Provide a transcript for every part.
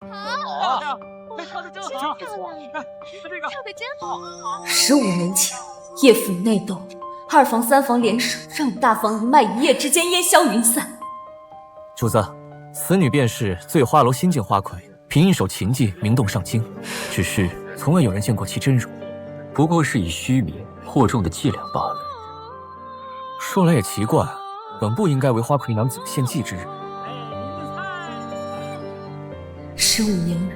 跳得真好，真漂亮呀！这个跳得真好。15年前，叶府内斗，2房3房联手，让大房一脉一夜之间烟消云散。主子，此女便是醉花楼新晋花魁，凭一手琴技名动上京，只是从未有人见过其真容，不过是以虚名惑众的伎俩罢了。说来也奇怪，本不应该为花魁娘子献祭之日。 15年来，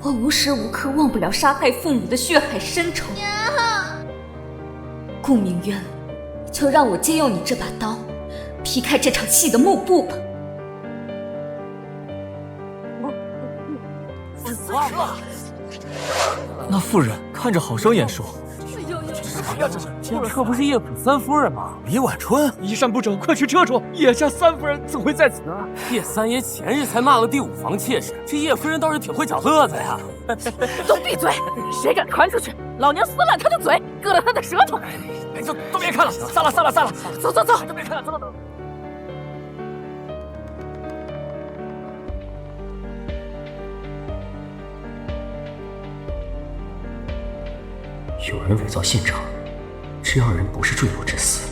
我无时无刻忘不了杀害父母的血海深仇。顾明渊，就让我借用你这把刀，劈开这场戏的幕布吧。那妇人看着好生眼熟。 这不是叶府三夫人吗？李婉春，一山不走，快去遮住！叶家三夫人怎会在此呢？叶三爷前日才骂了第5房妾室，这叶夫人倒是挺会找乐子呀。都闭嘴！谁敢传出去，老娘撕烂他的嘴，割了他的舌头！都别看了，散了。走，都别看了，走。有人伪造现场，这2人不是坠楼致死。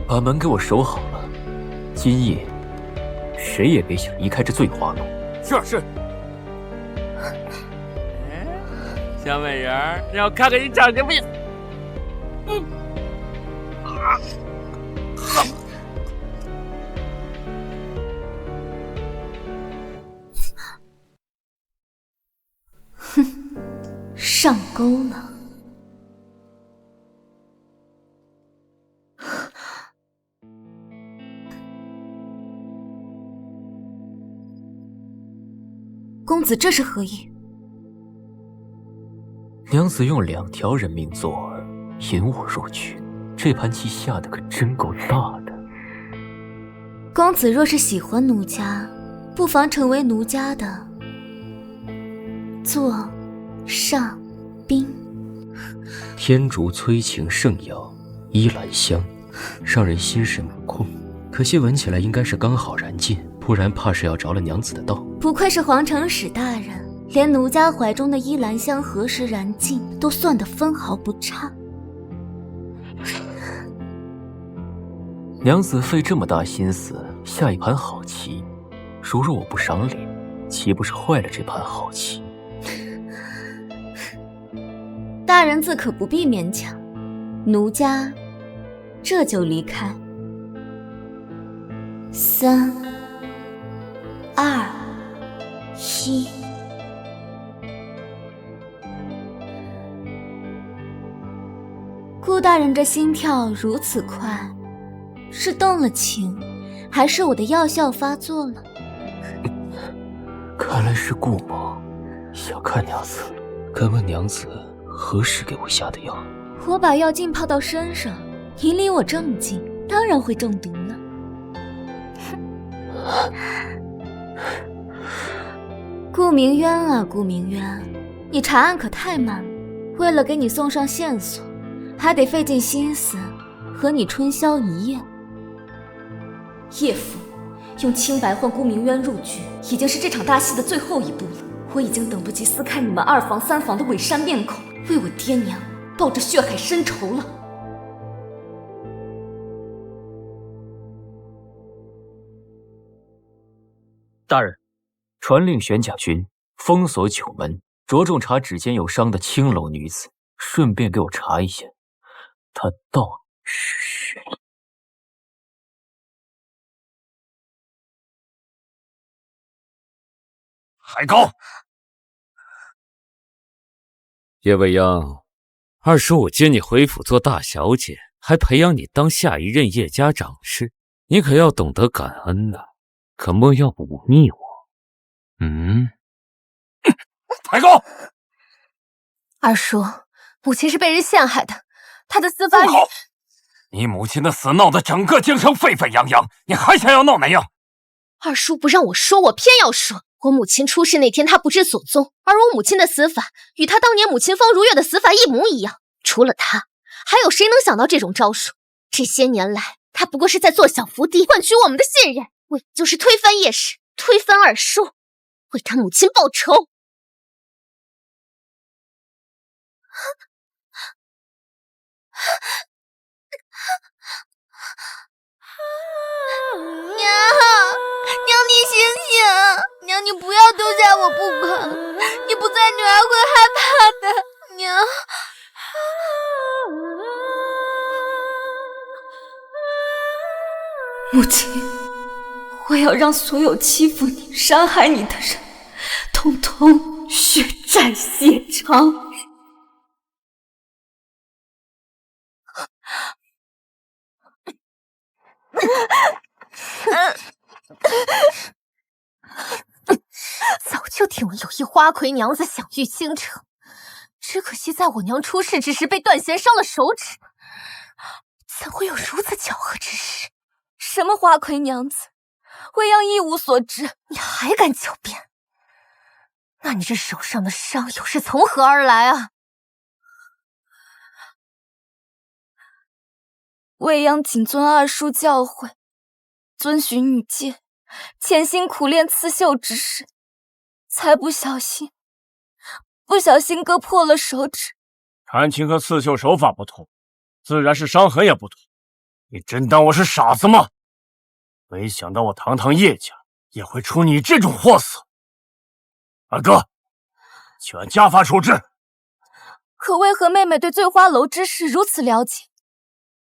把门给我守好了，今夜谁也别想离开这醉花楼。是。小美人儿，让我看看你长什么样。上钩了。公子这是何意？娘子用2条人命作饵，引我入局，这盘棋下的可真够大的。公子若是喜欢奴家，不妨成为奴家的座上宾。天竺催情圣药依兰香，让人心神不空。可惜闻起来应该是刚好燃尽，不然怕是要着了娘子的道。不愧是皇城使大人，连奴家怀中的依兰香何时燃尽都算得分毫不差。娘子费这么大心思下一盘好棋，如若我不赏脸，岂不是坏了这盘好棋？大人自可不必勉强，奴家这就离开。3、2、1。顾大人这心跳如此快，是动了情，还是我的药效发作了？看来是顾某想看娘子。敢问娘子何时给我下的药？我把药浸泡到身上，你离我这么近，当然会中毒了。顾明渊啊，顾明渊，你查案可太慢了。为了给你送上线索，还得费尽心思和你春宵一夜。叶府用清白换顾明渊入局，已经是这场大戏的最后一步了。我已经等不及撕开你们2房3房的伪善面孔，为我爹娘报着血海深仇了。大人，传令玄甲军封锁9门，着重查指尖有伤的青楼女子，顺便给我查一下，她到底是谁？海高，叶未央，25接你回府做大小姐，还培养你当下一任叶家长氏，你可要懂得感恩呐，可莫要忤逆我。海高，二叔，母亲是被人陷害的，她的司法与……你母亲的死闹得整个京城沸沸扬扬，你还想要闹哪样？二叔不让我说，我偏要说。我母亲出事那天，她不知所踪，而我母亲的死法与她当年母亲方如月的死法一模一样。除了她，还有谁能想到这种招数？这些年来，她不过是在做小伏低，换取我们的信任，为的就是推翻叶氏，推翻二叔，为他母亲报仇。娘，你醒醒！娘，你不要丢下我不管，你不在，女儿会害怕的。娘，母亲，我要让所有欺负你、伤害你的人，统统血债血偿。早就听闻有一花魁娘子享誉京城，只可惜在我娘出事之时被段贤伤了手指，怎会有如此巧合之事？什么花魁娘子，未央一无所知。你还敢狡辩？那你这手上的伤又是从何而来啊？未央谨遵二叔教诲，遵循女戒，潜心苦练刺绣之事，才不小心割破了手指。弹琴和刺绣手法不同，自然是伤痕也不同。你真当我是傻子吗？没想到我堂堂叶家也会出你这种货色。二哥，全家法处置。可为何妹妹对醉花楼之事如此了解？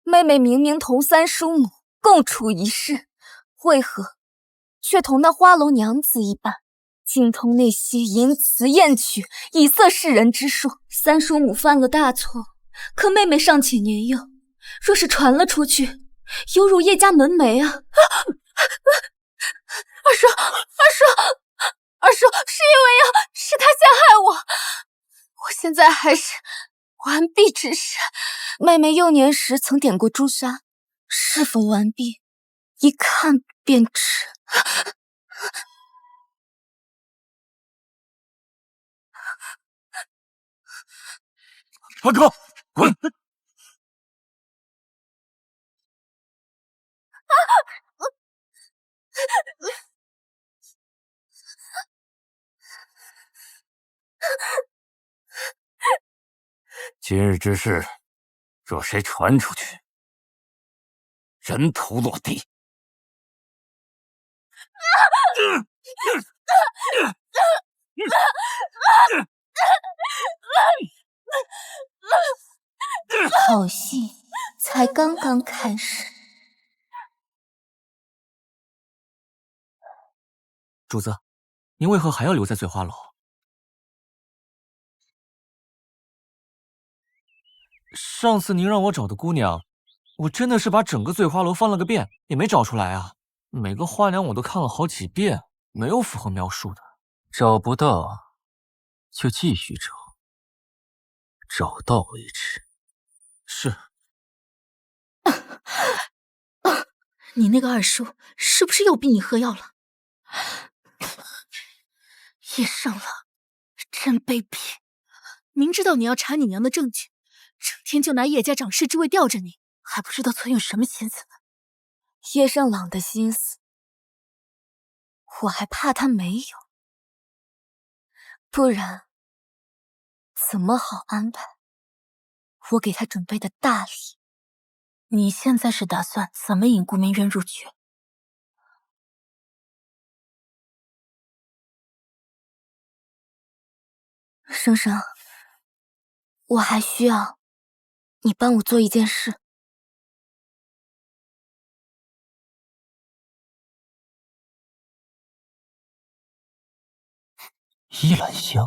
妹妹明明同三叔母共处一室，为何却同那花楼娘子一般，精通那些淫词艳曲、以色示人之术？三叔母犯了大错，可妹妹尚且年幼，若是传了出去，犹如叶家门楣啊！二叔，是因为是他陷害我，我现在还是完璧之身。妹妹幼年时曾点过朱砂，是否完璧，一看便知。二哥，滚！今日之事，若谁传出去，人头落地。好戏才刚刚开始。主子，您为何还要留在醉花楼？上次您让我找的姑娘，我真的是把整个醉花楼翻了个遍，也没找出来啊。每个花娘我都看了好几遍，没有符合描述的。找不到就继续找，找到为止。是。你那个二叔是不是又逼你喝药了？夜上了，真卑鄙！明知道你要查你娘的证据，整天就拿叶家长室之位吊着你，还不知道存有什么心思呢。叶盛朗的心思，我还怕他没有，不然怎么好安排我给他准备的大礼？你现在是打算怎么引顾明渊入局？生生，我还需要你帮我做一件事。依兰香。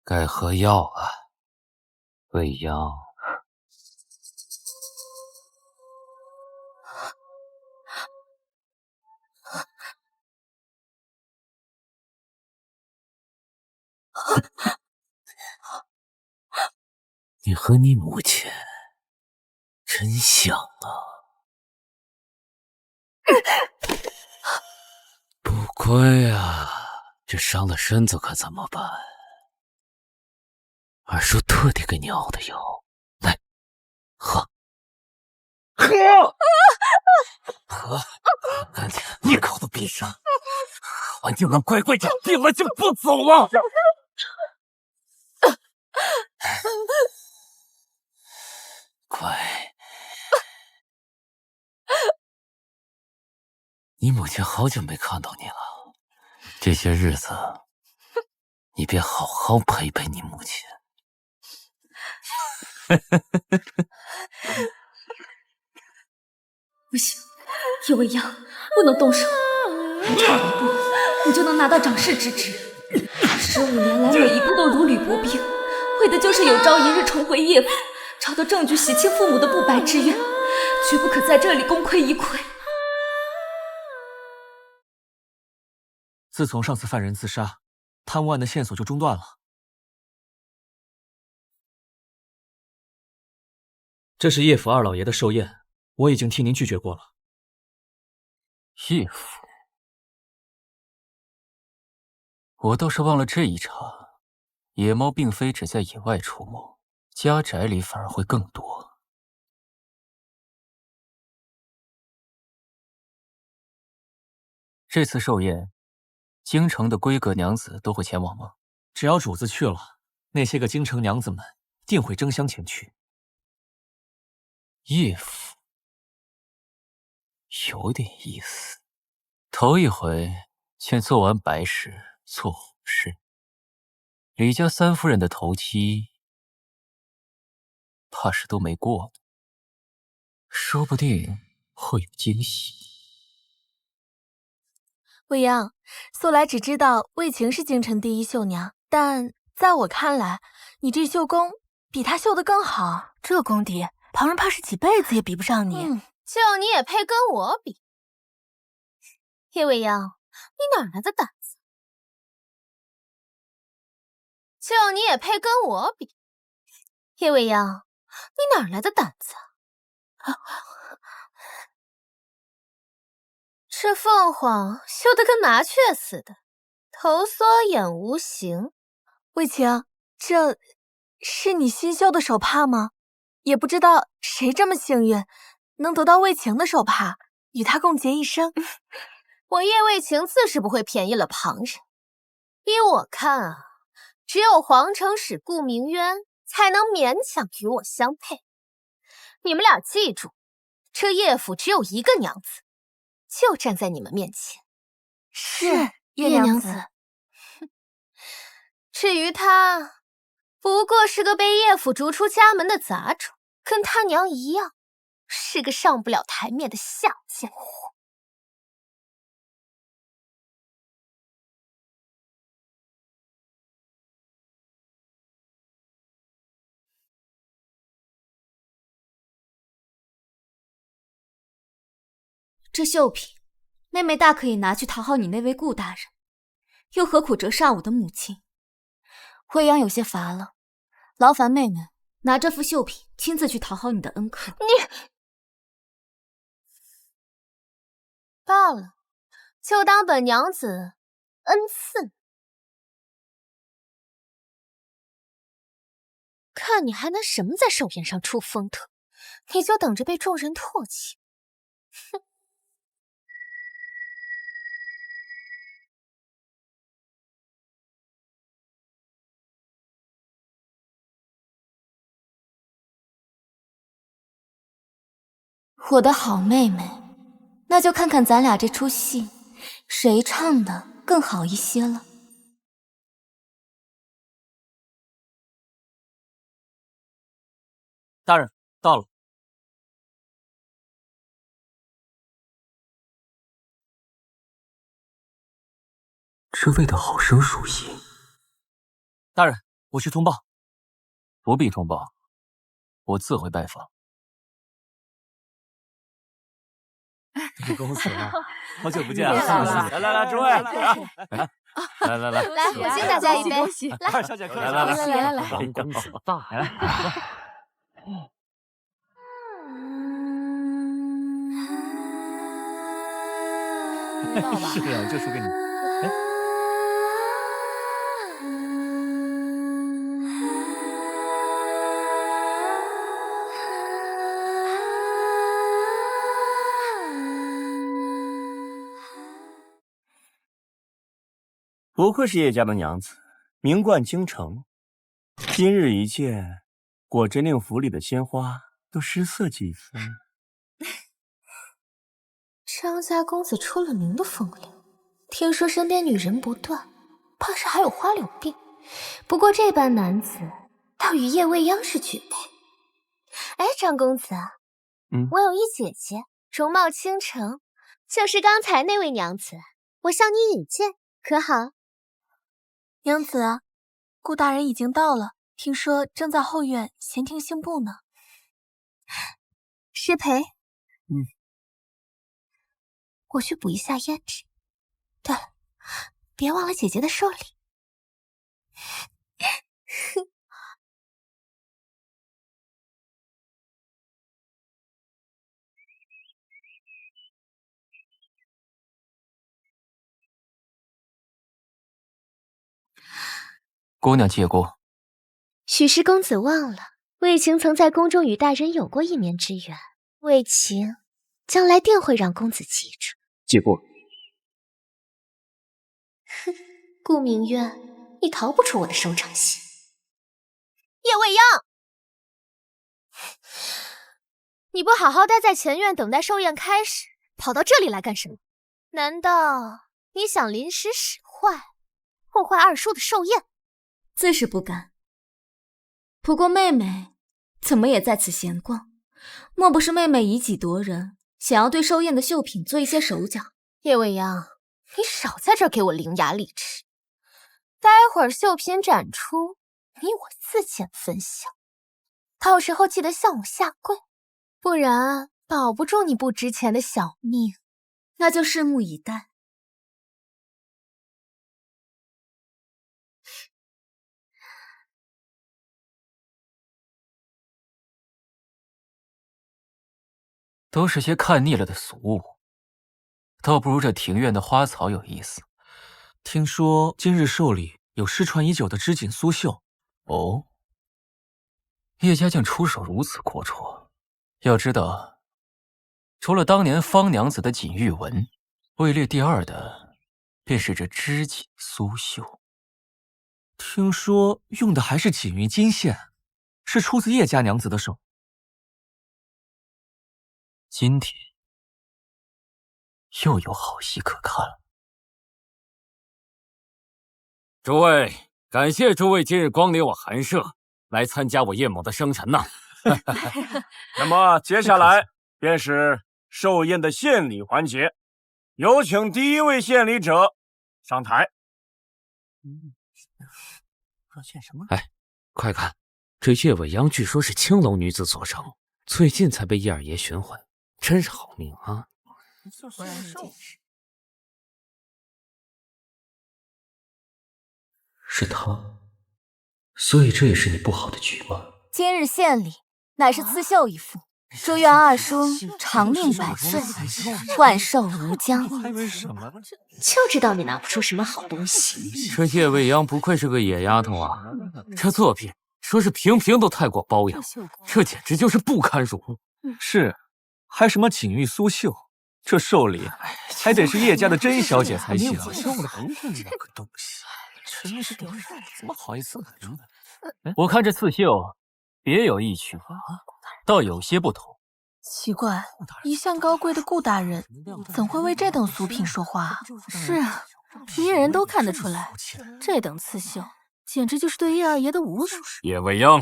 该喝药啊，未央。你和你母亲真像啊！不乖啊，这伤了身子可怎么办？二叔特地给你熬的药，来，喝。喝，赶紧一口都闭上，喝完就能乖乖长病了，就不走了。乖，你母亲好久没看到你了，这些日子你别好好陪陪你母亲。不行，叶未央，不能动手，还差一步，你就能拿到掌事之职。15年来，每一步都如履薄冰，为的就是有朝一日重回叶府，找到证据洗清父母的不白之冤，绝不可在这里功亏一篑。自从上次犯人自杀，贪污案的线索就中断了。这是叶府二老爷的寿宴，我已经替您拒绝过了。叶府，我倒是忘了这一茬。野猫并非只在野外出没，家宅里反而会更多。这次寿宴，京城的闺阁娘子都会前往吗？只要主子去了，那些个京城娘子们定会争相前去。叶府有点意思，头一回见做完白事做红事，李家三夫人的头七怕是都没过呢，说不定会有惊喜。未央，素来只知道魏晴是京城第一绣娘，但在我看来，你这绣工比她绣得更好，这功底旁人怕是几辈子也比不上你。就你也配跟我比？叶未央，你哪来的胆子？就你也配跟我比？叶未央，你哪来的胆子啊？这凤凰绣得跟麻雀似的，头缩眼无形。魏晴，这是你新绣的手帕吗？也不知道谁这么幸运，能得到魏晴的手帕，与她共结一生。我叶卫晴自是不会便宜了旁人。依我看啊，只有皇城使顾明渊才能勉强与我相配。你们俩记住，这叶府只有一个娘子，就站在你们面前。是叶娘子。至于她，不过是个被叶府逐出家门的杂种，跟他娘一样，是个上不了台面的下贱货。这绣品，妹妹大可以拿去讨好你那位顾大人，又何苦折煞我的母亲？未央有些乏了，劳烦妹妹拿这副绣品亲自去讨好你的恩客。你罢了，就当本娘子恩赐。看你还能什么在寿宴上出风头，你就等着被众人唾弃。哼！我的好妹妹，那就看看咱俩这出戏，谁唱的更好一些了。大人，到了。这味道好生熟悉。大人，我去通报。不必通报，我自会拜访。公子啊，好久不见啊！来，诸位，来，来，我敬大家一杯。来，小姐客气，来，皇公子大人。是啊，就输给你。不愧是叶家的娘子，名冠京城。今日一见，果真令府里的鲜花都失色几分。张家公子出了名的风流，听说身边女人不断，怕是还有花柳病。不过这般男子，倒与叶未央是绝配。哎，张公子，我有一姐姐，容貌倾城，就是刚才那位娘子，我向你引荐，可好？娘子，顾大人已经到了，听说正在后院闲庭信步呢。失陪。我去补一下胭脂。对了，别忘了姐姐的寿礼。姑娘借过。许是公子忘了，卫青曾在宫中与大人有过一面之缘，卫青将来定会让公子记住。借过。哼，顾明渊，你逃不出我的手掌心。叶未央，你不好好待在前院等待寿宴开始，跑到这里来干什么？难道你想临时使坏，破坏二叔的寿宴？自是不敢。不过妹妹怎么也在此闲逛？莫不是妹妹以己夺人，想要对寿宴的绣品做一些手脚？叶未央，你少在这儿给我伶牙俐齿。待会儿绣品展出，你我自见分晓。到时候记得向我下跪，不然保不住你不值钱的小命。那就拭目以待。都是些看腻了的俗物，倒不如这庭院的花草有意思。听说今日寿礼有失传已久的织锦苏绣。哦，叶家竟出手如此阔绰。要知道，除了当年方娘子的锦玉纹，位列第二的便是这织锦苏绣。听说用的还是锦玉金线，是出自叶家娘子的手。今天又有好戏可看了。诸位，感谢诸位今日光临我寒舍，来参加我叶某的生辰呐。那么接下来便是寿宴的献礼环节，有请第一位献礼者上台。献什么？哎，快看，这叶未央据说是青楼女子所生，最近才被叶二爷寻回。真是好命啊！是他，所以这也是你不好的局吗？今日献礼乃是刺绣一副，祝愿二叔长命百岁，万寿无疆。就知道你拿不出什么好东西。这叶未央不愧是个野丫头啊！这作品说是平平都太过包养，这简直就是不堪入目。是。还什么锦玉苏绣，这寿礼还得是叶家的甄小姐才行。这个东西，真是怎么好意思呢？我看这刺绣别有异曲，倒有些不同。奇怪，一向高贵的顾大人，怎会为这等俗品说话？是啊，一人都看得出来，这等刺绣简直就是对叶二爷的侮辱。叶未央，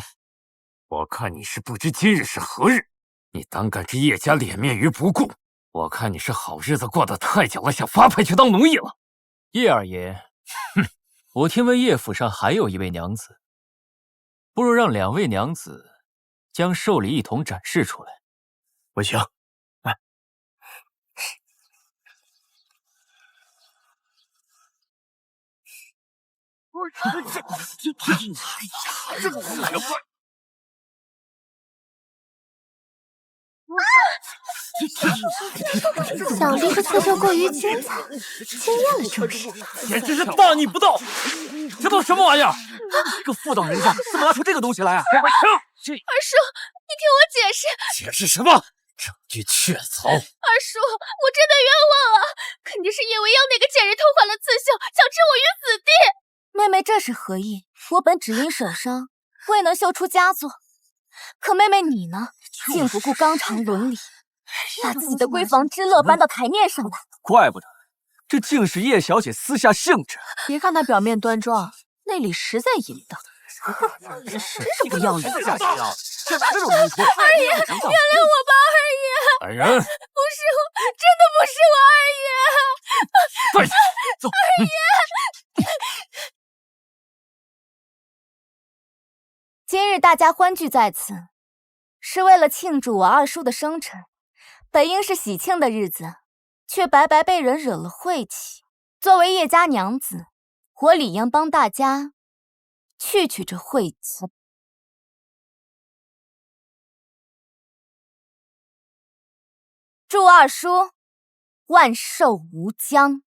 我看你是不知今日是何日。你胆敢置叶家脸面于不顾，我看你是好日子过得太久了，想发配去当奴役了。叶二爷，哼，我听闻叶府上还有一位娘子，不如让两位娘子将寿礼一同展示出来。不行，来，想必是刺绣过于精彩，惊艳了众人。简直是大逆不道！这都什么玩意儿？一个妇道人家怎么拿出这个东西来啊？二叔，你听我解释。解释什么？这具雀槽！二叔，我真的冤枉啊！肯定是叶未央那个贱人偷换了刺绣，想置我于死地。妹妹这是何意？我本只因手伤，未能绣出佳作。可妹妹你呢，竟不顾纲常伦理，把自己的闺房之乐搬到台面上来。怪不得，这竟是叶小姐私下兴致。别看她表面端庄，内里实在淫荡。真是不要脸！这哪这种愚蠢？二爷，原谅我吧，二爷。来人！不是我，真的不是我，二爷。快走！二爷。今日大家欢聚在此，是为了庆祝我二叔的生辰。本应是喜庆的日子，却白白被人惹了晦气。作为叶家娘子，我理应帮大家去这晦气。祝二叔万寿无疆。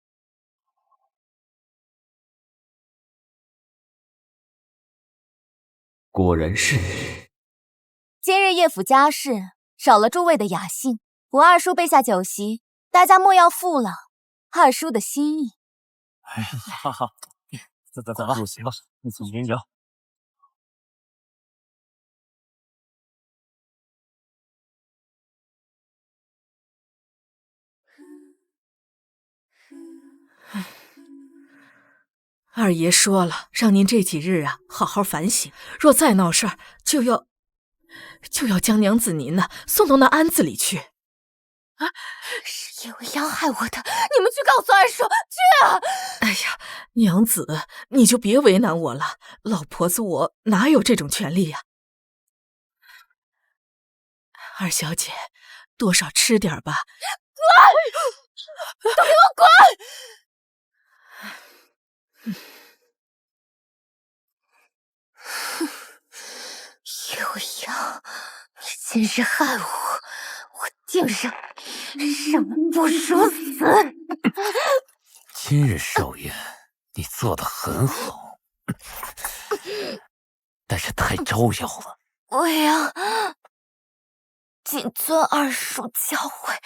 果然是你。今日叶府家事少了诸位的雅兴，我二叔备下酒席，大家莫要负了二叔的心意。哎，好，走吧，入席吧，一起饮酒。二爷说了，让您这几日啊好好反省，若再闹事儿，就要将娘子您呢送到那庵子里去。啊，是叶未央害我的，你们去告诉二叔，去啊！哎呀，娘子，你就别为难我了，老婆子我哪有这种权利呀？二小姐，多少吃点吧。滚！都给我滚！叶未央，你今日害我，我定让不如死！今日寿宴你做得很好，但是太招摇了。未央，谨遵二叔教诲。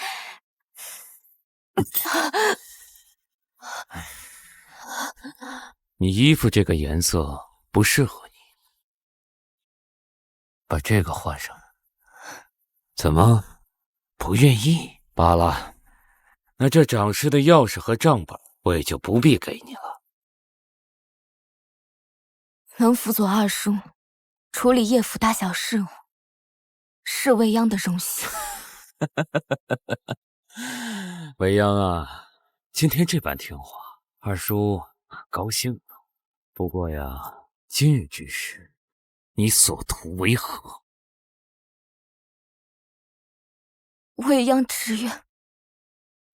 你衣服这个颜色不适合你，把这个换上。怎么，不愿意？罢了，那这掌事的钥匙和账本我也就不必给你了。能辅佐二叔处理叶府大小事务，是未央的荣幸。未央啊，今天这般听话，二叔高兴了。不过呀，今日之事，你所图为何？未央只愿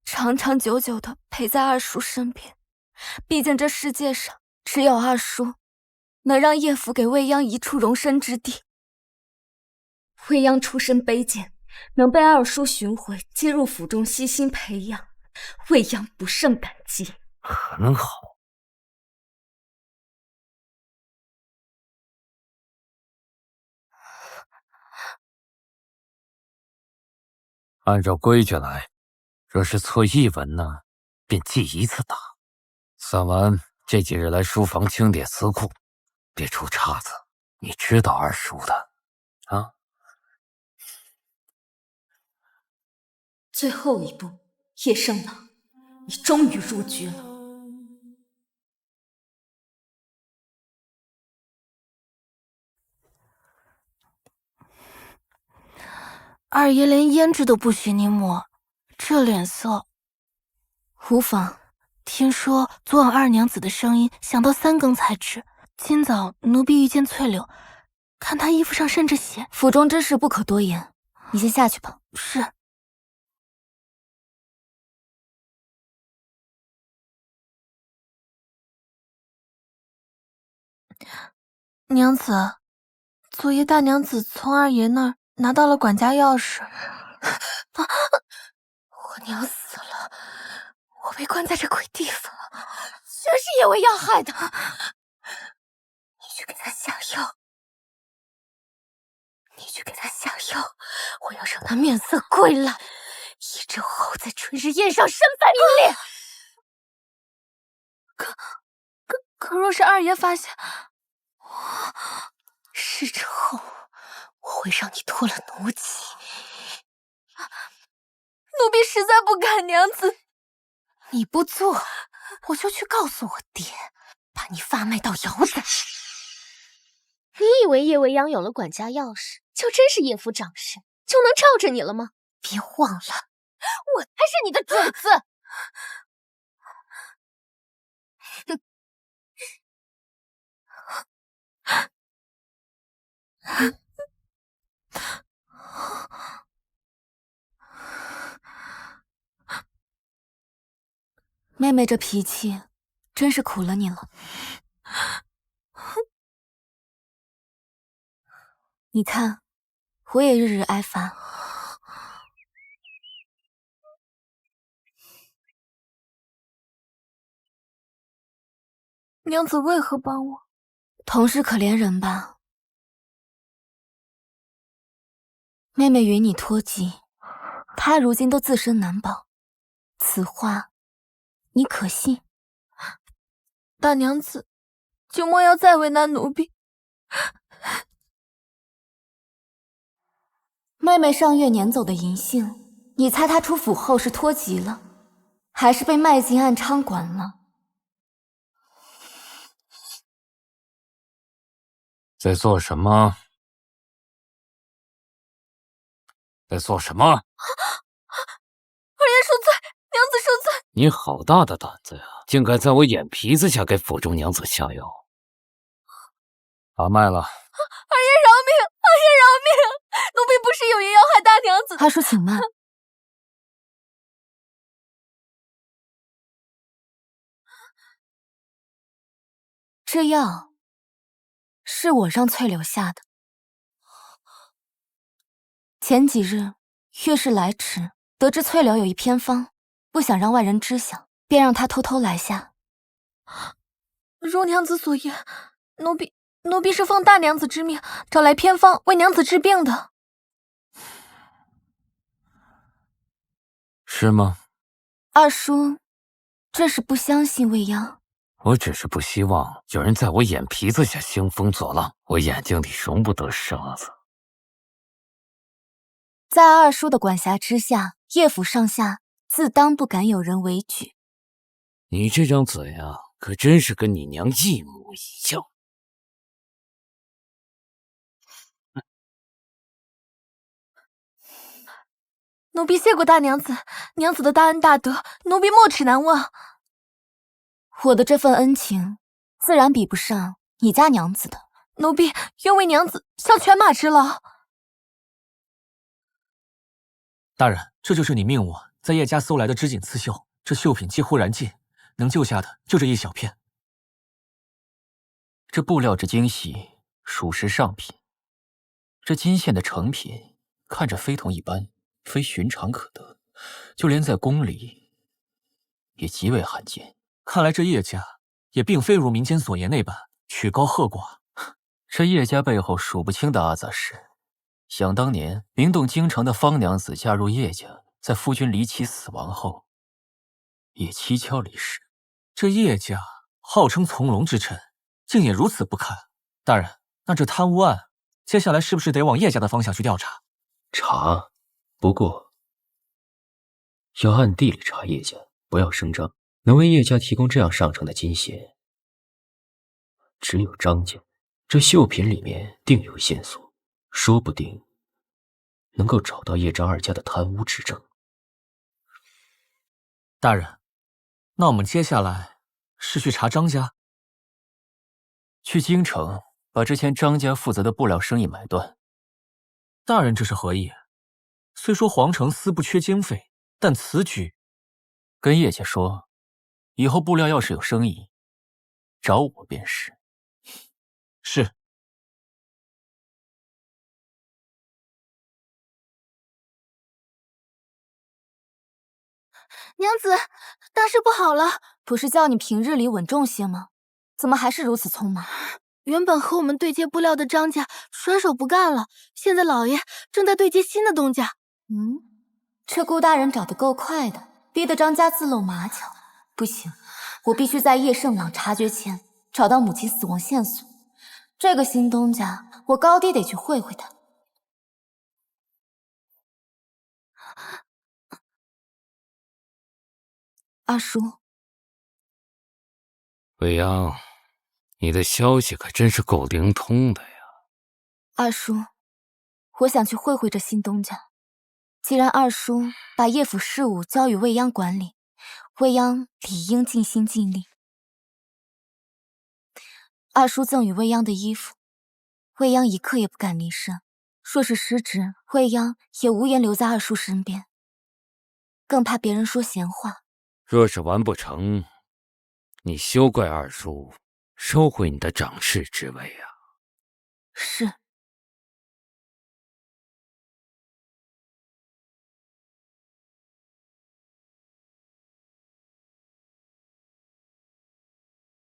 长长久久的陪在二叔身边，毕竟这世界上只有二叔能让叶府给未央一处容身之地。未央出身卑贱，能被二叔寻回接入府中悉心培养，未央不胜感激。很好。按照规矩来，若是错一文呢，便记一次打。算完这几日来书房清点词库，别出岔子。你知道二叔的，啊？最后一步，叶圣郎，你终于入局了。二爷连胭脂都不许你抹，这脸色。无妨。听说昨晚二娘子的声音响到3更才止，今早奴婢遇见翠柳，看她衣服上渗着血。府中之事不可多言，你先下去吧。是。娘子，昨夜大娘子从二爷那儿拿到了管家钥匙。我娘死了，我被关在这鬼地方了，全是叶未央害的。你去给他下药，你去给他下药，我我要让他面色归来，1周后在春日宴上身败名裂。可若是二爷发现，事之后我会让你脱了奴籍。奴婢实在不敢，娘子。你不做，我就去告诉我爹，把你发卖到窑子。你以为叶未央有了管家钥匙，就真是叶府掌事，就能罩着你了吗？别忘了，我才是你的主子。妹妹这脾气，真是苦了你了。你看，我也日日挨罚。娘子为何帮我？同是可怜人吧。妹妹与你脱籍，她如今都自身难保，此话你可信？大娘子，就莫要再为难奴婢。妹妹上月撵走的银杏，你猜她出府后是脱籍了，还是被卖进暗娼馆了？在做什么？在做什么？二爷恕罪，娘子恕罪。你好大的胆子呀！竟敢在我眼皮子下给府中娘子下药！把脉了。二爷饶命！二爷饶命！奴婢不是有意要害大娘子。阿叔请慢。这药是我让翠柳下的。前几日月事来迟，得知翠柳有一偏方，不想让外人知晓，便让她偷偷来下。如娘子所言，奴婢是奉大娘子之命，找来偏方为娘子治病的。是吗？二叔，这是不相信未央。我只是不希望有人在我眼皮子下兴风作浪，我眼睛里容不得沙子。在二叔的管辖之下，叶府上下自当不敢有人违举。你这张嘴啊，可真是跟你娘一模一样。奴婢谢过大娘子，娘子的大恩大德，奴婢没齿难忘。我的这份恩情，自然比不上你家娘子的。奴婢愿为娘子效犬马之劳。大人，这就是你命我在叶家搜来的织锦刺绣，这绣品几乎燃尽，能救下的就这一小片。这布料之精细，属实上品。这金线的成品，看着非同一般，非寻常可得，就连在宫里，也极为罕见。看来这叶家也并非如民间所言那般曲高和寡。这叶家背后数不清的阿杂事。想当年，名动京城的方娘子嫁入叶家，在夫君离奇死亡后，也蹊跷离世。这叶家号称从龙之臣，竟也如此不堪。大人，那这贪污案，接下来是不是得往叶家的方向去调查？查，不过要暗地里查叶家，不要声张。能为叶家提供这样上乘的金线，只有张家。这绣品里面定有线索，说不定能够找到叶张二家的贪污之证。大人，那我们接下来是去查张家？去京城把之前张家负责的布料生意买断。大人这是何意？虽说皇城私不缺经费，但此举……跟叶家说，以后布料要是有生意，找我便是。是。娘子，大事不好了！不是叫你平日里稳重些吗？怎么还是如此匆忙？原本和我们对接布料的张家甩手不干了，现在老爷正在对接新的东家。这顾大人找得够快的，逼得张家自露马脚。不行，我必须在叶盛朗察觉前找到母亲死亡线索。这个新东家，我高低得去会会他。二叔，未央，你的消息可真是够灵通的呀。二叔，我想去会会这新东家。既然二叔把叶府事务交与未央管理，未央理应尽心尽力。二叔赠与未央的衣服，未央一刻也不敢离身。若是失职，未央也无颜留在二叔身边，更怕别人说闲话。若是完不成，你休怪二叔收回你的掌事之位啊。是。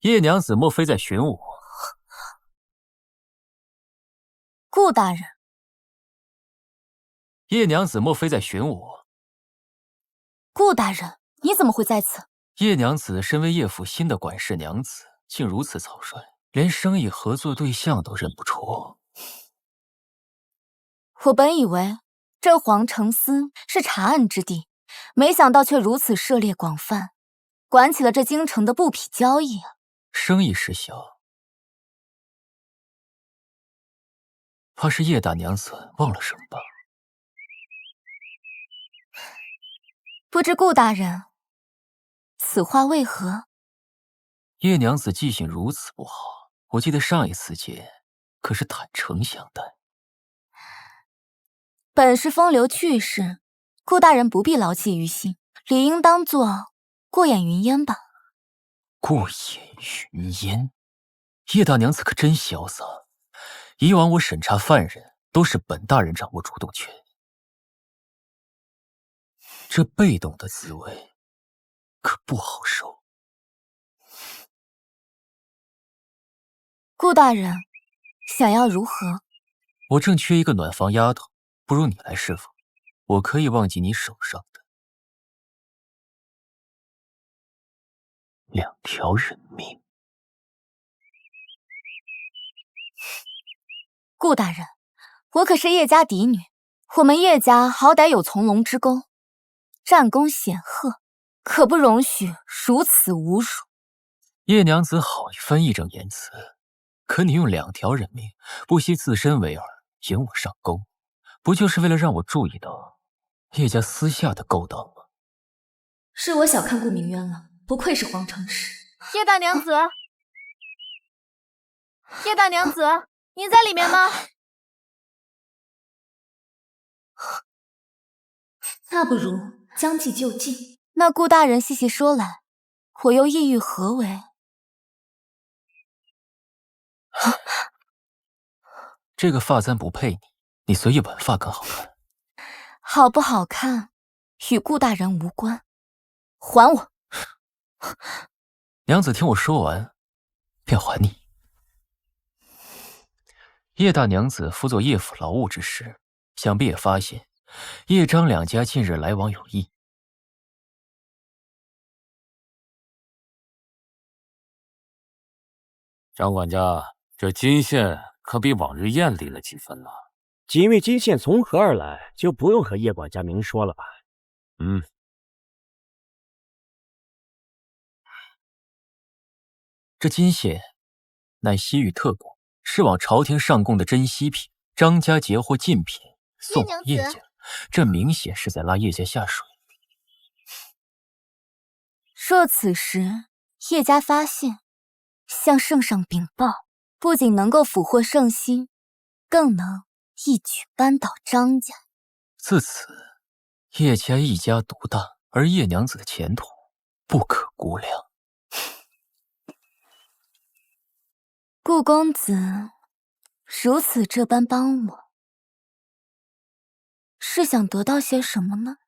叶娘子莫非在寻我？顾大人，叶娘子莫非在寻我？顾大人，你怎么会在此？叶娘子身为叶府新的管事娘子，竟如此草率，连生意合作对象都认不出。我本以为这皇城司是查案之地，没想到却如此涉猎广泛，管起了这京城的布匹交易啊！生意事小，怕是叶大娘子忘了什么吧？不知顾大人此话为何？叶娘子记性如此不好，我记得上一次见可是坦诚相待。本是风流趣事，顾大人不必劳气于心，理应当作过眼云烟吧。过眼云烟，叶大娘子可真潇洒。以往我审查犯人都是本大人掌握主动权，这被动的滋味可不好受。顾大人想要如何？我正缺一个暖房丫头，不如你来侍奉，我可以忘记你手上的2条人命。顾大人，我可是叶家嫡女，我们叶家好歹有从龙之功，战功显赫，可不容许如此侮辱。叶娘子好一番义正言辞，可你用2条人命，不惜自身为饵，引我上钩，不就是为了让我注意到叶家私下的勾当吗？是我小看顾明渊了，不愧是皇城使。叶大娘子，叶大娘子，您在里面吗？那不如将计就计。那顾大人细细说来，我又意欲何为？这个发簪不配你，你随意挽发更好看。好不好看，与顾大人无关。还我！娘子听我说完，便还你。叶大娘子辅佐叶府劳务之时，想必也发现叶张2家近日来往有异。张管家，这金线可比往日艳丽了几分了。锦玉金线从何而来，就不用和叶管家明说了吧。这金线乃西域特供，是往朝廷上贡的珍稀品，张家截获禁品送往叶家，这明显是在拉叶家下水。若此时叶家发现，向圣上禀报，不仅能够俘获圣心，更能一举扳倒张家。自此，叶家一家独大，而叶娘子的前途不可估量。顾公子如此这般帮我，是想得到些什么呢？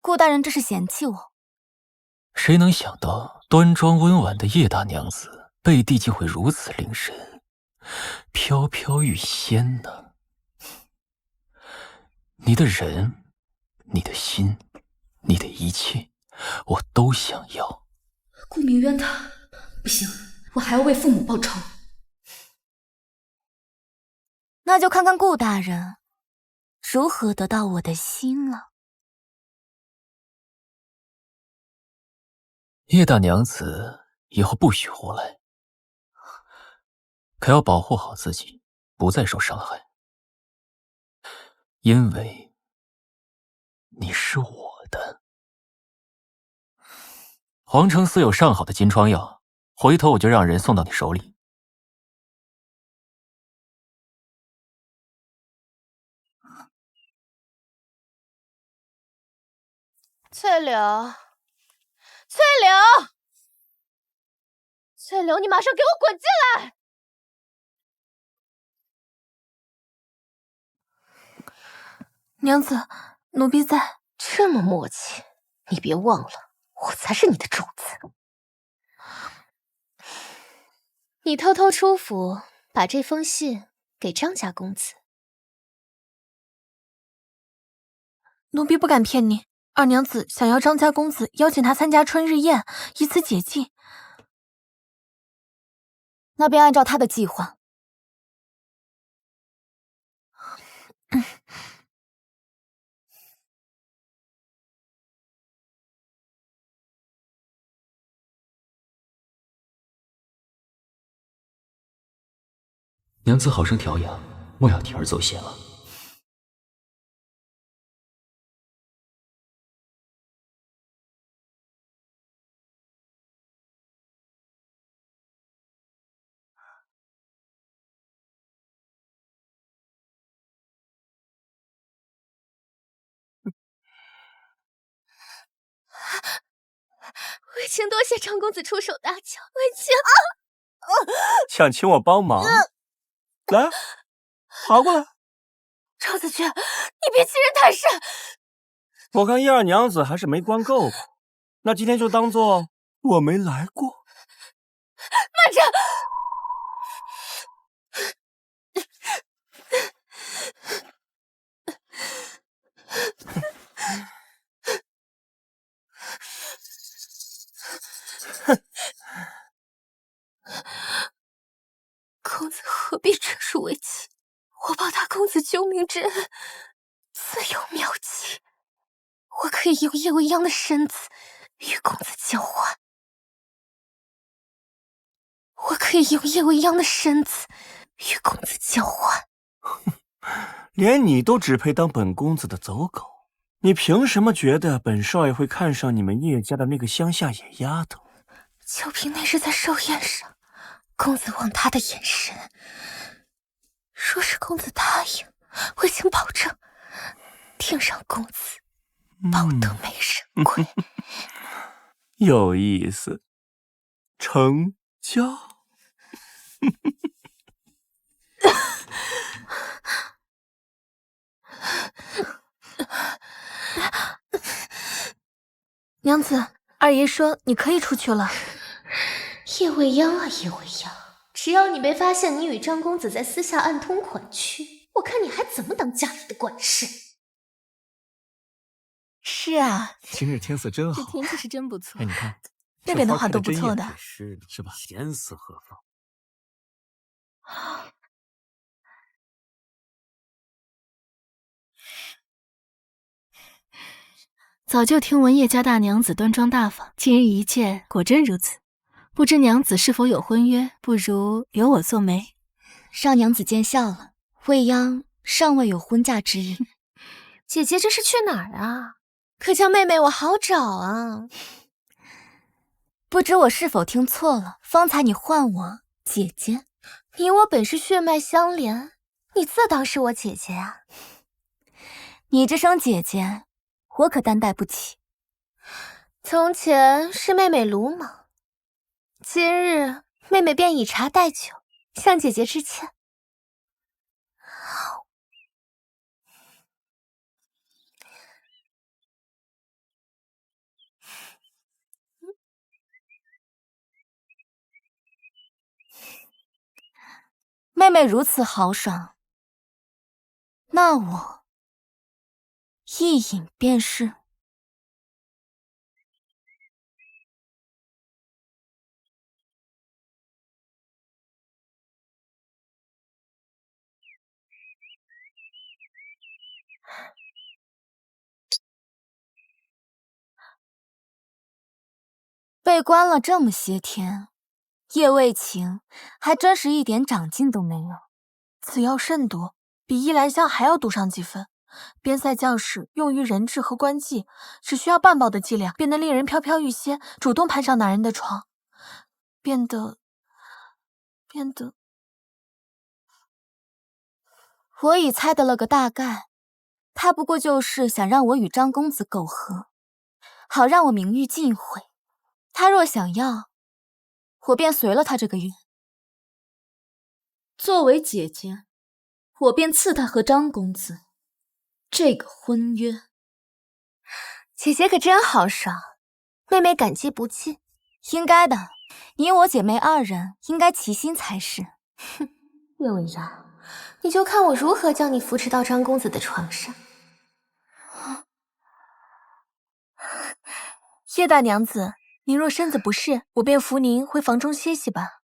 顾大人这是嫌弃我？谁能想到端庄温婉的叶大娘子背地竟会如此令人飘飘欲仙呢？你的人，你的心，你的一切，我都想要。顾明渊他不行，我还要为父母报仇。那就看看顾大人如何得到我的心了。叶大娘子以后不许胡来，可要保护好自己，不再受伤害。因为你是我的。皇城寺有上好的金疮药，回头我就让人送到你手里。翠柳，翠柳，翠柳，你马上给我滚进来！娘子，奴婢在。这么默契，你别忘了，我才是你的主子。你偷偷出府，把这封信给张家公子。奴婢不敢骗你，二娘子想要张家公子邀请她参加春日宴，以此解禁。那便按照他的计划。娘子好生调养，莫要铤而走险了。魏青多谢张公子出手搭救，魏青想请我帮忙？来，爬过来。赵子轩，你别欺人太甚！我看叶二娘子还是没关够吧，那今天就当做我没来过。慢着！公子何必折辱为妻？我报大公子救命之恩，自有妙计。我可以用叶未央的身子与公子交换。我可以用叶未央的身子与公子交换。连你都只配当本公子的走狗，你凭什么觉得本少爷会看上你们叶家的那个乡下野丫头？就凭那日在寿宴上，公子望他的眼神。若是公子答应，我请保证，定让公子抱得美人归。有意思，成交。娘子，二爷说你可以出去了。叶未央啊，叶未央，只要你被发现你与张公子在私下暗通款曲，我看你还怎么当家里的管事。是啊，今日天色真好，这天气是真不错。哎，你看那边的花都不错的，是是吧？闲思何妨？早就听闻叶家大娘子端庄大方，今日一见，果真如此。不知娘子是否有婚约？不如由我做媒。少娘子见笑了，未央尚未有婚嫁之日。姐姐这是去哪儿啊？可叫妹妹我好找啊！不知我是否听错了？方才你唤我姐姐，你我本是血脉相连，你自当是我姐姐啊！你这声姐姐，我可担待不起。从前是妹妹鲁莽，今日妹妹便以茶代酒，向姐姐致歉。妹如此豪爽，那我一饮便是。被关了这么些天，叶卫晴还真是一点长进都没有。此药甚毒，比依兰香还要毒上几分。边塞将士用于人质和官妓，只需要半饱的剂量，便能令人飘飘欲仙，主动攀上男人的床，变得……我已猜得了个大概，他不过就是想让我与张公子苟合，好让我名誉尽毁。他若想要，我便随了他这个愿。作为姐姐，我便赐他和张公子这个婚约。姐姐可真豪爽，妹妹感激不尽。应该的，你我姐妹二人应该齐心才是。哼，岳未央，你就看我如何将你扶持到张公子的床上。叶大娘子，您若身子不适，我便扶您回房中歇息吧。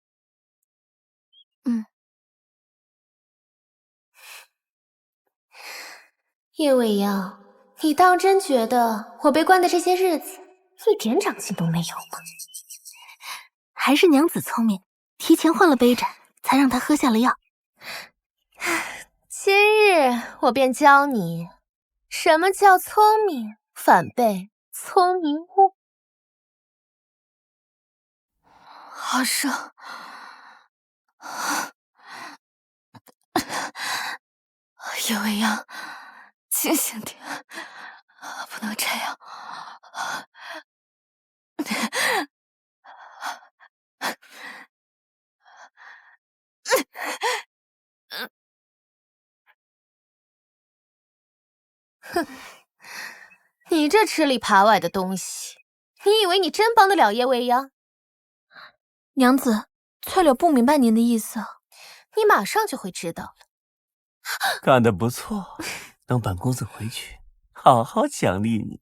叶未央，你当真觉得我被关的这些日子一点长进都没有吗？还是娘子聪明，提前换了杯盏，才让他喝下了药。今日我便教你什么叫聪明反被聪明误。好爽！叶未央，清醒点，不能这样。哼，你这吃里扒外的东西，你以为你真帮得了叶未央？娘子，翠柳不明白您的意思。你马上就会知道了。干得不错，等本公子回去，好好奖励你。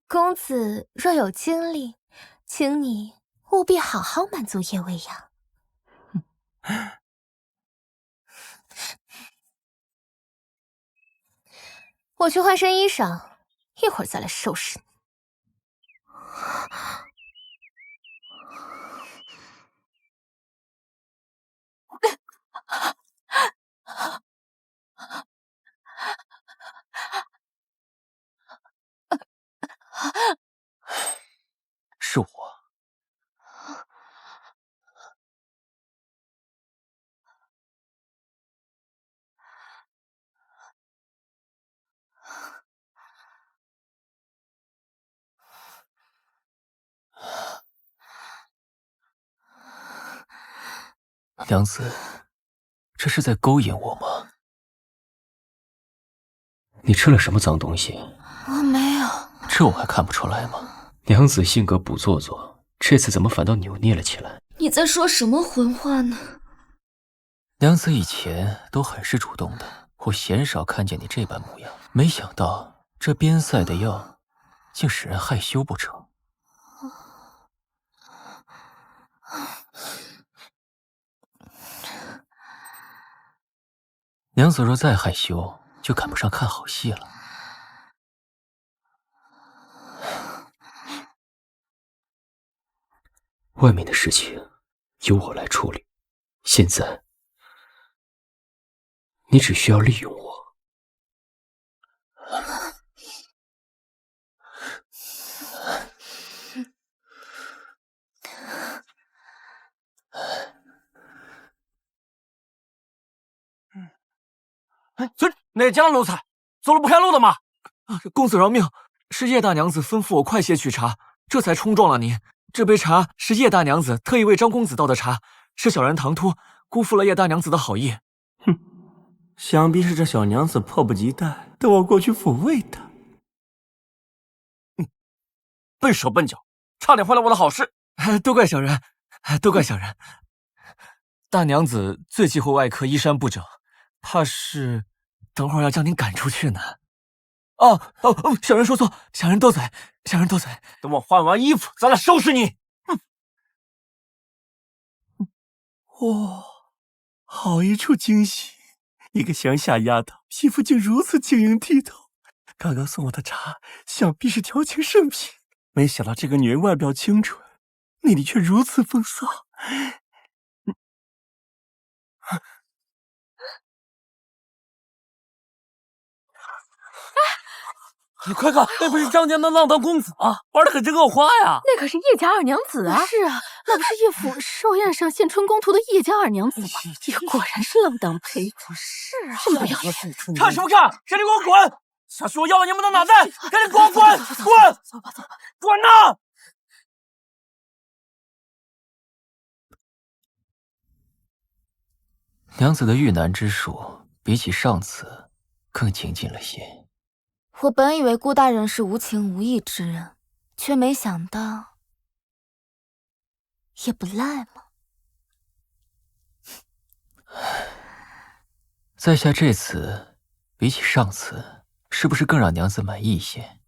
公子若有精力，请你务必好好满足叶未央。我去换身衣裳，一会儿再来收拾你。是我。娘子，这是在勾引我吗？你吃了什么脏东西？我没有。这我还看不出来吗？娘子性格不做作，这次怎么反倒扭捏了起来？你在说什么混话呢？娘子以前都很是主动的，我鲜少看见你这般模样。没想到这边塞的药，竟使人害羞不成？娘子若再害羞，就赶不上看好戏了。外面的事情由我来处理，现在你只需要利用我。哎，哪家奴才走了不开路的吗？公子饶命，是叶大娘子吩咐我快些取茶，这才冲撞了您。这杯茶是叶大娘子特意为张公子倒的茶，是小人唐突，辜负了叶大娘子的好意。哼，想必是这小娘子迫不及待，等我过去抚慰她。笨手笨脚，差点坏了我的好事。都怪小人，都怪小人。大娘子最忌讳外客衣衫不整，怕是等会儿要将您赶出去呢。小人说错，小人多嘴，小人多嘴。等我换完衣服，咱俩收拾你。哇，好一处惊喜！一个乡下丫头，皮肤竟如此晶莹剔透。刚刚送我的茶，想必是调情圣品。没想到这个女人外表清纯，内里却如此风骚。你快看，那不是张家的浪荡公子吗？玩的可真够花呀！那可是叶家二娘子啊！是啊，那不是叶府寿宴上献春宫图的叶家二娘子吗？也果然是浪荡胚子。是啊，这么要看什么看？赶紧给我滚！下去我要了你们的脑袋！赶紧给我滚！滚！走吧，走吧，滚呐！娘子的遇难之术，比起上次更精进了些。我本以为顾大人是无情无义之人，却没想到也不赖嘛。在下这次比起上次，是不是更让娘子满意一些？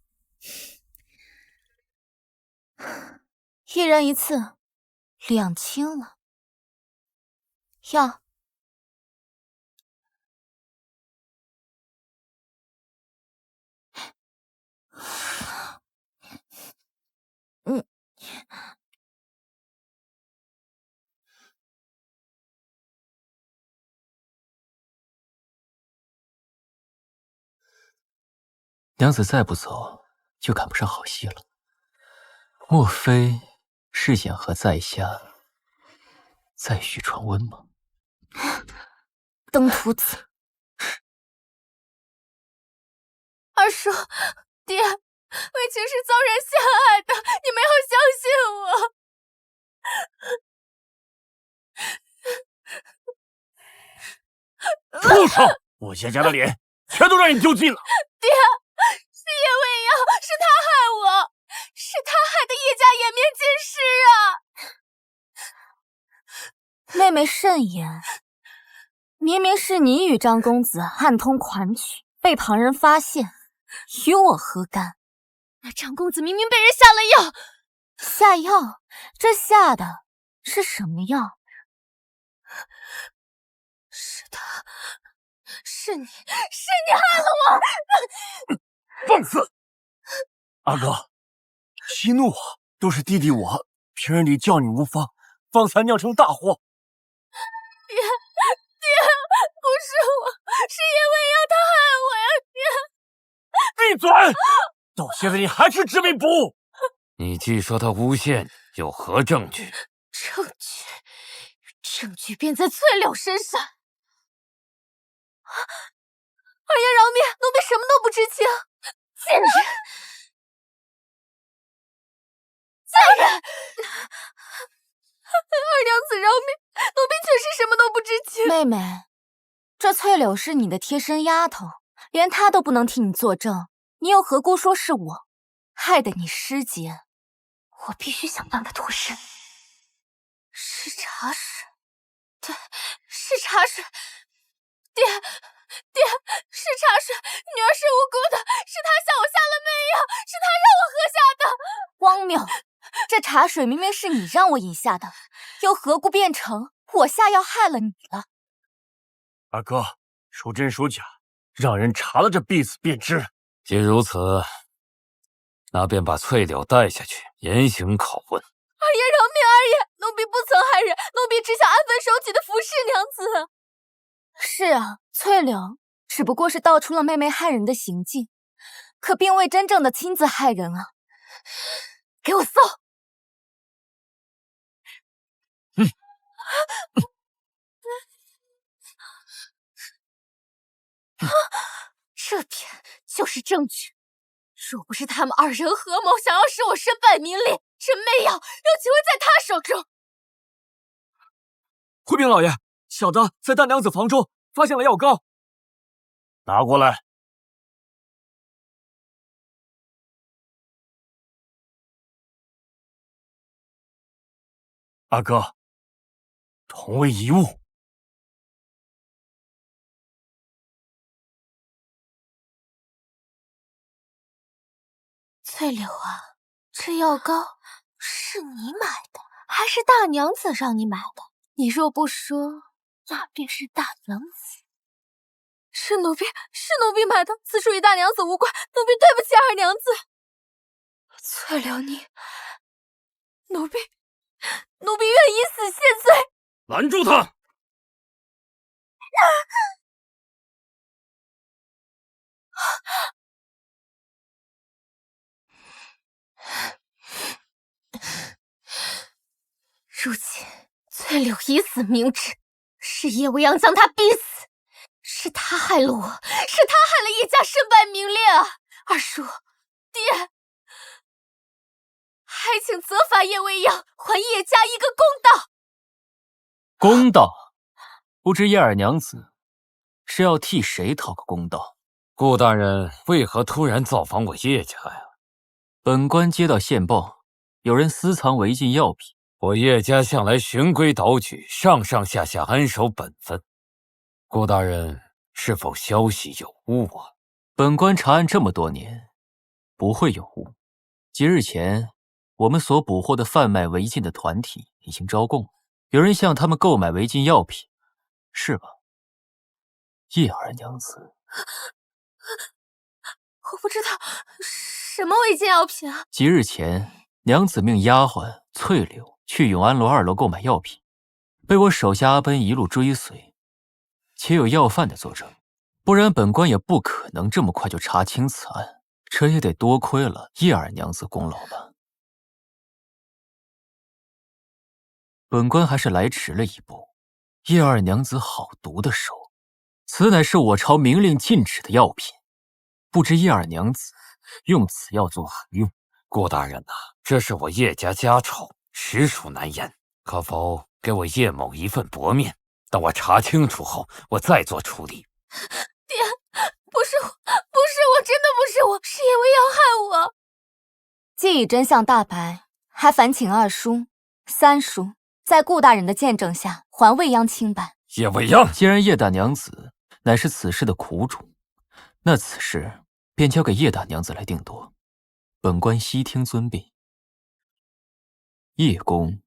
一人一次，2清了。要。娘子再不走，就赶不上好戏了。莫非是想和在下再续传闻吗？登徒子，二叔，爹，魏晴是遭人陷害的，你们要相信我。畜生！我叶家的脸全都让你丢尽了。爹，是叶未央，是他害我，是他害得叶家颜面尽失啊！妹妹慎言，明明是你与张公子暗通款曲，被旁人发现，与我何干？那张公子明明被人下了药。下药？这下的是什么药？是他，是你害了我！放肆！阿哥，息怒啊！都是弟弟我，平日里教你无方，方才酿成大祸。爹，不是我，是叶未央他害我呀！爹，闭嘴！到现在你还是执迷不悟。你既说他诬陷你，有何证据？证据便在翠柳身上。二爷饶命，奴婢什么都不知情。贱人！二娘子饶命，奴婢确实什么都不知情。妹妹，这翠柳是你的贴身丫头，连她都不能替你作证，你又何故说是我害得你失节？我必须想办法脱身。是茶水，对，是茶水。爹，是茶水，女儿是无辜的，是他向我下了媚药，是他让我喝下的。荒谬！这茶水明明是你让我饮下的，又何故变成我下药害了你了？二哥，孰真孰假，让人查了这婢子便知。既如此，那便把翠柳带下去，严刑拷问。二爷饶命，二爷，奴婢不曾害人，奴婢只想安分守己的服侍娘子。是啊，翠柳只不过是道出了妹妹害人的行径，可并未真正的亲自害人啊！给我搜！这篇就是证据。若不是他们二人合谋，想要使我身败名裂，这媚药又岂会在他手中？回禀老爷，小的在大娘子房中发现了药膏，拿过来。阿哥，同为一物。翠柳啊，这药膏是你买的，还是大娘子让你买的？你若不说，那便是大娘子。是奴婢买的，此事与大娘子无关，奴婢对不起二娘子。翠柳你，奴婢愿以死谢罪。拦住他！如今翠柳以死明志，是叶未央将他逼死，是他害了我，是他害了叶家身败名裂啊！二叔，爹，还请责罚叶未央，还叶家一个公道。公道？不知叶二娘子是要替谁讨个公道？顾大人为何突然造访我叶家呀？本官接到线报，有人私藏违禁药品。我叶家向来循规蹈矩，上上下下安守本分。顾大人是否消息有误啊？本官查案这么多年，不会有误。几日前，我们所捕获的贩卖违禁的团体已经招供，有人向他们购买违禁药品，是吧？叶二娘子，我不知道什么违禁药品啊！几日前，娘子命丫鬟翠柳去永安楼2楼购买药品，被我手下阿奔一路追随，且有要犯的作证，不然本官也不可能这么快就查清此案。这也得多亏了叶二娘子功劳吧。本官还是来迟了一步，叶二娘子好毒的手，此乃是我朝明令禁止的药品，不知叶二娘子用此药作何用？顾大人呐，这是我叶家家丑，实属难言。可否给我叶某一份薄面，等我查清楚后，我再做处理。爹，不是我，真的不是我，是叶未央害我。既已真相大白，还烦请二叔、三叔在顾大人的见证下还未央清白。叶未央，既然叶大娘子乃是此事的苦主，那此事便交给叶大娘子来定夺。本官悉听尊便。叶公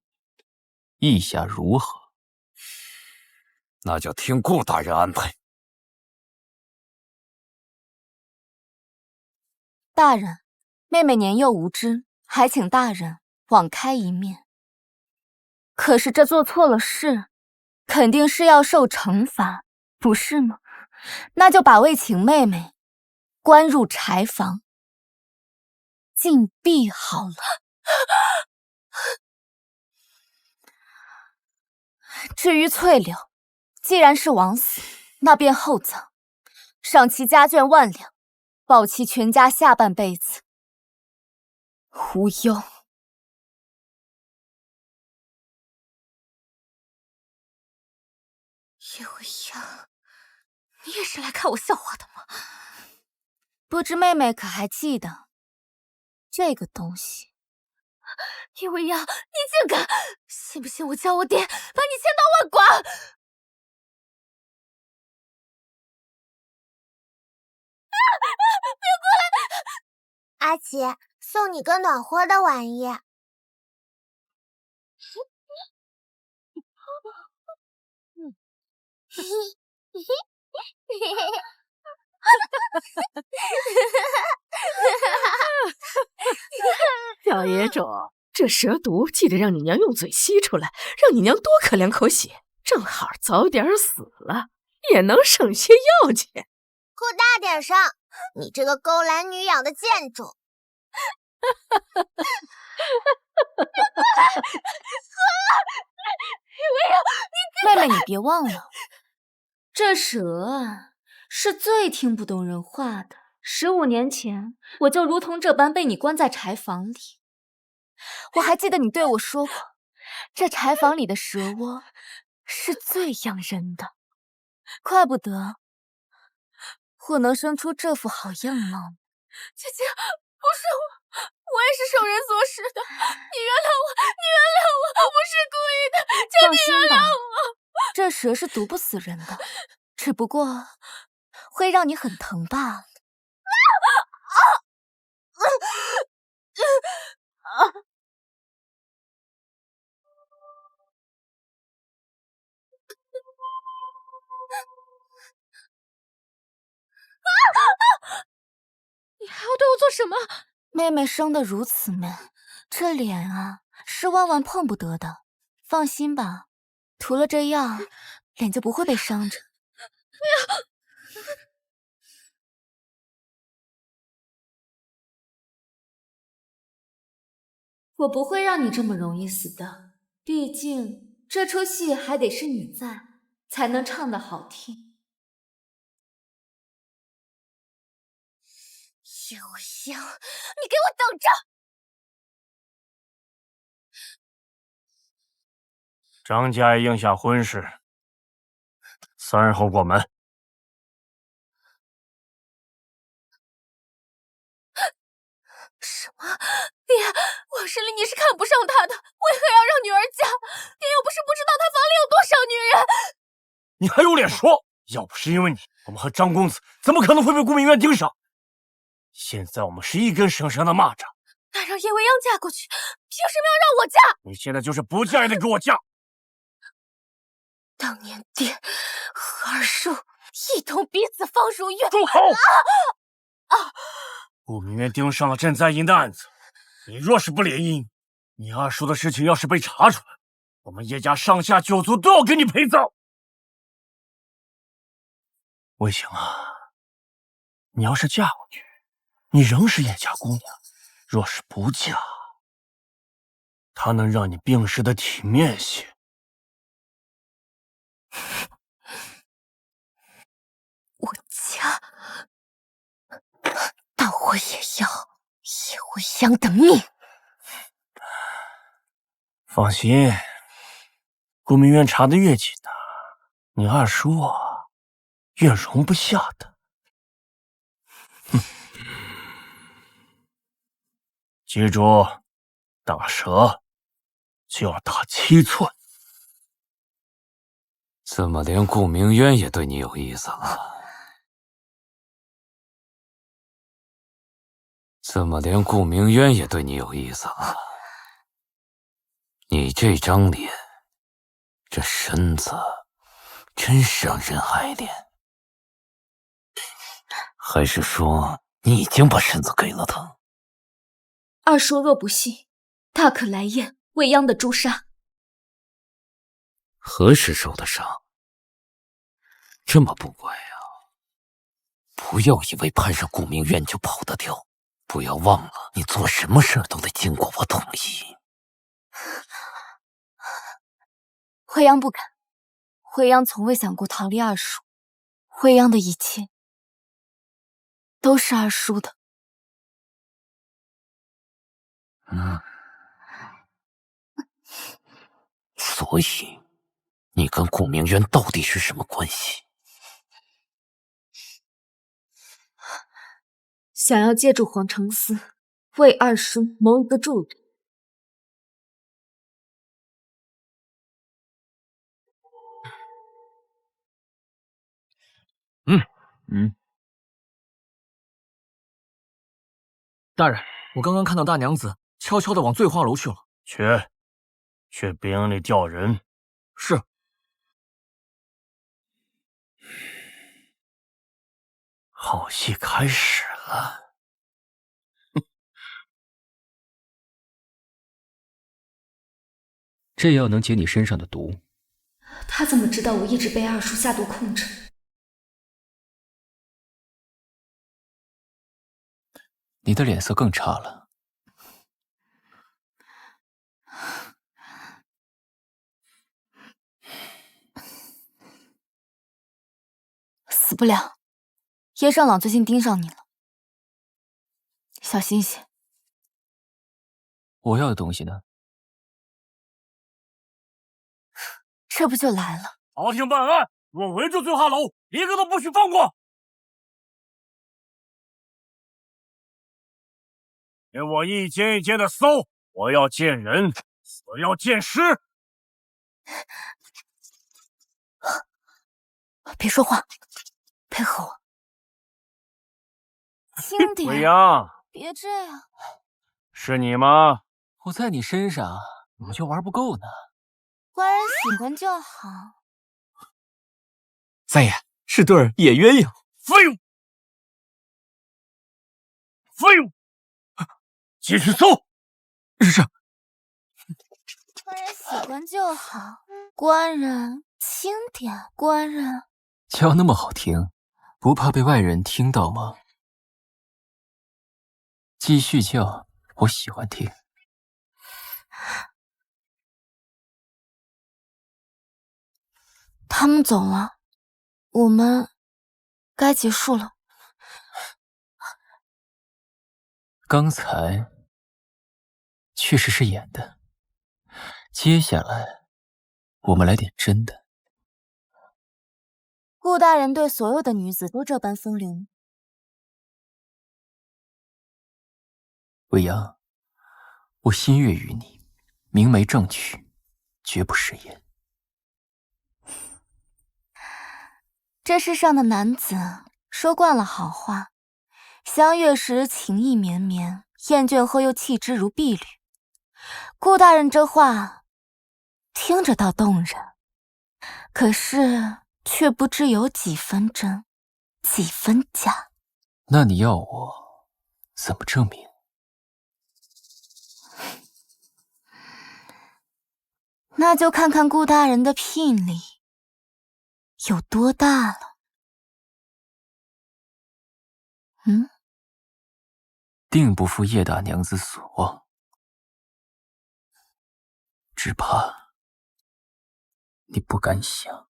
意下如何？那就听顾大人安排。大人，妹妹年幼无知，还请大人网开一面。可是这做错了事，肯定是要受惩罚，不是吗？那就把魏晴妹妹关入柴房，禁闭好了。至于翠柳，既然是枉死，那便厚葬，赏其家眷1万两，保其全家下半辈子。无忧。叶未央，你也是来看我笑话的吗？不知妹妹可还记得这个东西？叶未央，你竟敢！信不信我叫我爹把你千刀万剐？别过来！阿姐，送你个暖和的玩意。小野种，这蛇毒记得让你娘用嘴吸出来，让你娘多可2口血，正好早点死了，也能省些药钱。哭大点声，你这个勾栏女养的贱种！妹妹，你别忘了，这蛇啊是最听不懂人话的。15年前，我就如同这般被你关在柴房里。我还记得你对我说过，这柴房里的蛇窝是最养人的，怪不得我能生出这副好样貌。姐姐，不是我，我也是受人所使的，你原谅我，你原谅我，我不是故意的，求你原谅我。这蛇是毒不死人的，只不过会让你很疼罢了。你还要对我做什么？妹妹生得如此美，这脸啊是万万碰不得的。放心吧，涂了这药，脸就不会被伤着。不要！我不会让你这么容易死的，毕竟这出戏还得是你在，才能唱得好听。叶无香，你给我等着！张家也应下婚事，3日后过门。什么？爹，往事里你是看不上他的，为何要让女儿嫁？爹又不是不知道他房里有多少女人。你还有脸说？要不是因为你，我们和张公子怎么可能会被顾明渊盯上？现在我们是一根绳上的蚂蚱。那让叶未央嫁过去，凭什么要让我嫁？你现在就是不嫁也得给我嫁！当年爹和二叔一同逼死方如月。住口！顾明渊盯上了赈灾营的案子，你若是不联姻，你二叔的事情要是被查出来，我们叶家上下九族都要给你陪葬。卫青啊，你要是嫁过去，你仍是叶家姑娘；若是不嫁，他能让你病逝的体面些。我嫁，但我也要叶无香的命。放心，顾明渊查的越紧的，你二叔越容不下的。记住，打蛇就要打7寸。怎么连顾明渊也对你有意思了？怎么连顾明渊也对你有意思了？你这张脸，这身子，真是让人爱怜。还是说你已经把身子给了他？二叔若不信，大可来验未央的朱砂。何时受的伤？这么不乖啊！不要以为攀上顾明渊就跑得掉，不要忘了，你做什么事都得经过我同意。未央不敢，未央从未想过逃离二叔，未央的一切都是二叔的。所以，你跟顾明渊到底是什么关系？想要借助黄承思为二叔谋一个助力。大人，我刚刚看到大娘子悄悄地往醉花楼去了。去兵里调人。是。好戏开始了。这药能解你身上的毒。他怎么知道我一直被二叔下毒控制？你的脸色更差了。死不了，叶上朗最近盯上你了，小心些。我要的东西呢？这不就来了？朝廷办案，若围住醉花楼，一个都不许放过。给我一间一间的搜，我要见人，我要见尸。别说话，配合我。轻点，未央，别这样。是你吗？我在你身上怎么就玩不够呢？官人喜欢就好。三爷是对野鸳鸯。废物！废物！继续搜。是。官人喜欢就好。官人轻点，官人。叫那么好听，不怕被外人听到吗？继续叫，我喜欢听。他们走了，我们该结束了。刚才确实是演的，接下来我们来点真的。顾大人对所有的女子都这般风流。未央，我心悦于你，明媒正娶，绝不食言。这世上的男子说惯了好话，相悦时情意绵绵，厌倦后又弃之如敝履。顾大人这话听着倒动人，可是却不知有几分真，几分假。那你要我怎么证明？那就看看顾大人的聘礼有多大了。定不负叶大娘子所望，只怕你不敢想。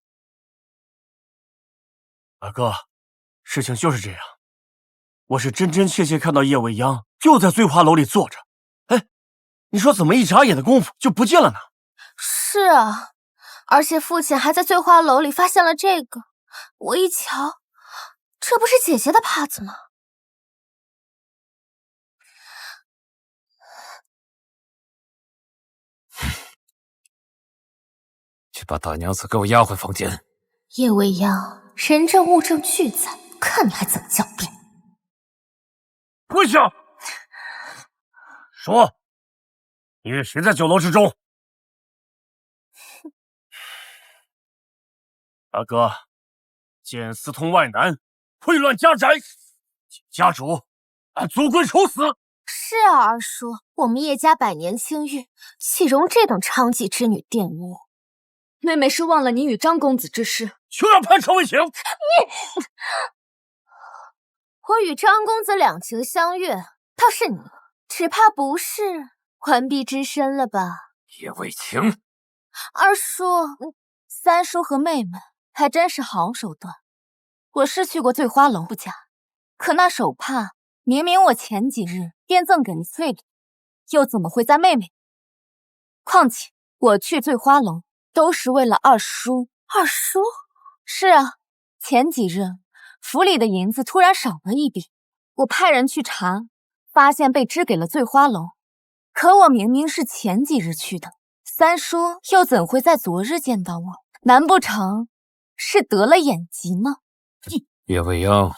二哥，事情就是这样，我是真真切切看到叶未央就在醉花楼里坐着，哎，你说怎么一眨眼的功夫就不见了呢？是啊，而且父亲还在醉花楼里发现了这个，我一瞧，这不是姐姐的帕子吗？去把大娘子给我押回房间。叶未央，人证物证俱在，看你还怎么狡辩！跪下！说，你与谁在酒楼之中？大哥，见私通外男，秽乱家宅，请家主按族规处死。是啊，二叔，我们叶家百年清誉，岂容这等娼妓之女玷污？妹妹是忘了你与张公子之事，休要攀仇为情。我与张公子两情相悦，倒是你，只怕不是环璧之身了吧？叶为情，二叔，三叔和妹妹还真是好手段。我是去过醉花楼不假，可那手帕明明我前几日便赠给了翠缕，又怎么会在妹妹？况且我去醉花楼都是为了二叔。二叔？是啊，前几日府里的银子突然少了一笔，我派人去查，发现被支给了醉花楼。可我明明是前几日去的，三叔又怎会在昨日见到我？难不成是得了眼疾呢？叶未央，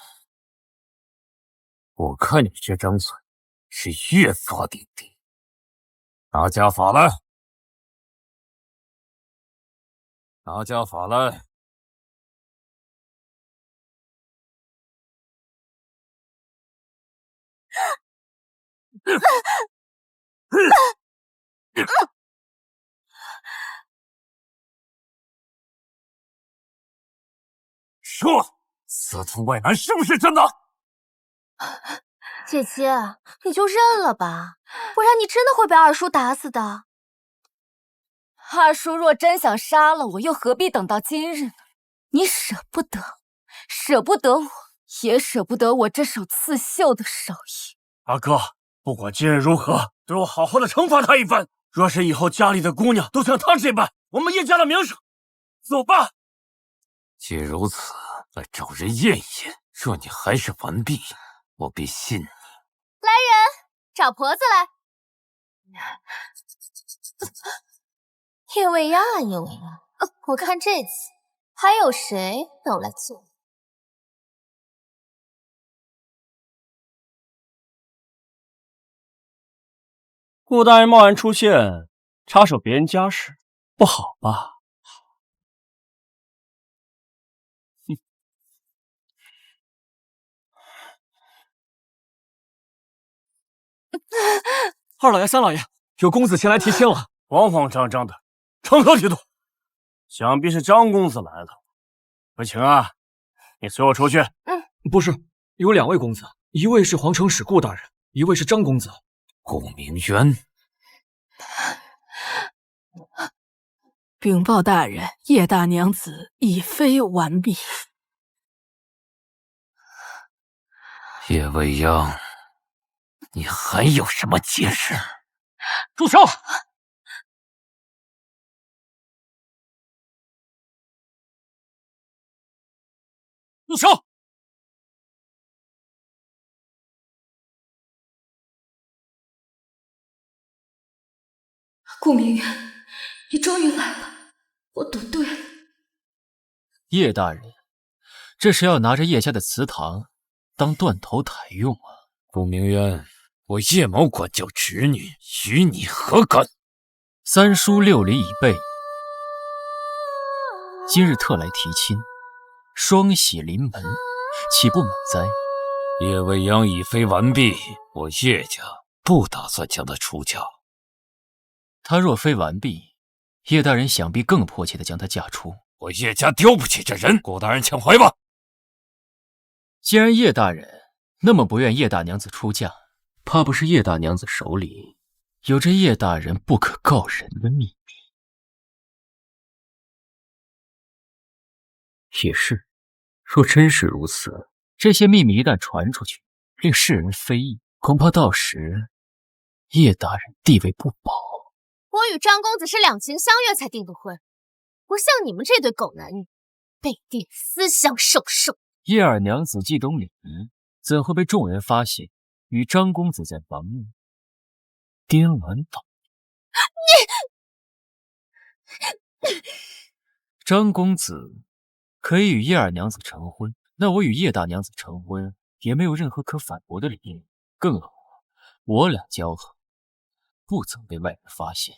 我看你这张嘴是越发顶顶。拿家法来，拿家法来。说，私通外男是不是真的？姐姐，你就认了吧，不然你真的会被二叔打死的。二叔若真想杀了我，又何必等到今日呢？你舍不得，舍不得我，也舍不得我这手刺绣的手艺。二哥，不管今日如何，都要好好的惩罚他一番。若是以后家里的姑娘都像他这般，我们叶家的名声，走吧。既如此，来找人验一验。若你还是完璧，我必信你。来人，找婆子来。叶未央啊，叶未央，我看这次还有谁要来救你？顾大人贸然出现，插手别人家事，不好吧？二老爷、三老爷，有公子前来提亲了。慌慌张张的，成何体统？想必是张公子来了。不行啊，你随我出去。不是，有2位公子，一位是皇城使顾大人，一位是张公子。顾明渊，禀报大人，叶大娘子已妃完毕。叶未央，你还有什么解释？住手！住手！顾明渊，你终于来了，我赌对了。叶大人，这是要拿着叶家的祠堂当断头台用啊！顾明渊，我叶某管教侄女，与你何干？3书6礼已备，今日特来提亲，双喜临门，岂不满哉？叶未央已妃完毕，我叶家不打算将她出嫁。她若非完毕，叶大人想必更迫切地将她嫁出。我叶家丢不起这人，顾大人请回吧。既然叶大人那么不愿叶大娘子出嫁，怕不是叶大娘子手里有着叶大人不可告人的秘密。也是，若真是如此，这些秘密一旦传出去，令世人非议，恐怕到时叶大人地位不保。我与张公子是两情相悦才订的婚，不像你们这对狗男女，背地私相授受。叶二娘子既懂礼仪，怎会被众人发现与张公子在房内颠鸾倒？你张公子可以与叶二娘子成婚，那我与叶大娘子成婚也没有任何可反驳的理由。更何况我俩交合，不曾被外人发现。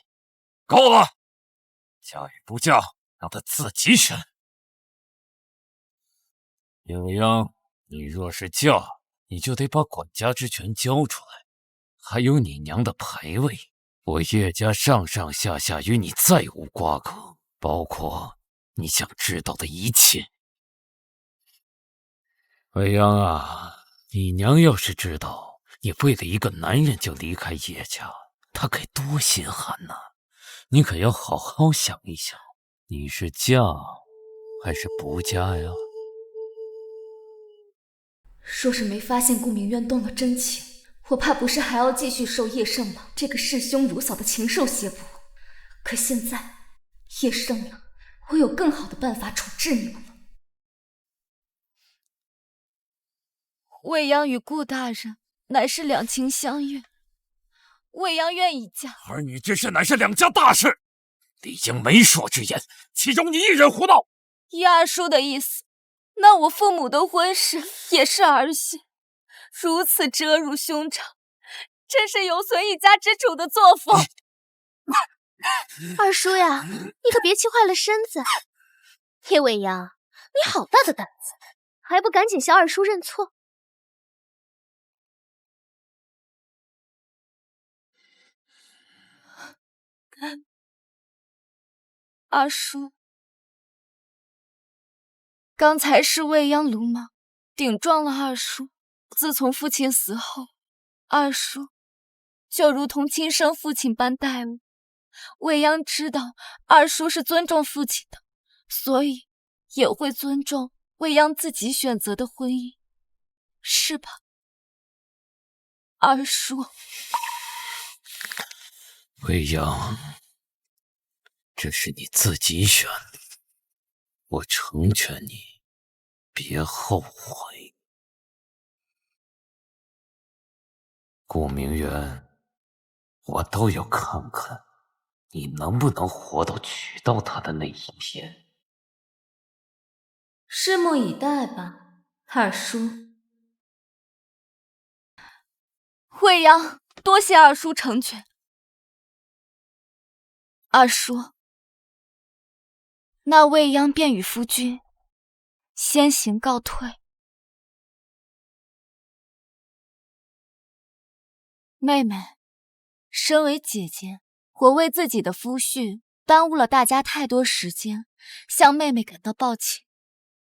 够了，嫁与不嫁，让他自己选。叶未央，你若是嫁，你就得把管家之权交出来，还有你娘的牌位。我叶家上上下下与你再无瓜葛，包括你想知道的一切。未央啊，你娘要是知道你为了一个男人就离开叶家，她该多心寒呐！你可要好好想一想，你是嫁还是不嫁呀？若是没发现顾明渊动了真情，我怕不是还要继续受叶盛朗这个弑兄辱嫂的禽兽胁迫。可现在，叶盛朗，我有更好的办法处置你们了。未央与顾大人乃是两情相悦，未央愿意嫁。儿女之事乃是两家大事，理应媒妁之言，岂容你一人胡闹？依二叔的意思，那我父母的婚事也是儿戏，如此折辱兄长，真是有损一家之主的作风。二叔呀，你可别气坏了身子。叶未央，你好大的胆子，还不赶紧向二叔认错？二叔，刚才是未央鲁莽，顶撞了二叔。自从父亲死后，二叔就如同亲生父亲般待我。未央知道二叔是尊重父亲的，所以也会尊重未央自己选择的婚姻，是吧，二叔？未央，这是你自己选的，我成全你，别后悔。顾明渊，我倒要看看你能不能活到娶到她的那一天。拭目以待吧，二叔。未央，多谢二叔成全。二叔，那未央便与夫君先行告退。妹妹，身为姐姐，我为自己的夫婿耽误了大家太多时间，向妹妹感到抱歉。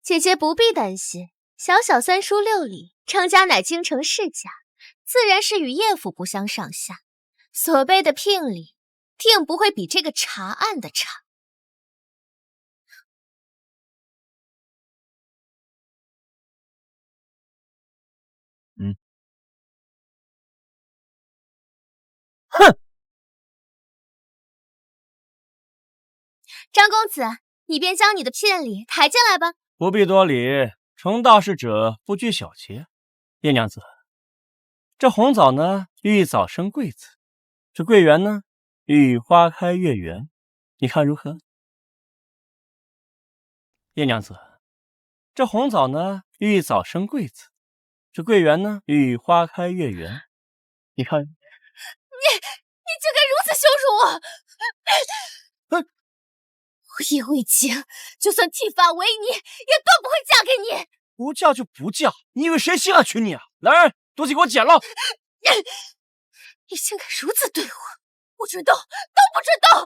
姐姐不必担心，小小3书6礼，张家乃京城世家，自然是与叶府不相上下。所备的聘礼，定不会比这个查案的差。哼！张公子，你便将你的聘礼抬进来吧。不必多礼，成大事者不拘小节。叶娘子，这红枣呢，寓意早生贵子；这桂圆呢，寓意花开月圆。你看如何？叶娘子，这红枣呢，寓意早生贵子；这桂圆呢，寓意花开月圆。你看。你竟敢如此羞辱我！叶未晴，就算剃发为尼，也断不会嫁给你。不嫁就不嫁，你以为谁稀罕娶你啊？来人，东西给我捡了！你竟敢如此对我，不准动，都不准动！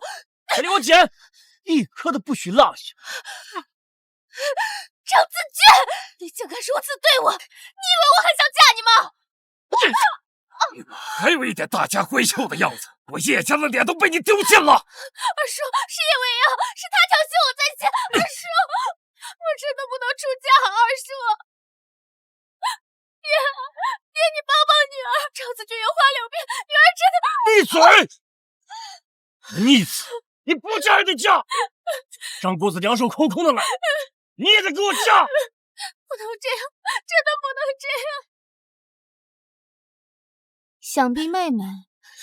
快给我捡，一颗都不许落下！张子娟，你竟敢如此对我，你以为我还想嫁你吗？还有一点大家闺秀的样子，我叶家的脸都被你丢尽了！二叔，是叶未央，是他挑衅我在先。二叔，我真的不能出嫁。二叔，爹，你帮帮女儿，张子君有话留便，女儿真的……闭嘴！逆子，你不嫁也得嫁！张公子两手空空的来，你也得给我嫁！不能这样，真的不能这样。想必妹妹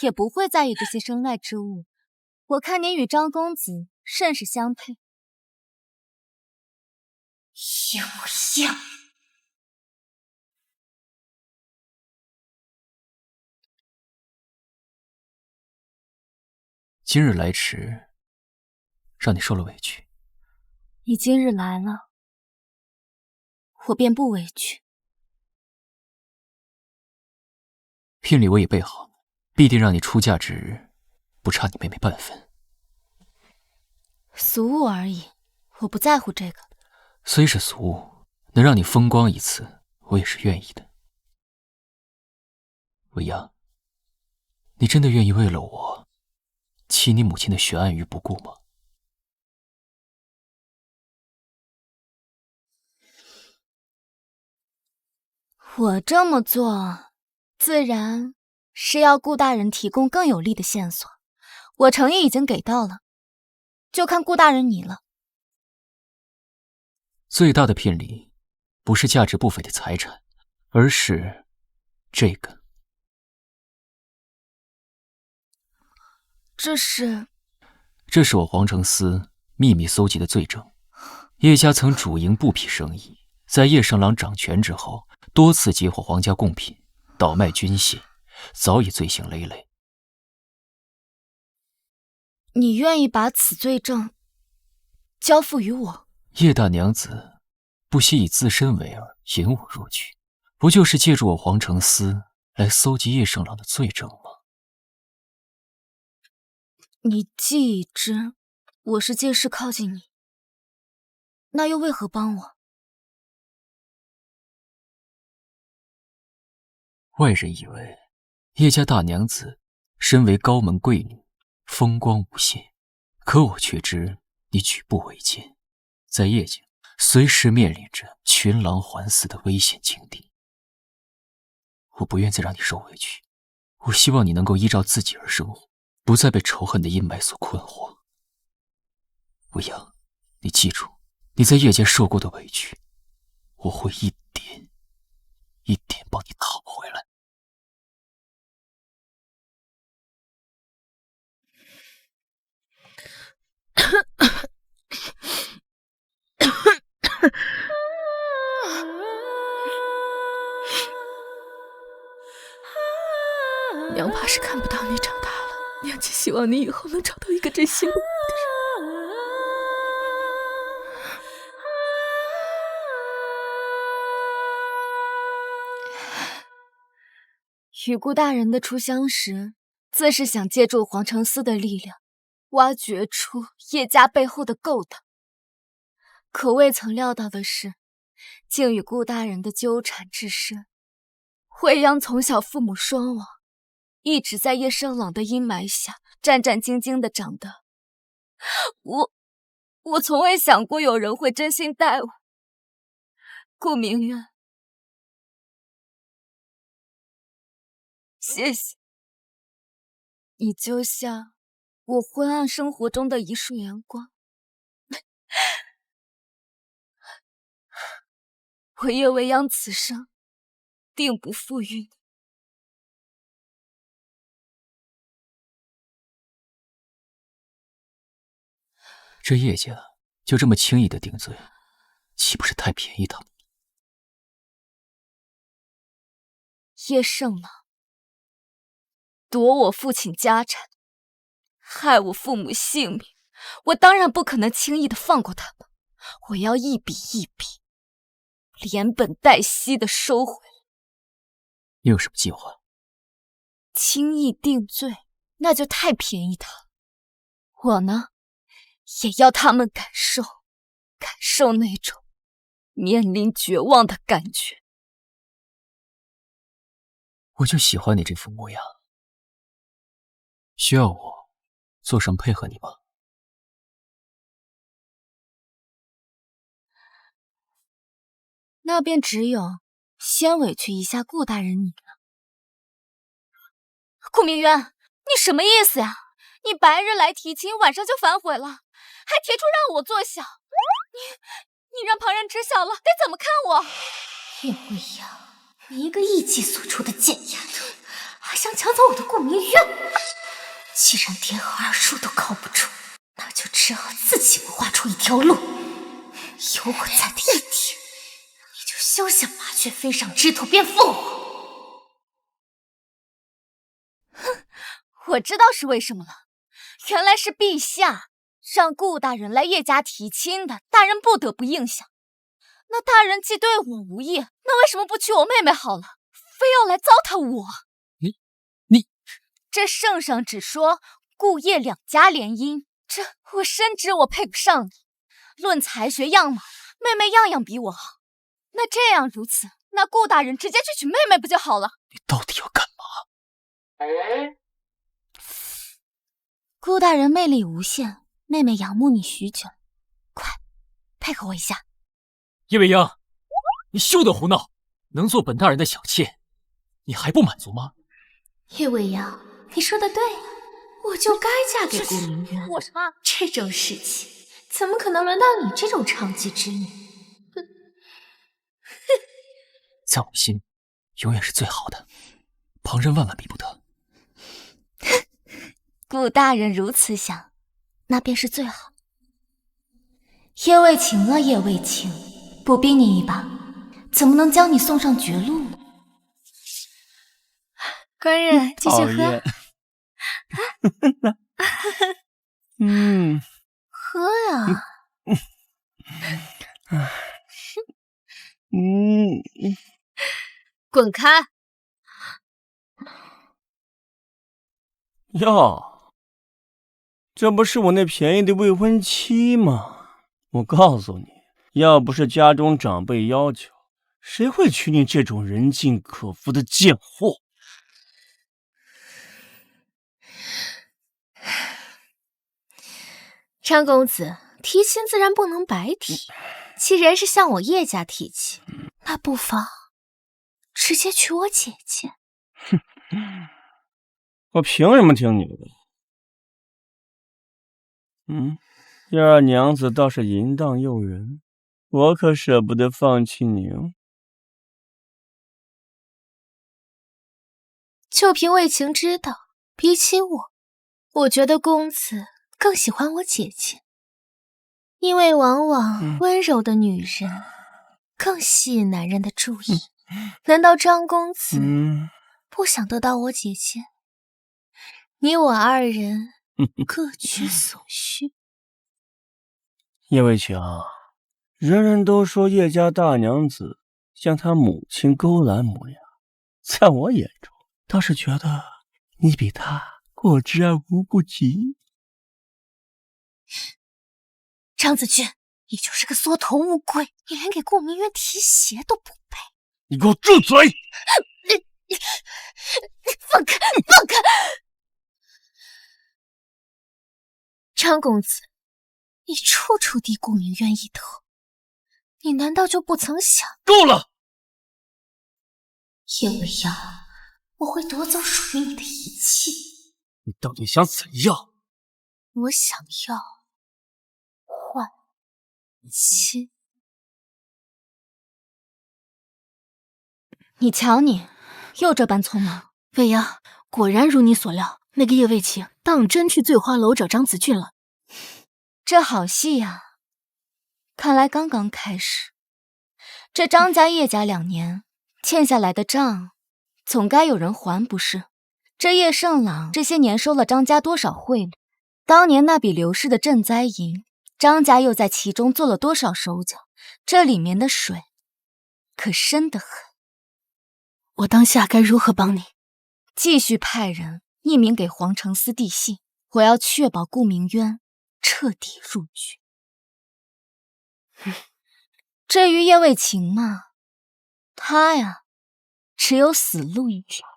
也不会在意这些身外之物。我看你与张公子甚是相配。也不像。今日来迟，让你受了委屈。你今日来了，我便不委屈。聘礼我已备好，必定让你出嫁之日，不差你妹妹半分。俗物而已，我不在乎这个。虽是俗物，能让你风光一次，我也是愿意的。未央，你真的愿意为了我，弃你母亲的悬案于不顾吗？我这么做，自然是要顾大人提供更有力的线索。我诚意已经给到了，就看顾大人你了。最大的聘礼，不是价值不菲的财产，而是这个。这是我黄承思秘密搜集的罪证。叶家曾主营布匹生意，在叶圣郎掌权之后，多次截获皇家贡品，倒卖军械，早已罪行累累。你愿意把此罪证交付于我？叶大娘子不惜以自身为饵，引我入局，不就是借助我黄承思来搜集叶圣郎的罪证吗？你既已知我是借势靠近你，那又为何帮我？外人以为叶家大娘子身为高门贵女，风光无限，可我却知你举步维艰，在叶家随时面临着群狼环伺的危险境地。我不愿再让你受委屈，我希望你能够依照自己而生活，不再被仇恨的阴霾所困惑。未央，你记住，你在叶家受过的委屈，我会一点一点帮你讨回来。娘怕是看不到你长大了，娘只希望你以后能找到一个真心不爱的人。与顾大人的初相识，自是想借助皇城司的力量，挖掘出叶家背后的勾当。可未曾料到的是，竟与顾大人的纠缠至深。未央从小父母双亡，一直在叶盛朗的阴霾下战战兢兢地长大。我从未想过有人会真心待我。顾明渊，谢谢。你就像我昏暗生活中的一束阳光。我叶未央此生定不负于你。这叶家就这么轻易的顶罪，岂不是太便宜他们？叶盛朗夺我父亲家产，害我父母性命，我当然不可能轻易的放过他们。我要一笔一笔，连本带息的收回。你有什么计划？轻易定罪，那就太便宜他了。我呢，也要他们感受那种面临绝望的感觉。我就喜欢你这副模样。需要我做什么配合你吗？那便只有先委屈一下顾大人你了。顾明渊，你什么意思呀？你白日来提亲，晚上就反悔了，还提出让我做小，你让旁人知晓了，得怎么看我？叶未央，你一个一计所出的贱丫头，还想抢走我的顾明渊？既然爹和二叔都靠不住，那就只好自己画出一条路。有我在的一天，你就休想麻雀飞上枝头变凤凰。哼，我知道是为什么了，原来是陛下让顾大人来叶家提亲的，大人不得不应下。那大人既对我无意，那为什么不娶我妹妹好了，非要来糟蹋我？你这圣上只说顾叶两家联姻，这我深知我配不上你。论才学样貌，妹妹样样比我好。那这样如此，那顾大人直接去娶妹妹不就好了？你到底要干嘛？顾大人魅力无限，妹妹仰慕你许久，快配合我一下。叶未央，你休得胡闹！能做本大人的小妾，你还不满足吗？叶未央，你说的对，我就该嫁给顾明渊。我啥？这种事情怎么可能轮到你这种娼妓之女？在我心，永远是最好的，旁人万万比不得。顾大人如此想，那便是最好。叶未晴啊，叶未晴，不逼你一把，怎么能将你送上绝路呢？官人，继续喝。喝呀！滚开！哟，这不是我那便宜的未婚妻吗？我告诉你，要不是家中长辈要求，谁会娶你这种人尽可夫的贱货？张公子提亲自然不能白提，既然是向我叶家提亲，那不妨直接娶我姐姐。我凭什么听你的？叶二娘子倒是淫荡诱人，我可舍不得放弃你哦。就凭魏晴知道，比起我觉得公子更喜欢我姐姐，因为往往温柔的女人更吸引男人的注意。难道张公子不想得到我姐姐，你我二人各取所需。叶卫强，人人都说叶家大娘子像她母亲勾栏模样，在我眼中倒是觉得你比她过之而无不及。张子俊，你就是个缩头乌龟，你连给顾明渊提鞋都不配。你给我住嘴！放开，放开！张公子，你处处低顾明渊一头，你难道就不曾想？够了！叶未央，我会夺走属于你的一切。你到底想怎样？我想要换妻。你瞧你，又这般匆忙。未央，果然如你所料，那个叶卫青当真去醉花楼找张子俊了。这好戏呀，看来刚刚开始。这张家叶家2年欠下来的账，总该有人还不是？这叶盛朗这些年收了张家多少贿赂？当年那笔流失的赈灾银，张家又在其中做了多少手脚？这里面的水可深得很。我当下该如何帮你？继续派人匿名给皇城司递信，我要确保顾明渊彻底入狱。至于叶卫晴嘛，他呀，只有死路一条。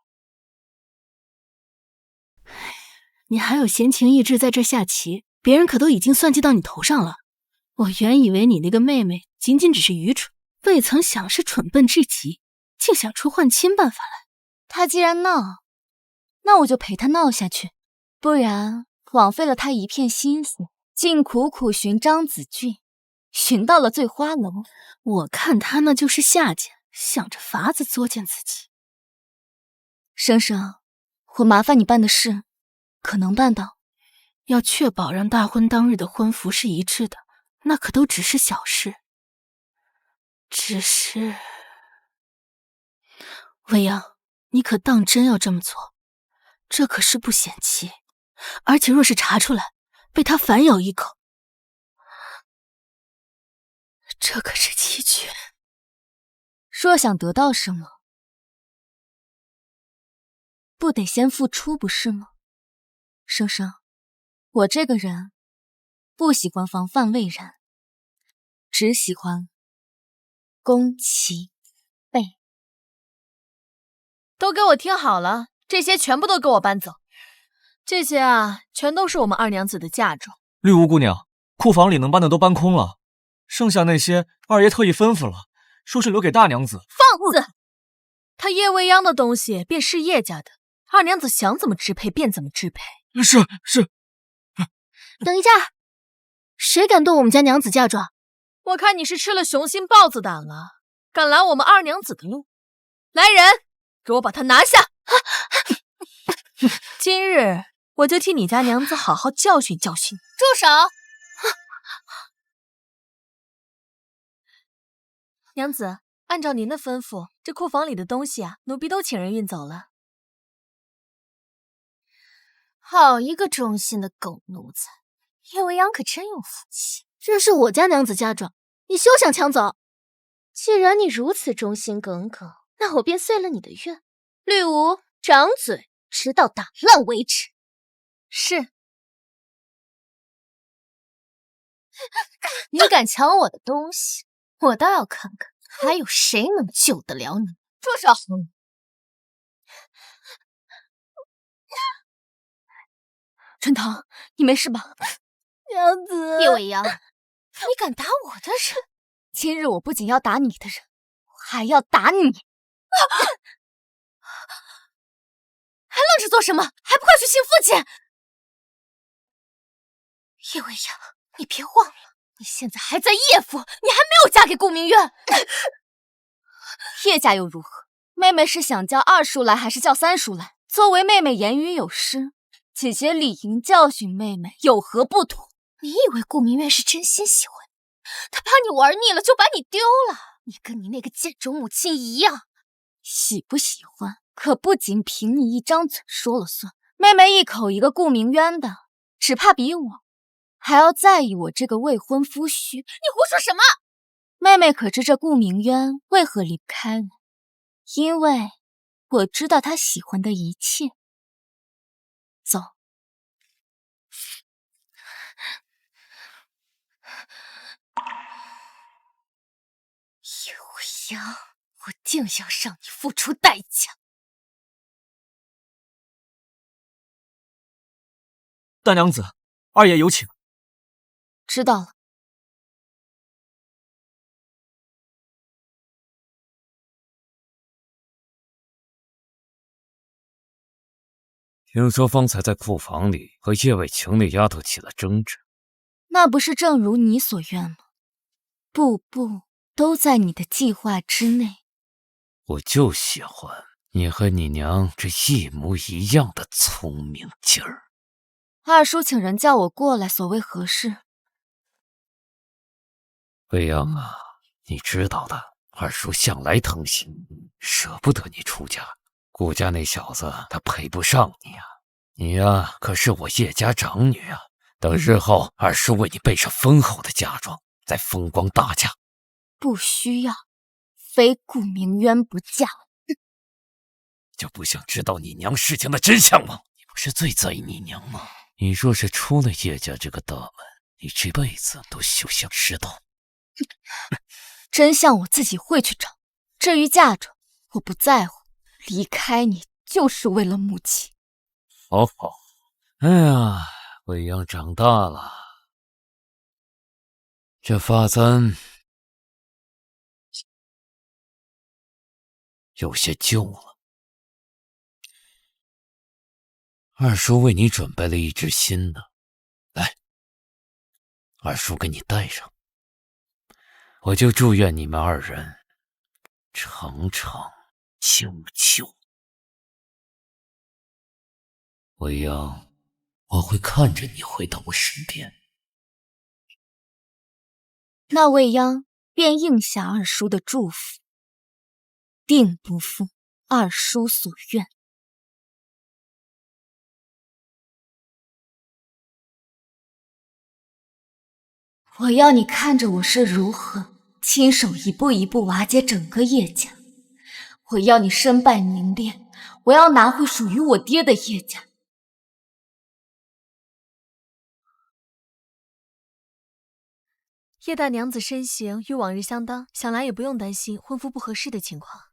你还有闲情逸致在这下棋，别人可都已经算计到你头上了。我原以为你那个妹妹仅仅只是愚蠢，未曾想是蠢笨至极，竟想出换亲办法来。他既然闹，那我就陪他闹下去，不然枉费了他一片心思，竟苦苦寻张子俊，寻到了醉花楼。我看他那就是下贱，想着法子作践自己。生生，我麻烦你办的事，可能办到？要确保让大婚当日的婚服是一致的，那可都只是小事。只是，未央，你可当真要这么做？这可是不显棋，而且若是查出来，被他反咬一口，这可是弃权。若想得到什么，不得先付出，不是吗？生生，我这个人不喜欢防范未然，只喜欢攻其备。都给我听好了，这些全部都给我搬走。这些啊，全都是我们二娘子的嫁妆。绿芜姑娘，库房里能搬的都搬空了，剩下那些二爷特意吩咐了，说是留给大娘子。放肆！他叶未央的东西便是叶家的，二娘子想怎么支配便怎么支配。是。等一下，谁敢动我们家娘子嫁妆？我看你是吃了雄心豹子胆了，敢拦我们二娘子的路。来人，给我把他拿下！今日我就替你家娘子好好教训教训你。住手！娘子，按照您的吩咐，这库房里的东西啊，奴婢都请人运走了。好一个忠心的狗奴才！叶未央可真有福气。这是我家娘子嫁妆，你休想抢走。既然你如此忠心耿耿，那我便遂了你的愿。绿芜，掌嘴，直到打烂为止。是。你敢抢我的东西，我倒要看看还有谁能救得了你。住手！春桃，你没事吧？娘子，叶未央，你敢打我的人？今日我不仅要打你的人，我还要打你！还愣着做什么？还不快去亲父亲！叶未央，你别忘了，你现在还在叶府，你还没有嫁给顾明渊。叶家又如何？妹妹是想叫二叔来，还是叫三叔来？作为妹妹，言语有失，姐姐理应教训妹妹，有何不妥？你以为顾明渊是真心喜欢你？他怕你玩腻了，就把你丢了。你跟你那个贱种母亲一样。喜不喜欢可不仅凭你一张嘴说了算，妹妹一口一个顾明渊的，只怕比我还要在意我这个未婚夫婿。你胡说什么？妹妹可知这顾明渊为何离不开我？因为我知道他喜欢的一切。走。叶未央，我定要让你付出代价。大娘子，二爷有请。知道了。听说方才在库房里和叶伟琼那丫头起了争执，那不是正如你所愿吗？步步都在你的计划之内。我就喜欢你和你娘这一模一样的聪明劲儿。二叔请人叫我过来，所谓何事？未央啊，你知道的，二叔向来疼惜你，舍不得你出家。顾家那小子他配不上你啊，你呀可是我叶家长女啊。等日后二叔为你备上丰厚的嫁妆，再风光大嫁。不需要，非顾明渊不嫁。就不想知道你娘事情的真相吗？你不是最在意你娘吗？你若是出了叶家这个大门，你这辈子都休想知道。真相我自己会去找，至于嫁妆，我不在乎。离开你就是为了母亲。好好，哎呀，未央长大了，这发簪有些旧了。二叔为你准备了一只新的，来，二叔给你戴上。我就祝愿你们二人长长久久。未央，我会看着你回到我身边。那未央便应下二叔的祝福，定不负二叔所愿。我要你看着我是如何亲手一步一步瓦解整个叶家。我要你身败名裂，我要拿回属于我爹的叶家。叶大娘子身形与往日相当，想来也不用担心婚夫不合适的情况。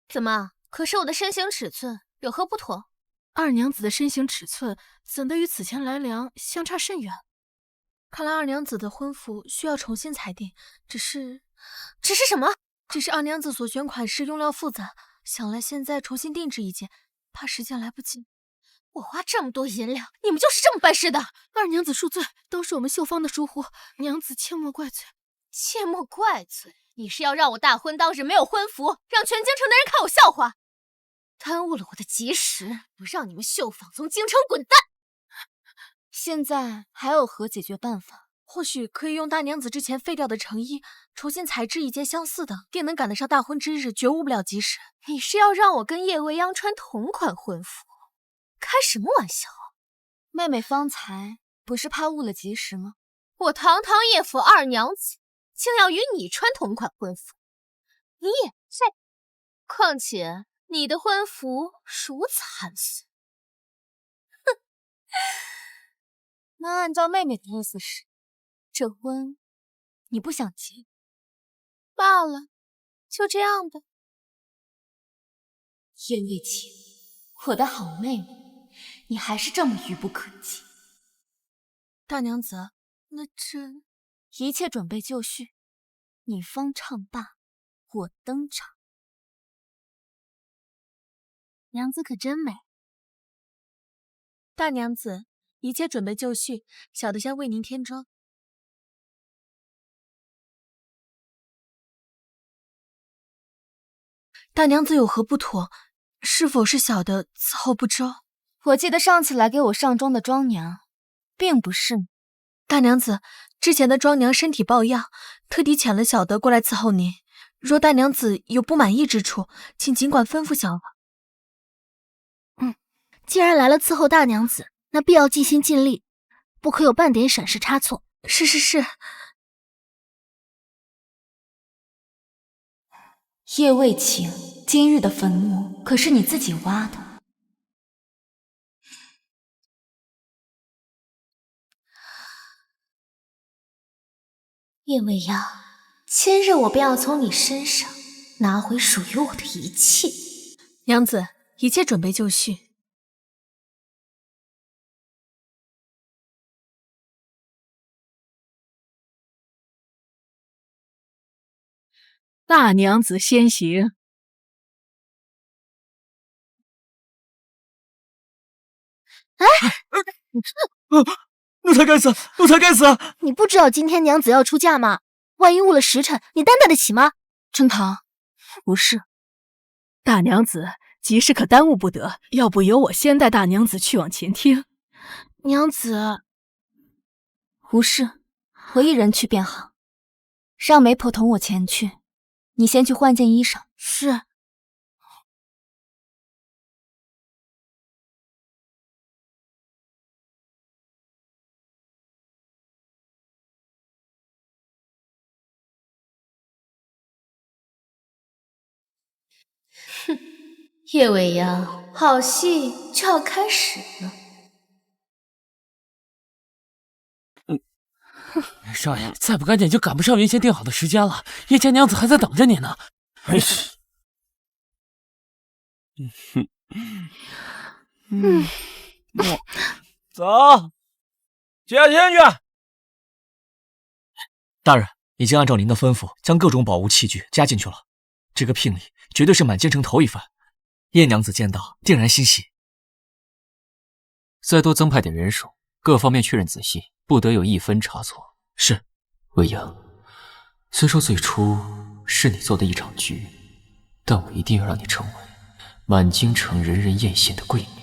怎么？可是我的身形尺寸有何不妥？二娘子的身形尺寸怎的与此前来量相差甚远？看来二娘子的婚服需要重新裁定，只是什么？只是二娘子所选款式用料复杂，想来现在重新定制一件，怕时间来不及。我花这么多银两，你们就是这么办事的？二娘子恕罪，都是我们绣坊的疏忽，娘子切莫怪罪。切莫怪罪？你是要让我大婚当日没有婚服，让全京城的人看我笑话？耽误了我的吉时，不让你们绣坊从京城滚蛋！现在还有何解决办法？或许可以用大娘子之前废掉的成衣，重新裁制一件相似的，定能赶得上大婚之日，绝误不了吉时。你是要让我跟叶未央穿同款婚服？开什么玩笑啊！妹妹方才不是怕误了吉时吗？我堂堂叶府二娘子，竟要与你穿同款婚服，你也配？况且你的婚服如此寒酸。哼，那按照妹妹的意思是，这婚你不想结？罢了，就这样吧。叶未晴，我的好妹妹，你还是这么愚不可及。大娘子，那这一切准备就绪，你方唱罢，我登场。娘子可真美。大娘子，一切准备就绪，小的先为您添妆。大娘子有何不妥？是否是小的伺候不周？我记得上次来给我上妆的妆娘，并不是你。大娘子，之前的妆娘身体抱恙，特地遣了小的过来伺候您。若大娘子有不满意之处，请尽管吩咐小王。既然来了伺候大娘子，那必要尽心尽力，不可有半点闪失差错。是。叶卫青，今日的坟墓可是你自己挖的。叶未央，今日我便要从你身上拿回属于我的一切。娘子，一切准备就绪。大娘子先行。奴才该死，奴才该死！你不知道今天娘子要出嫁吗？万一误了时辰，你担待得起吗？春堂，不是，大娘子急事可耽误不得，要不由我先带大娘子去往前厅。娘子，无事，我一人去便好。让媒婆同我前去，你先去换件衣裳。是。哼，叶未央，好戏就要开始了。少爷，再不赶紧就赶不上原先定好的时间了。叶家娘子还在等着你呢。哎，走，接进去。大人已经按照您的吩咐，将各种宝物器具加进去了。这个聘礼绝对是满京城头一份，叶娘子见到定然欣喜。再多增派点人手，各方面确认仔细，不得有一分差错。是。未央，虽说最初是你做的一场局，但我一定要让你成为满京城人人艳羡的贵女。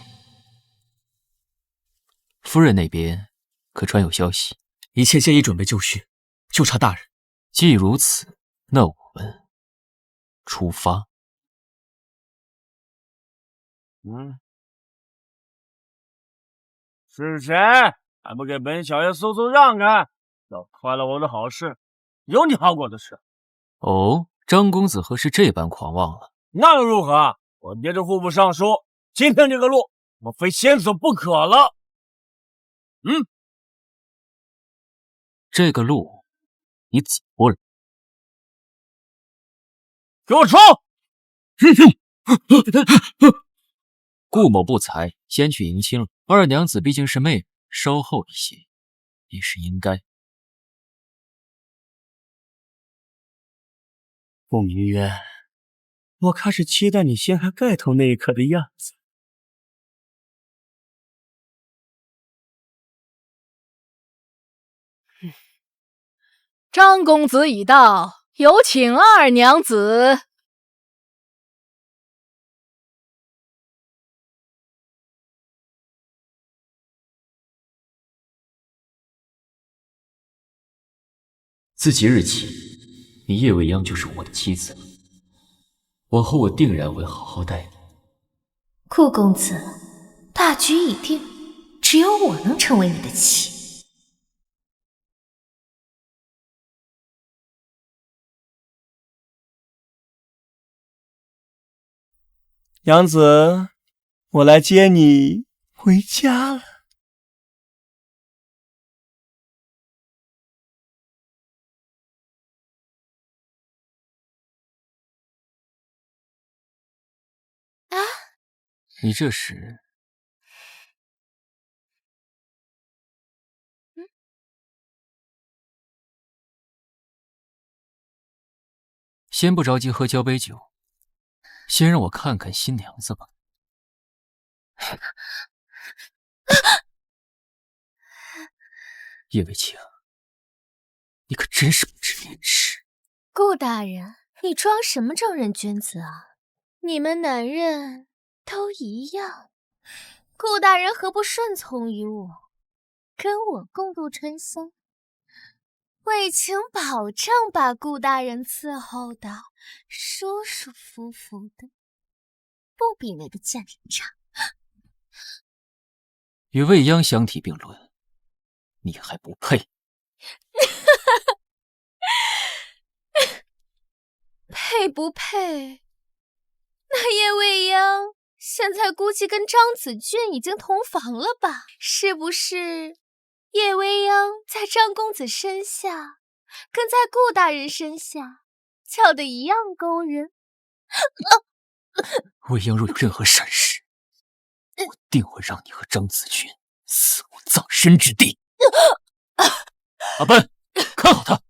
夫人那边可传有消息？一切皆已准备就绪，就差大人。既如此，那我们出发。是谁？还不给本小爷速速让开！要坏了我的好事，有你好过的事。哦，张公子何时这般狂妄了？那又如何？我爹是户部尚书，今天这个路，我非先走不可了。这个路你走不了。给我出！顾某不才，先去迎亲了。二娘子毕竟是妹妹，稍后一些也是应该。顾明渊，我开始期待你掀开盖头那一刻的样子。张公子已到，有请二娘子。自即日起，你叶未央就是我的妻子了。往后我定然会好好待你。顾公子，大局已定，只有我能成为你的妻。娘子，我来接你回家了。你这时先不着急喝交杯酒，先让我看看新娘子吧。叶卫青，你可真是不知廉耻。顾大人，你装什么正人君子啊？你们男人都一样。顾大人何不顺从于我，跟我共度春宵？卫青保证把顾大人伺候的舒舒服服的，不比那个贱人差。与未央相提并论，你还不配。配不配？那叶未央现在估计跟张子俊已经同房了吧？是不是叶未央在张公子身下，跟在顾大人身下叫的一样勾人？未央若有任何闪失，我定会让你和张子俊死无葬身之地。阿奔，看好他。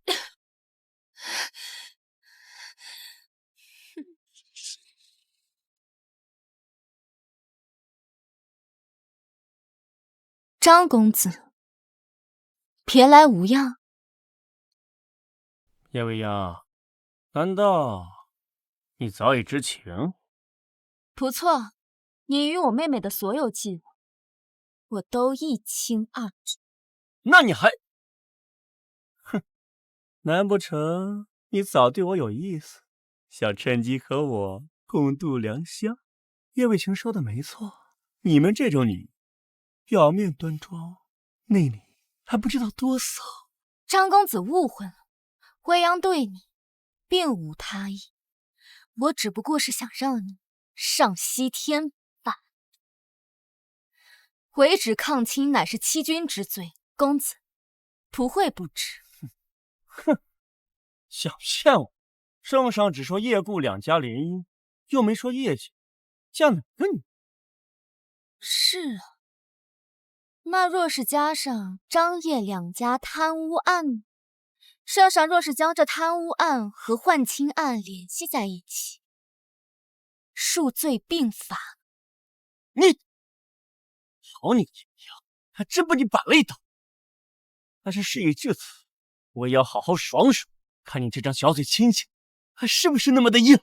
张公子，别来无恙。叶未央，难道你早已知情？不错，你与我妹妹的所有计划，我都一清二楚。那你还……哼，难不成你早对我有意思，想趁机和我共度良宵？叶卫晴说的没错，你们这种女，表面端庄，内里还不知道多骚。张公子误会了，未央对你并无他意，我只不过是想让你上西天罢了。回指抗亲乃是欺君之罪，公子不会不知。哼，想骗我？圣上只说叶顾两家联姻，又没说叶家嫁哪个女？是啊，那若是加上张叶两家贪污案，圣上若是将这贪污案和宦亲案联系在一起，数罪并罚。你，好你个叶未央，还真把你扳了一刀。但是事已至此，我也要好好爽爽，看你这张小嘴亲亲还是不是那么的硬。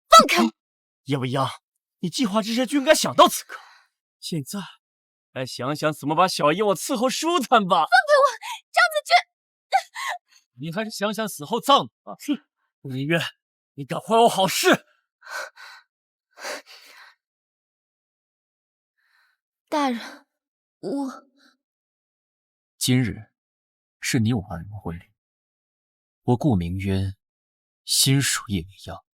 放开！叶未央，你计划之事就应该想到此刻，现在来想想怎么把小爷我伺候舒坦吧。放开我，张子俊！你还是想想死后葬你吧。哼，顾明渊，你敢坏我好事！大人，我今日是你我二人婚礼，我顾明渊心属叶未央，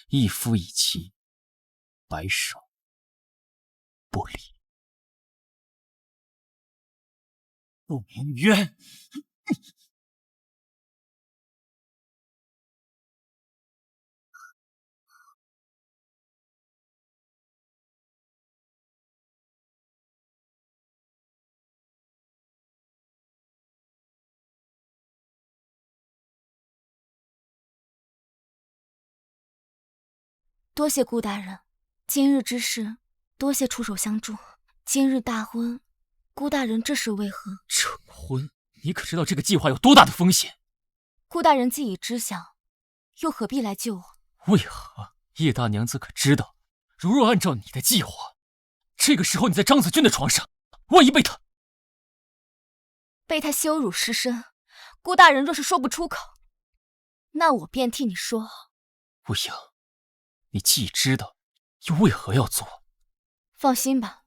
一夫一妻，白首不离。顾明渊，多谢顾大人，今日之事多谢出手相助。今日大婚，顾大人这是为何？成婚？你可知道这个计划有多大的风险？顾大人既已知晓，又何必来救我？为何？叶大娘子可知道，如若按照你的计划，这个时候你在张子俊的床上，万一被他羞辱失身，顾大人若是说不出口，那我便替你说好。未央，你既知道，又为何要做？放心吧，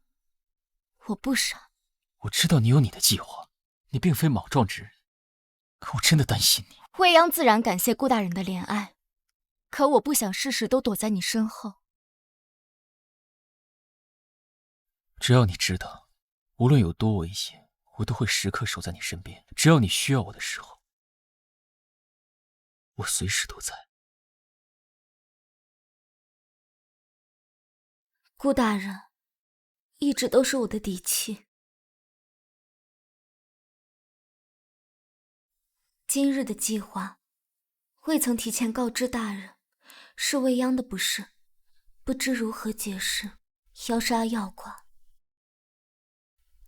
我不傻。我知道你有你的计划，你并非莽撞之人，可我真的担心你。未央自然感谢顾大人的怜爱，可我不想事事都躲在你身后。只要你知道，无论有多危险，我都会时刻守在你身边。只要你需要我的时候，我随时都在。顾大人一直都是我的底气。今日的计划未曾提前告知大人，是未央的不是，不知如何解释，要杀要剐，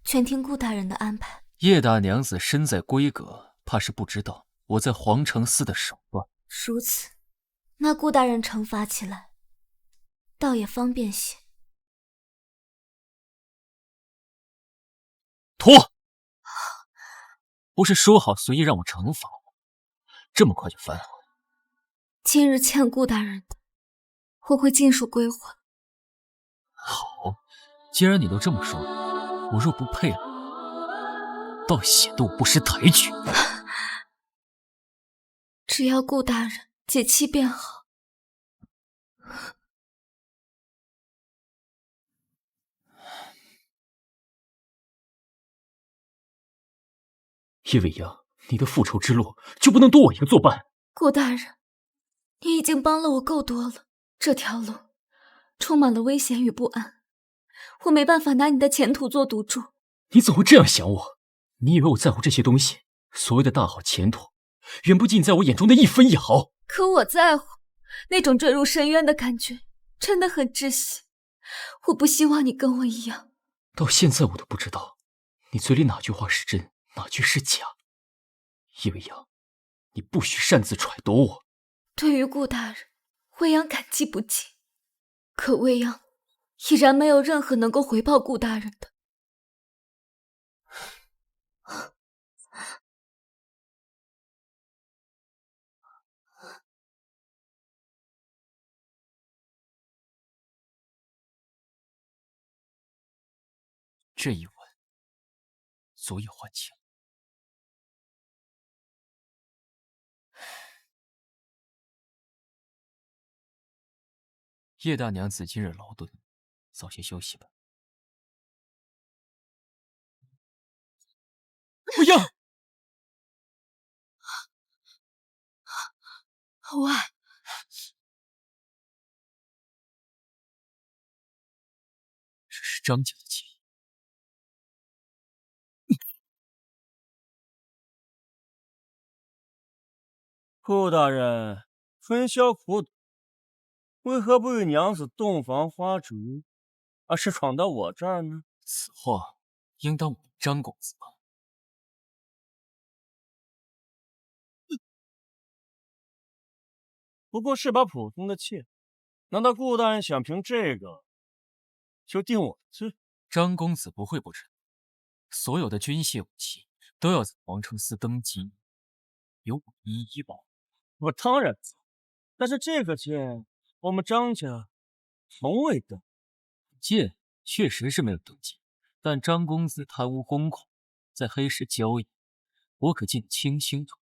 全听顾大人的安排。叶大娘子身在闺阁，怕是不知道我在皇城司的手段。如此，那顾大人惩罚起来倒也方便些。脱！不是说好随意让我惩罚我，这么快就反悔？今日欠顾大人的，我会尽数归还。好，既然你都这么说了，我若不配了，倒显得我不识抬举。只要顾大人解气便好。叶未央，你的复仇之路就不能多我一个作伴？顾大人，你已经帮了我够多了，这条路充满了危险与不安，我没办法拿你的前途做赌注。你怎么会这样想我？你以为我在乎这些东西？所谓的大好前途，远不及你在我眼中的一分一毫。可我在乎，那种坠入深渊的感觉真的很窒息。我不希望你跟我一样。到现在我都不知道，你嘴里哪句话是真，哪句是假。叶未央，你不许擅自揣度我。对于顾大人，未央感激不尽，可未央已然没有任何能够回报顾大人的。这一吻足以还情。叶大娘子今日劳顿，早些休息吧。未央，喂，这是张家的记忆。顾大人，春宵苦短，为何不与娘子洞房花烛，而是闯到我这儿呢？此话应当问张公子吧。不过是把普通的妾，难道顾大人想凭这个就定我的罪？张公子不会不知道，所有的军械武器都要在皇城司登记，由我一一保护。我当然知道，但是这个剑我们张家从未登。剑确实是没有登记，但张公子贪污公款，在黑市交易，我可尽倾心图。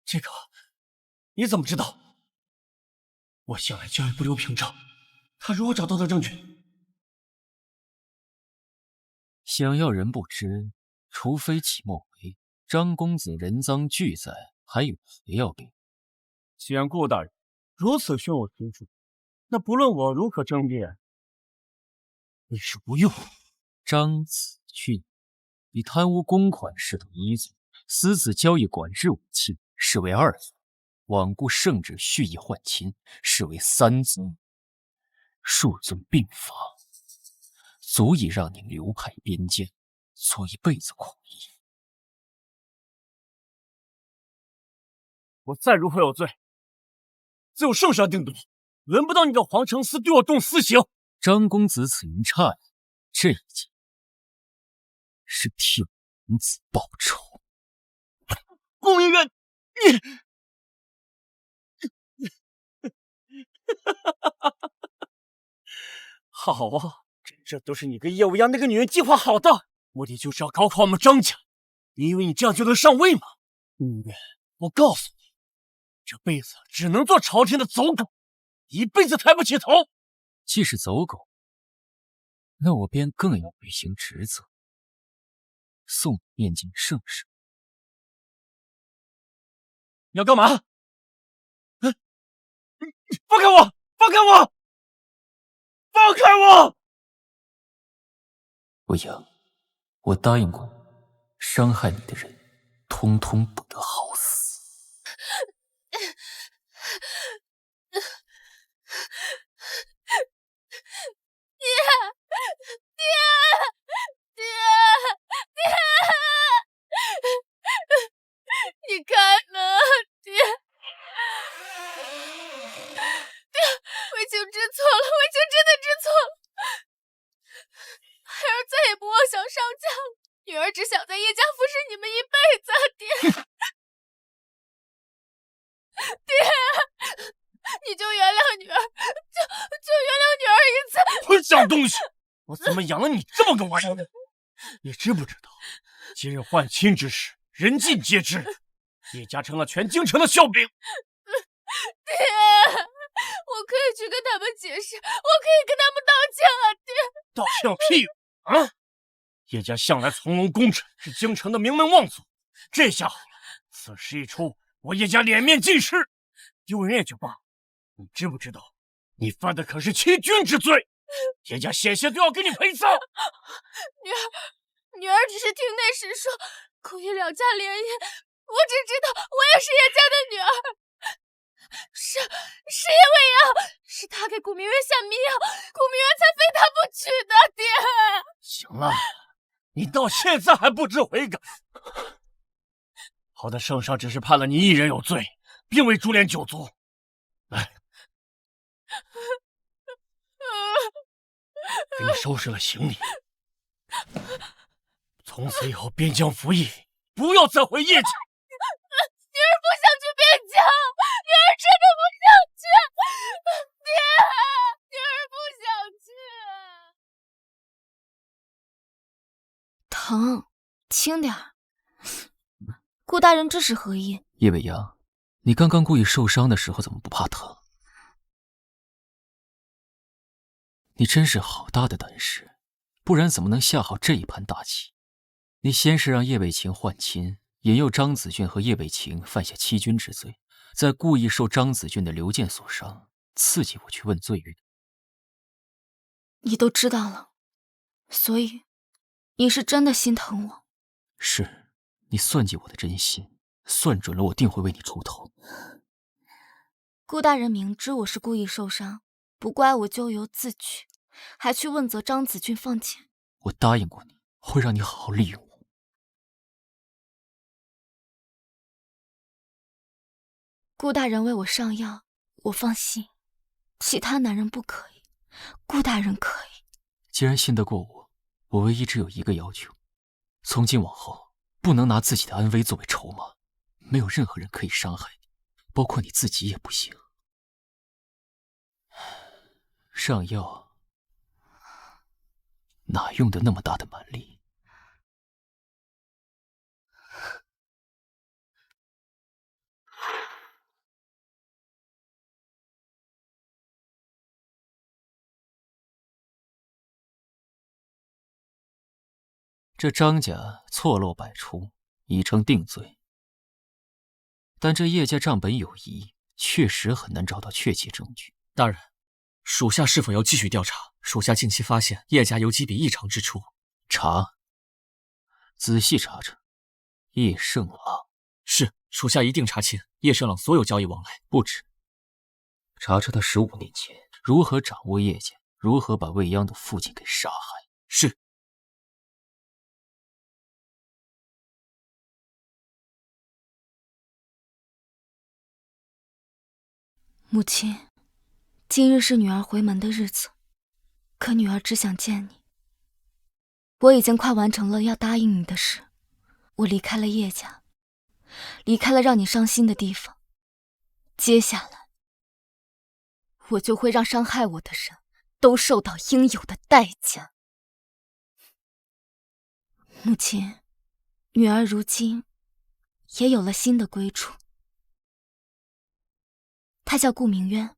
这个你怎么知道？我向来交易不留凭证，他如何找到的证据？想要人不知，除非己莫为。张公子人赃俱在，还有谁要给？既然顾大人如此训我叔叔，那不论我如何争辩，也是无用。张子俊以贪污公款视同一罪，私自交易管制武器视为二罪，罔顾圣旨蓄意换亲视为三罪，数罪并罚，足以让你流派边疆，做一辈子苦役。我再如何有罪，自有圣上定夺，轮不到你这皇城司对我动私刑。张公子此言差矣，这一劫是替公子报仇。顾明远，好啊，这都是你跟叶未央那个女人计划好的，目的就是要搞垮我们张家。你以为你这样就能上位吗？明远，我告诉你，这辈子只能做朝廷的走狗，一辈子抬不起头。既是走狗，那我便更要履行职责，送你面见圣上。你要干嘛？放开我！放开我！放开我！未央，我答应过，伤害你的人，通通不得好死。你看呢，爹，叶家服侍你们一辈子，爹。爹，你就原谅女儿，就原谅女儿一次。混账东西！我怎么养了你这么个玩意儿？你知不知道，今日换亲之事，人尽皆知，叶家成了全京城的笑柄。爹，我可以去跟他们解释，我可以跟他们道歉啊，爹。道歉屁啊！叶家向来从龙功臣，是京城的名门望族，这下好了，此事一出，我叶家脸面尽失，丢人也就罢了，你知不知道，你犯的可是欺君之罪，叶家险些都要给你陪葬。女儿只是听内侍说，孔叶两家联姻，我只知道我也是叶家的女儿。是叶未央，是他给顾明渊下迷药，顾明渊才非他不娶的，爹。行了，你到现在还不知悔改。好在圣上只是判了你一人有罪，并未株连九族。来，给你收拾了行李，从此以后边疆服役，不要再回叶家。女儿不想去边疆，女儿真的不想去，爹，女儿不想去。疼，轻点儿。顾大人这是何意？叶未央，你刚刚故意受伤的时候怎么不怕疼？你真是好大的本事，不然怎么能下好这一盘大棋？你先是让叶伟晴换亲，引诱张子俊和叶伟晴犯下欺君之罪，再故意受张子俊的流箭所伤，刺激我去问罪狱。你都知道了，所以你是真的心疼我。是，你算计我的真心，算准了我定会为你出头。顾大人明知我是故意受伤，不怪我咎由自取，还去问责张子俊放箭。我答应过你，会让你好好利用我。顾大人为我上药，我放心，其他男人不可以，顾大人可以。既然信得过我，我唯一只有一个要求，从今往后不能拿自己的安危作为筹码，没有任何人可以伤害你，包括你自己也不行。上药哪用得那么大的蛮力？这张家错漏百出，已成定罪。但这叶家账本有疑，确实很难找到确切证据。大人，属下是否要继续调查？属下近期发现叶家有几笔异常支出。查，仔细查查。叶盛朗，是，属下一定查清叶盛朗所有交易往来。不止，查查他15年前如何掌握叶家，如何把未央的父亲给杀害。是。母亲，今日是女儿回门的日子，可女儿只想见你。我已经快完成了要答应你的事，我离开了叶家，离开了让你伤心的地方。接下来，我就会让伤害我的人都受到应有的代价。母亲，女儿如今也有了新的归处。他叫顾明渊，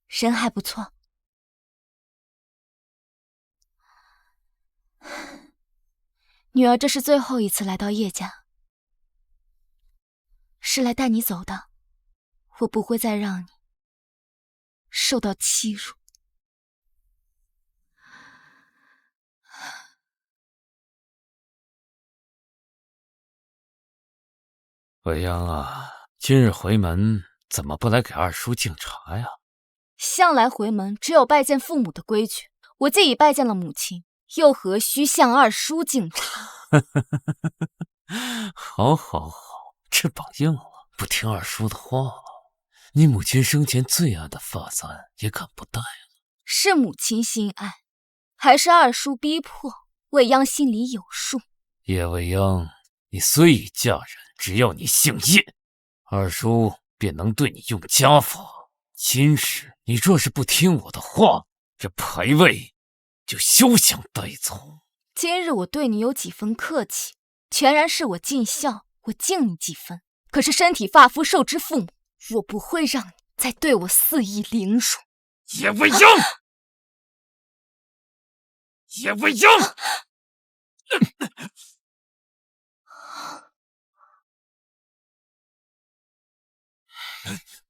人还不错。女儿这是最后一次来到叶家，是来带你走的。我不会再让你受到欺辱。未央啊，今日回门怎么不来给二叔敬茶呀？向来回门只有拜见父母的规矩，我既已拜见了母亲，又何须向二叔敬茶？好，好，好，翅膀硬了，不听二叔的话了。你母亲生前最爱的发簪也敢不戴了？是母亲心爱，还是二叔逼迫？未央心里有数。叶未央，你虽已嫁人，只要你姓叶，二叔便能对你用家法。今日你若是不听我的话，这牌位就休想带走。今日我对你有几分客气，全然是我尽孝，我敬你几分。可是身体发肤受之父母，我不会让你再对我肆意凌辱。叶未央，叶未央！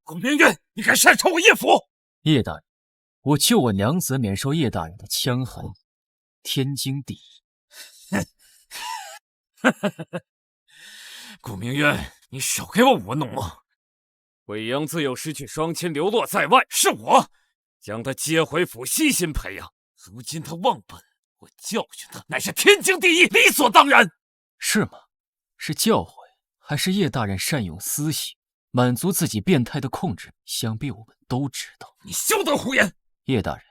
顾明渊，你敢擅闯我叶府！叶大人，我救我娘子免受叶大人的戕痕，天经地义。顾明渊，你少给我玩弄啊！未央自幼失去双亲，流落在外，是我将他接回府，悉心培养。如今他忘本，我教训他乃是天经地义，理所当然。是吗？是教诲，还是叶大人善用私刑，满足自己变态的控制？想必我们都知道。你休得胡言！叶大人，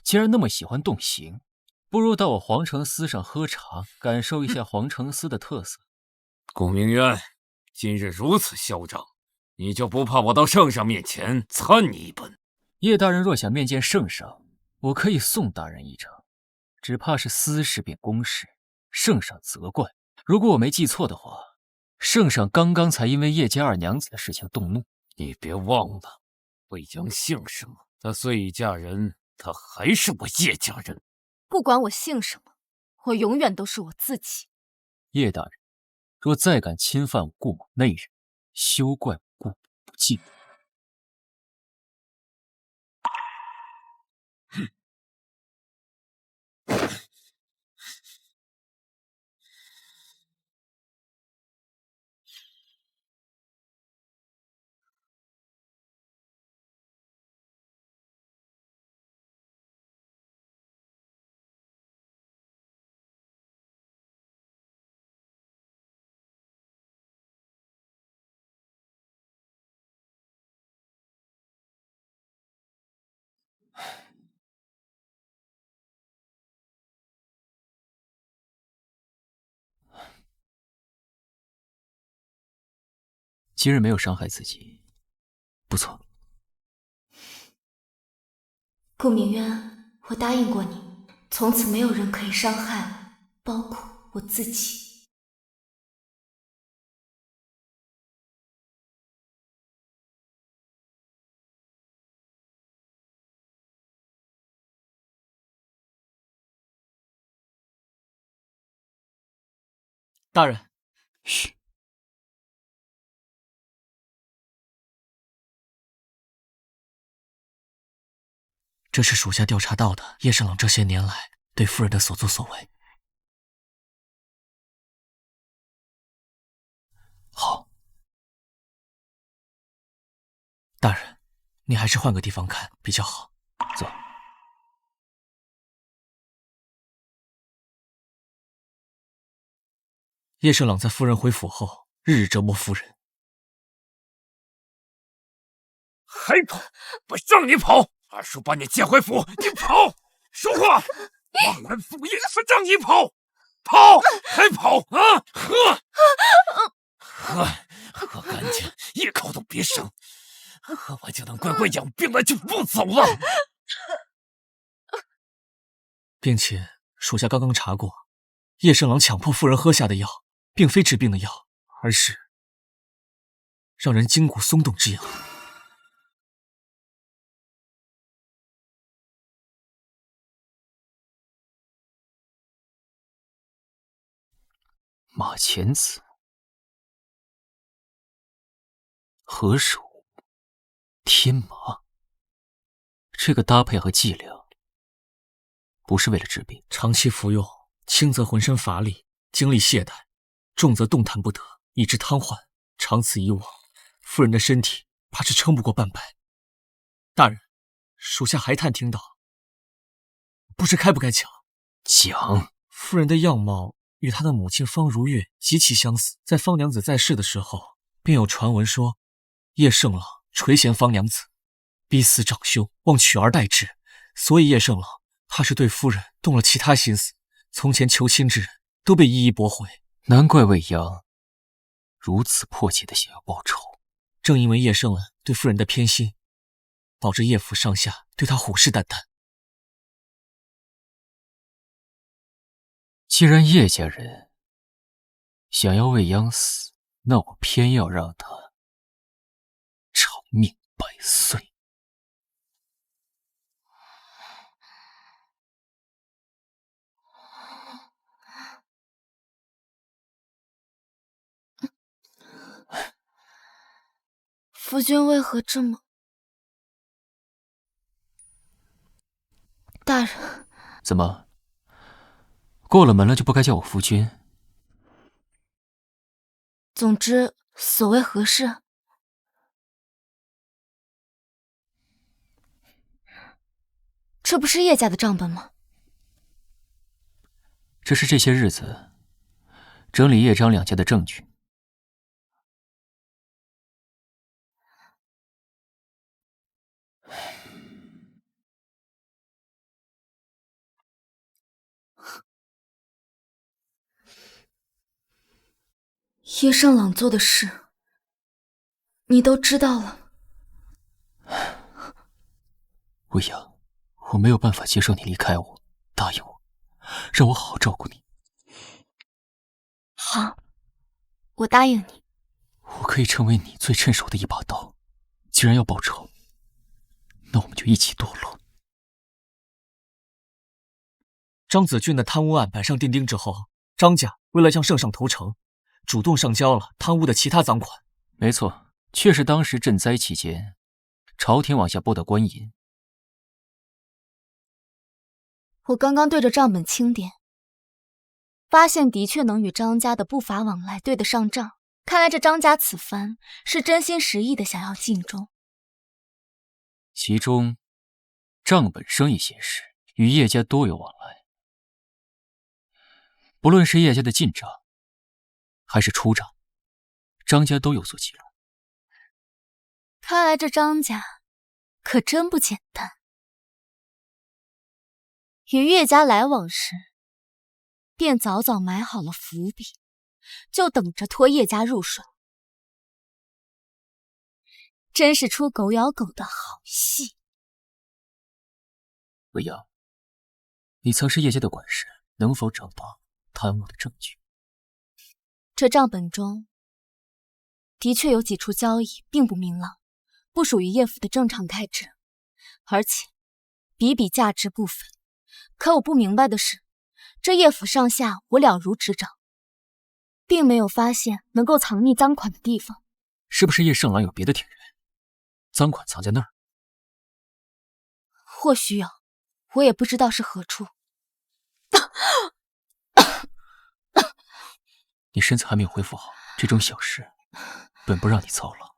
既然那么喜欢动刑，不如到我皇城司上喝茶，感受一下皇城司的特色。顾明渊，今日如此嚣张，你就不怕我到圣上面前参你一本？叶大人若想面见圣上，我可以送大人一场，只怕是私事变公事，圣上责怪。如果我没记错的话，圣上刚刚才因为叶家二娘子的事情动怒。你别忘了，未央姓什么？她虽已嫁人，她还是我叶家人。不管我姓什么，我永远都是我自己。叶大人，若再敢侵犯我顾某内人，休怪我顾某不敬。今日没有伤害自己，不错。顾明渊，我答应过你，从此没有人可以伤害我，包括我自己。大人，嘘。这是属下调查到的叶盛朗这些年来对夫人的所作所为。好，大人，你还是换个地方看比较好。走。叶盛朗在夫人回府后，日日折磨夫人。还跑？我让你跑！二叔把你接回府，你跑！说话！忘恩负义，是让你跑，跑还跑啊！喝干净，一口都别剩，喝完就能乖乖养病了，就不走了。并且属下刚刚查过，叶盛朗强迫夫人喝下的药，并非治病的药，而是让人筋骨松动之药。马钱子、何首、天麻，这个搭配和剂量不是为了治病，长期服用，轻则浑身乏力、精力懈怠，重则动弹不得，以致瘫痪。长此以往，夫人的身体怕是撑不过半百。大人，属下还探听到，不知该不该讲？讲。夫人的样貌与她的母亲方如月极其相似，在方娘子在世的时候，便有传闻说叶盛朗垂涎方娘子，逼死长兄，望取而代之，所以叶盛朗怕是对夫人动了其他心思。从前求亲之人都被一一驳回。难怪未央如此迫切的想要报仇。正因为叶盛兰对夫人的偏心，导致叶府上下对他虎视眈眈。既然叶家人想要未央死，那我偏要让他长命百岁。夫君为何这么……大人，怎么？过了门了就不该叫我夫君？总之，所谓何事？这不是叶家的账本吗？这是这些日子整理叶张两家的证据。叶盛朗做的事，你都知道了。未央，我没有办法接受你离开我，答应我，让我好好照顾你。好，我答应你。我可以成为你最趁手的一把刀。既然要报仇，那我们就一起堕落。张子俊的贪污案摆上钉钉之后，张家为了向圣上投诚，主动上交了贪污的其他赃款。没错，确是当时赈灾期间，朝廷往下拨的官银。我刚刚对着账本清点，发现的确能与张家的不法往来对得上账。看来这张家此番是真心实意的想要尽忠。其中，账本生意显示与叶家多有往来，不论是叶家的进账，还是出账，张家都有所记录。看来这张家可真不简单。与叶家来往时，便早早埋好了伏笔，就等着拖叶家入水。真是出狗咬狗的好戏。未央，你曾是叶家的管事，能否找到贪污的证据？这账本中的确有几处交易并不明朗，不属于叶府的正常开支，而且笔笔价值不菲。可我不明白的是，这叶府上下我了如指掌，并没有发现能够藏匿赃款的地方。是不是叶盛朗有别的挺人，赃款藏在那儿？或许有，我也不知道是何处。你身子还没有恢复好，这种小事本不让你操劳。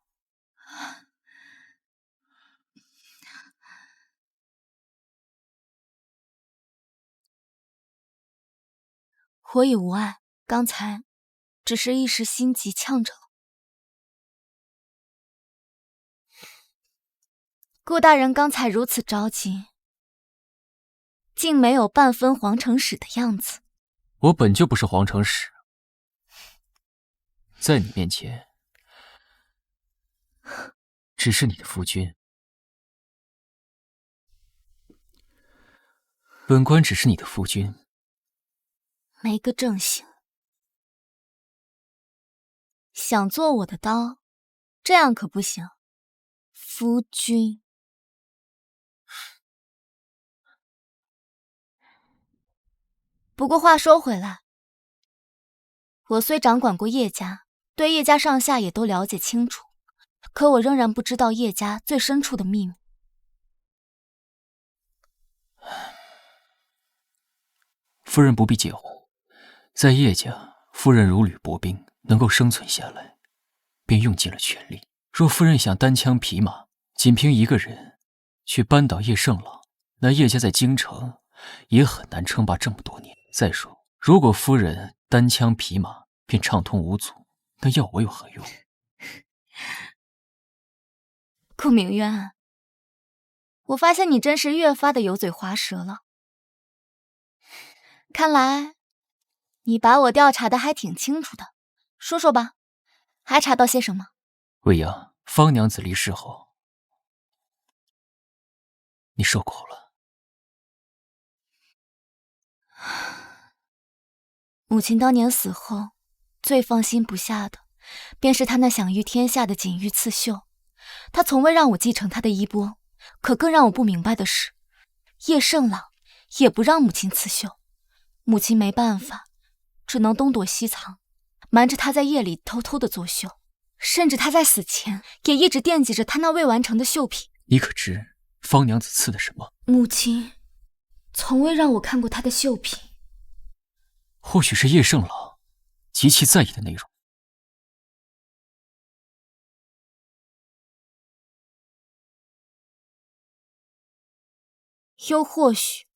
我已无碍，刚才只是一时心急呛着了。顾大人刚才如此着急，竟没有半分皇城使的样子。我本就不是皇城使，在你面前只是你的夫君。本官只是你的夫君，没个正形。想做我的刀，这样可不行。夫君，不过话说回来，我虽掌管过叶家，对叶家上下也都了解清楚，可我仍然不知道叶家最深处的秘密。夫人不必介怀，在叶家，夫人如履薄冰，能够生存下来，便用尽了全力。若夫人想单枪匹马，仅凭一个人去扳倒叶盛朗，那叶家在京城也很难称霸这么多年。再说，如果夫人单枪匹马便畅通无阻，那要我有何用？顾明渊，我发现你真是越发的油嘴滑舌了。看来你把我调查的还挺清楚的，说说吧，还查到些什么？未央，方娘子离世后，你受苦了。母亲当年死后，最放心不下的，便是她那享誉天下的锦衣刺绣。她从未让我继承她的衣钵，可更让我不明白的是，叶盛朗也不让母亲刺绣。母亲没办法，只能东躲西藏，瞒着她在夜里偷偷的作绣。甚至她在死前也一直惦记着她那未完成的绣品。你可知方娘子刺的什么？母亲从未让我看过她的绣品。或许是叶盛朗极其在意的内容。又或许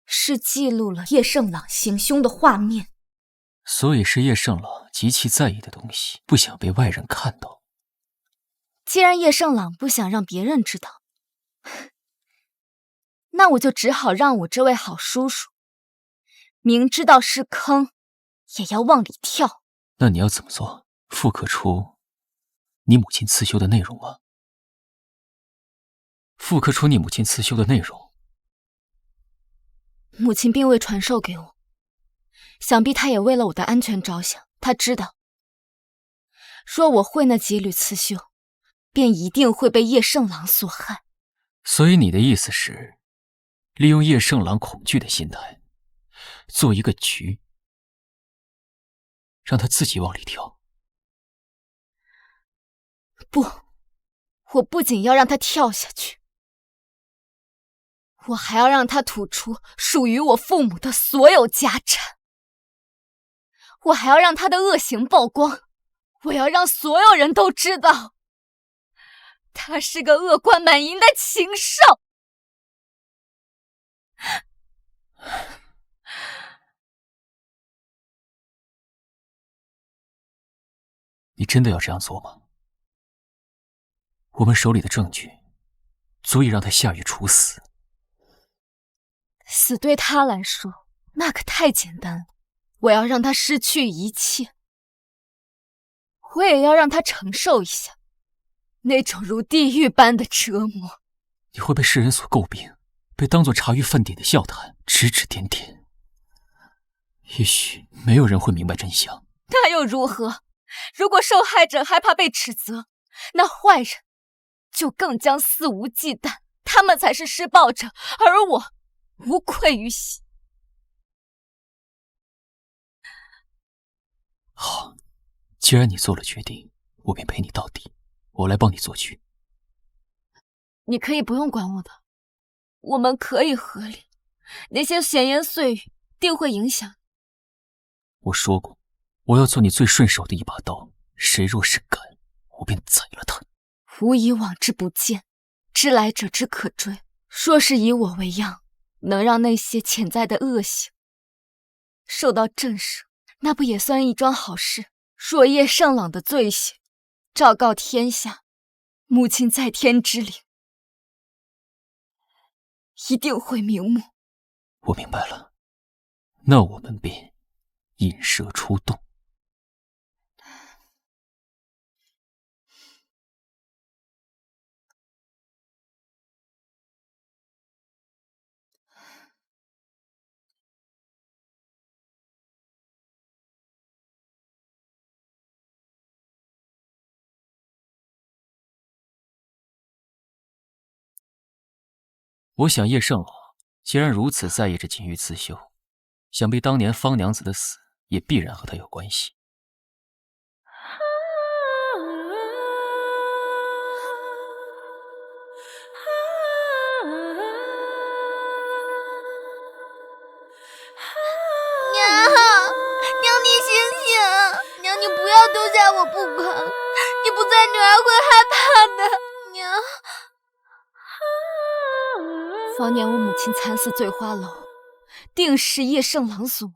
是记录了叶盛朗行凶的画面。所以是叶盛朗极其在意的东西，不想被外人看到。既然叶盛朗不想让别人知道，那我就只好让我这位好叔叔明知道是坑，也要往里跳。那你要怎么做？复刻出你母亲刺绣的内容吗？复刻出你母亲刺绣的内容。母亲并未传授给我，想必她也为了我的安全着想。她知道，若我会那几缕刺绣，便一定会被叶盛朗所害。所以你的意思是，利用叶盛朗恐惧的心态，做一个局，让他自己往里跳。不，我不仅要让他跳下去，我还要让他吐出属于我父母的所有家产。我还要让他的恶行曝光，我要让所有人都知道，他是个恶贯满盈的禽兽。你真的要这样做吗？我们手里的证据足以让他下狱处死。死对他来说那可太简单了，我要让他失去一切，我也要让他承受一下那种如地狱般的折磨。你会被世人所诟病，被当作茶余饭点的笑谈，指指点点。也许没有人会明白真相，那又如何？如果受害者害怕被指责，那坏人就更将肆无忌惮，他们才是施暴者，而我无愧于心。好，既然你做了决定，我便陪你到底。我来帮你做局。你可以不用管我的，我们可以和离，那些闲言碎语定会影响。我说过，我要做你最顺手的一把刀，谁若是敢，我便宰了他。吾以往之不谏，知来者之可追。若是以我为样，能让那些潜在的恶行受到震慑，那不也算一桩好事？若叶盛朗的罪行昭告天下，母亲在天之灵一定会瞑目。我明白了，那我们便引蛇出洞。我想叶盛朗既然如此在意这锦衣刺绣，想必当年方娘子的死也必然和他有关系。娘，你醒醒！娘，你不要丢下我不管，你不在，女儿会害怕的。娘。当年我母亲惨死醉花楼，定是叶盛朗所为。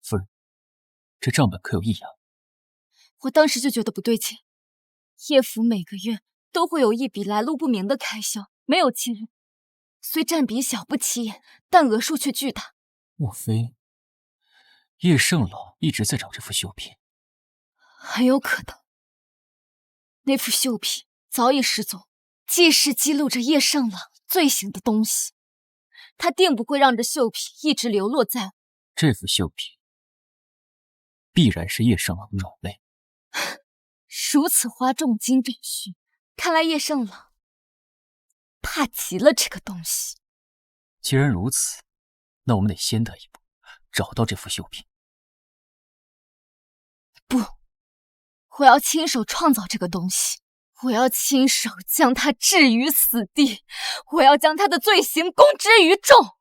夫人，这账本可有异样？我当时就觉得不对劲，叶府每个月都会有一笔来路不明的开销，没有记录，虽占比小不起眼，但额数却巨大。莫非叶圣老一直在找这副绣品？很有可能，那副绣品早已失踪，既是记录着叶圣老罪行的东西，他定不会让这绣品一直流落在我。这副绣品必然是叶圣老的种类。如此花重金找寻，看来叶圣老怕极了这个东西。既然如此，那我们得先得一步，找到这副绣品。不，我要亲手创造这个东西，我要亲手将他置于死地，我要将他的罪行公之于众。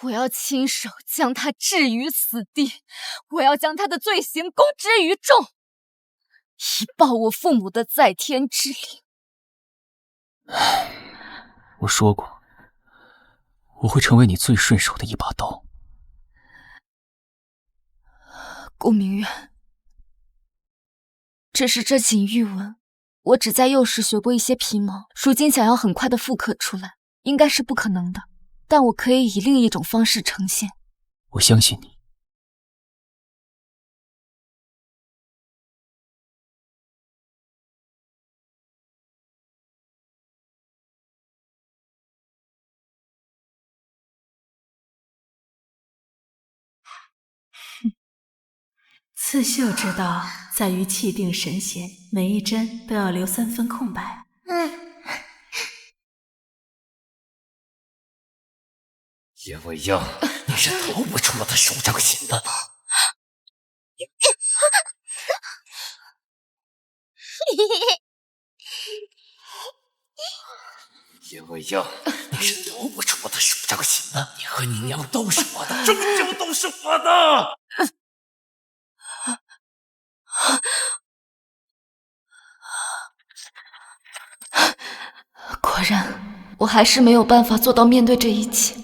我要亲手将他置于死地，我要将他的罪行公之于众，以报我父母的在天之灵。我说过，我会成为你最顺手的一把刀。顾明远，只是这锦玉纹，我只在幼时学过一些皮毛，如今想要很快的复刻出来，应该是不可能的。但我可以以另一种方式呈现。我相信你。刺绣之道在于气定神闲，每一针都要留3分空白。叶未央，你是逃不出我的手掌心的。叶未央，你是逃不出我的手掌心的。你和你娘都是我的，终究都是我的。果然，我还是没有办法做到面对这一切。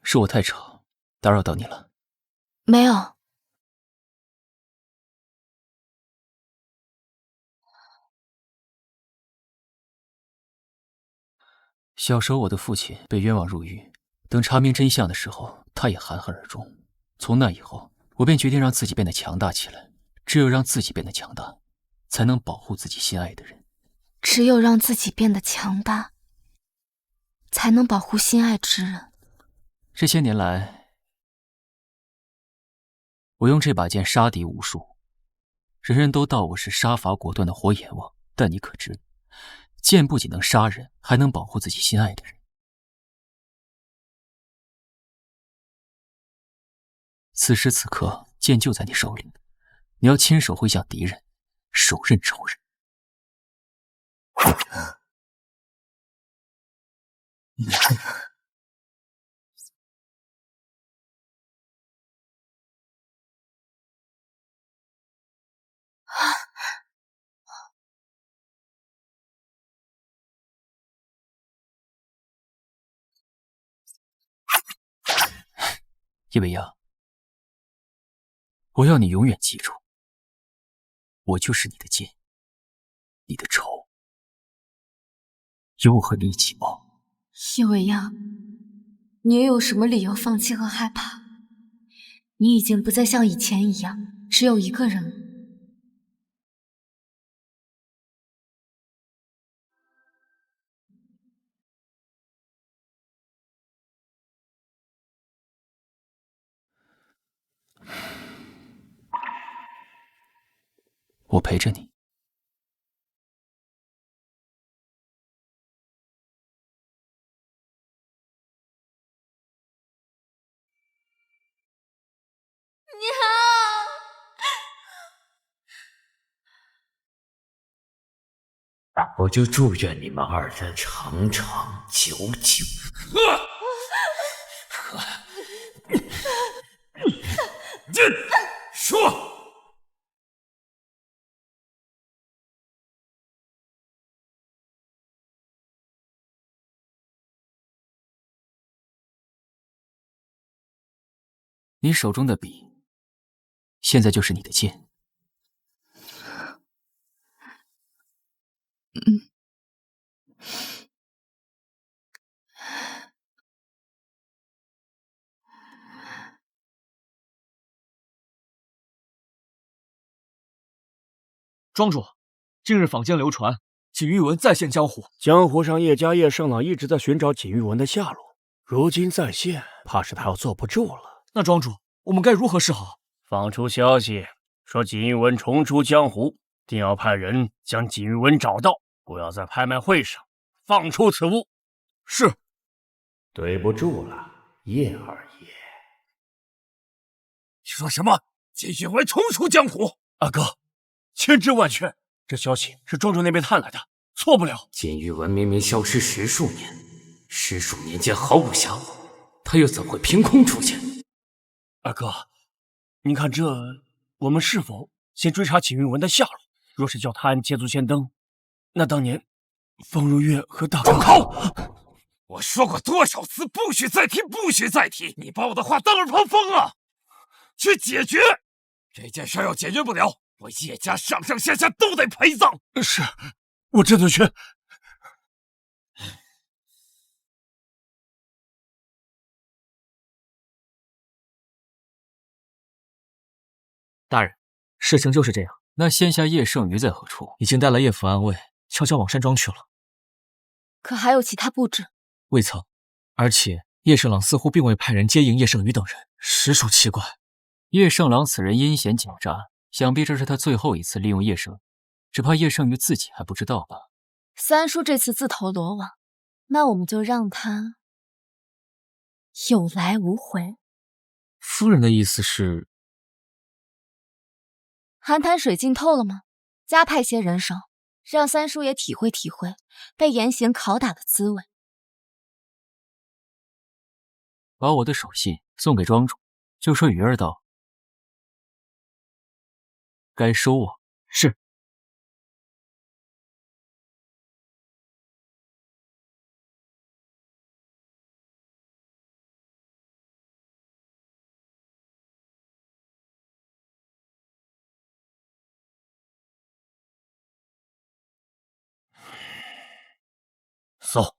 是我太吵，打扰到你了。没有。小时候，我的父亲被冤枉入狱，等查明真相的时候，他也含恨而终。从那以后，我便决定让自己变得强大起来。只有让自己变得强大，才能保护自己心爱的人。只有让自己变得强大，才能保护心爱之人。这些年来，我用这把剑杀敌无数，人人都道我是杀伐果断的火眼王。但你可知，剑不仅能杀人，还能保护自己心爱的人。此时此刻，剑就在你手里，你要亲手挥向敌人，手刃仇人。叶未央，我要你永远记住，我就是你的剑，你的仇，有我和你一起报。叶未央，你又有什么理由放弃和害怕？你已经不再像以前一样，只有一个人了。我陪着你。我就祝愿你们二人长长久久。说。你手中的笔，现在就是你的剑。庄主，近日坊间流传锦玉文再现江湖，江湖上叶家叶圣朗一直在寻找锦玉文的下落，如今再现，怕是他要坐不住了。那庄主，我们该如何是好？放出消息说锦玉文重出江湖，定要派人将锦玉文找到，不要在拍卖会上放出此物。是。对不住了，叶二爷。说什么？锦玉文重出江湖？阿哥，千真万确，这消息是庄主那边探来的，错不了。锦玉文明明消失10数年，10数年间毫无下落，他又怎会凭空出现？二哥，您看我们是否先追查锦玉文的下落？若是叫他按捷足先登，那当年方如月和大住口！我说过多少次不许再提，不许再提！你把我的话当耳旁风啊！去解决这件事，要解决不了，我叶家上上下下都得陪葬。是，我这就去。大人，事情就是这样。那仙下叶圣瑜在何处？已经带了叶府暗卫，悄悄往山庄去了。可还有其他布置？未曾，而且叶圣朗似乎并未派人接应叶圣瑜等人，实属奇怪。叶圣朗此人阴险狡诈，想必这是他最后一次利用叶圣，只怕叶圣瑜自己还不知道吧。三叔这次自投罗网，那我们就让他有来无回。夫人的意思是？寒潭水浸透了吗？加派些人手，让三叔也体会体会被严刑拷打的滋味。把我的手信送给庄主，就说雨儿道该收我。是。搜。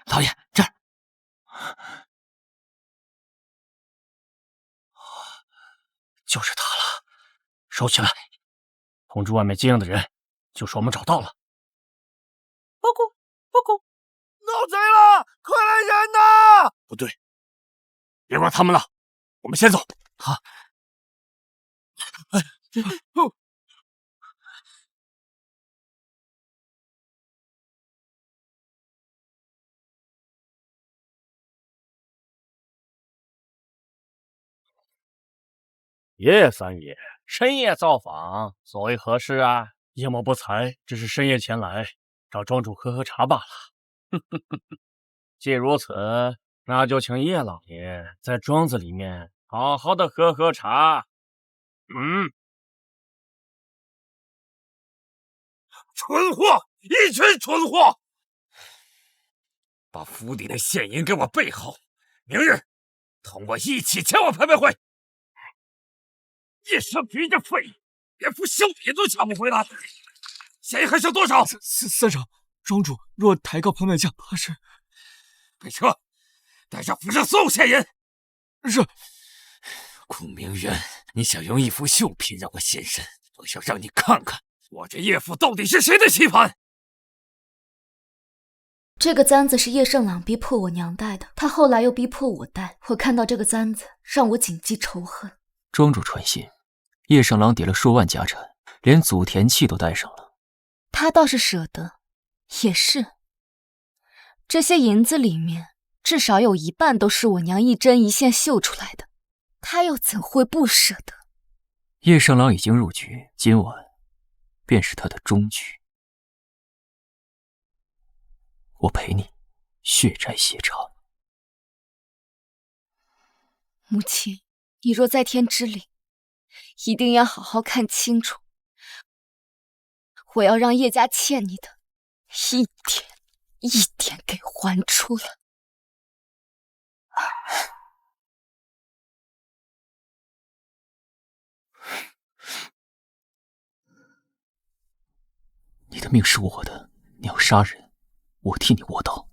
老爷，这儿。就是他了，收起来，通知外面接应的人，就说我们找到了。报告，闹贼了，快来人呐！不对，别管他们了，我们先走。好。叶三爷深夜造访，所为何事啊？叶某不才，只是深夜前来找庄主喝茶罢了。既如此，那就请叶老爷在庄子里面好好的喝茶。蠢货，一群蠢货！把府邸的现银给我备好，明日同我一起前往拍卖会。叶圣瑜这废物，连副绣品都抢不回来，现银还剩多少？三长，庄主若抬高拍卖价，怕是……备车，带上府上所有现银。是。顾明渊，你想用一幅绣品让我现身，我想让你看看我这叶府到底是谁的棋盘。这个簪子是叶圣朗逼迫我娘戴的，他后来又逼迫我戴。我看到这个簪子，让我谨记仇恨。庄主传信，叶圣朗抵了数万家产，连祖田器都带上了。他倒是舍得，也是。这些银子里面，至少有一半都是我娘一针一线绣出来的，他又怎会不舍得？叶圣朗已经入局，今晚便是他的终局。我陪你血债血偿。母亲，你若在天之灵，一定要好好看清楚，我要让叶家欠你的一点一点给还出来。你的命是我的，你要杀人，我替你握刀。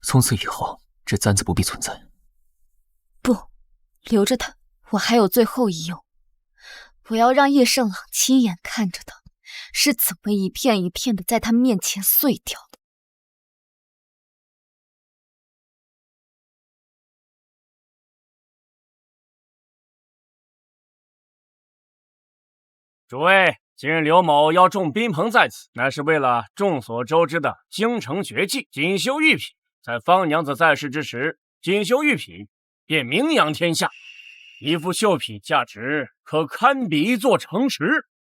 从此以后，这簪子不必存在。不，留着它，我还有最后一用。我要让叶盛朗亲眼看着它是怎么一片一片的在他面前碎掉的。诸位，今日刘某要众宾朋在此，乃是为了众所周知的京城绝技锦绣玉匹。在方娘子在世之时，锦绣玉匹便名扬天下，一副绣匹价值可堪比一座城池。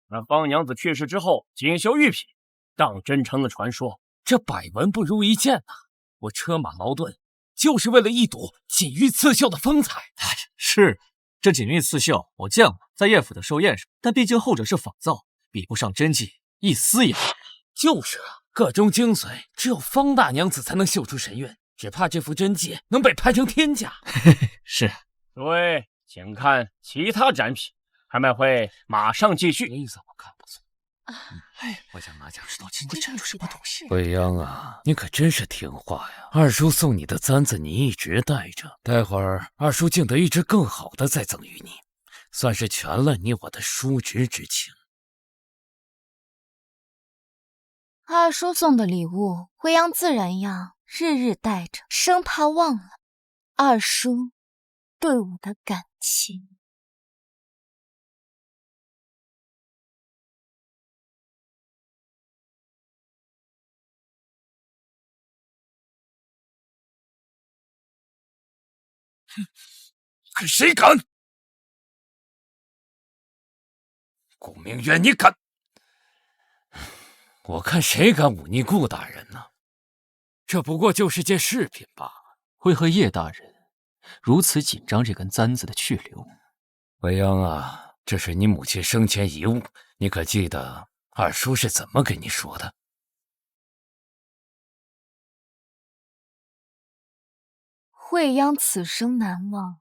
而方娘子去世之后，锦绣玉匹当真成了传说。这百闻不如一见呐！我车马劳顿，就是为了一睹锦玉刺绣的风采。是，这锦玉刺绣我见过，在叶府的寿宴上，但毕竟后者是仿造，比不上真迹，一丝也不。就是啊，个中精髓，只有方大娘子才能绣出神韵，只怕这幅真迹能被拍成天价。是。诸位，请看其他展品，拍卖会马上继续。意思我看不错。我想拿奖知道今天展出什么东西。未央啊，你可真是听话呀！二叔送你的簪子，你一直带着，待会儿二叔竟得一只更好的再赠予你，算是全了你我的叔侄之情。二叔送的礼物，未央自然要日日带着，生怕忘了二叔对我的感情。可谁敢？顾明渊，你敢！我看谁敢忤逆顾大人呢？这不过就是件饰品罢了。为何叶大人如此紧张这根簪子的去留？未央啊，这是你母亲生前遗物，你可记得二叔是怎么跟你说的？未央此生难忘，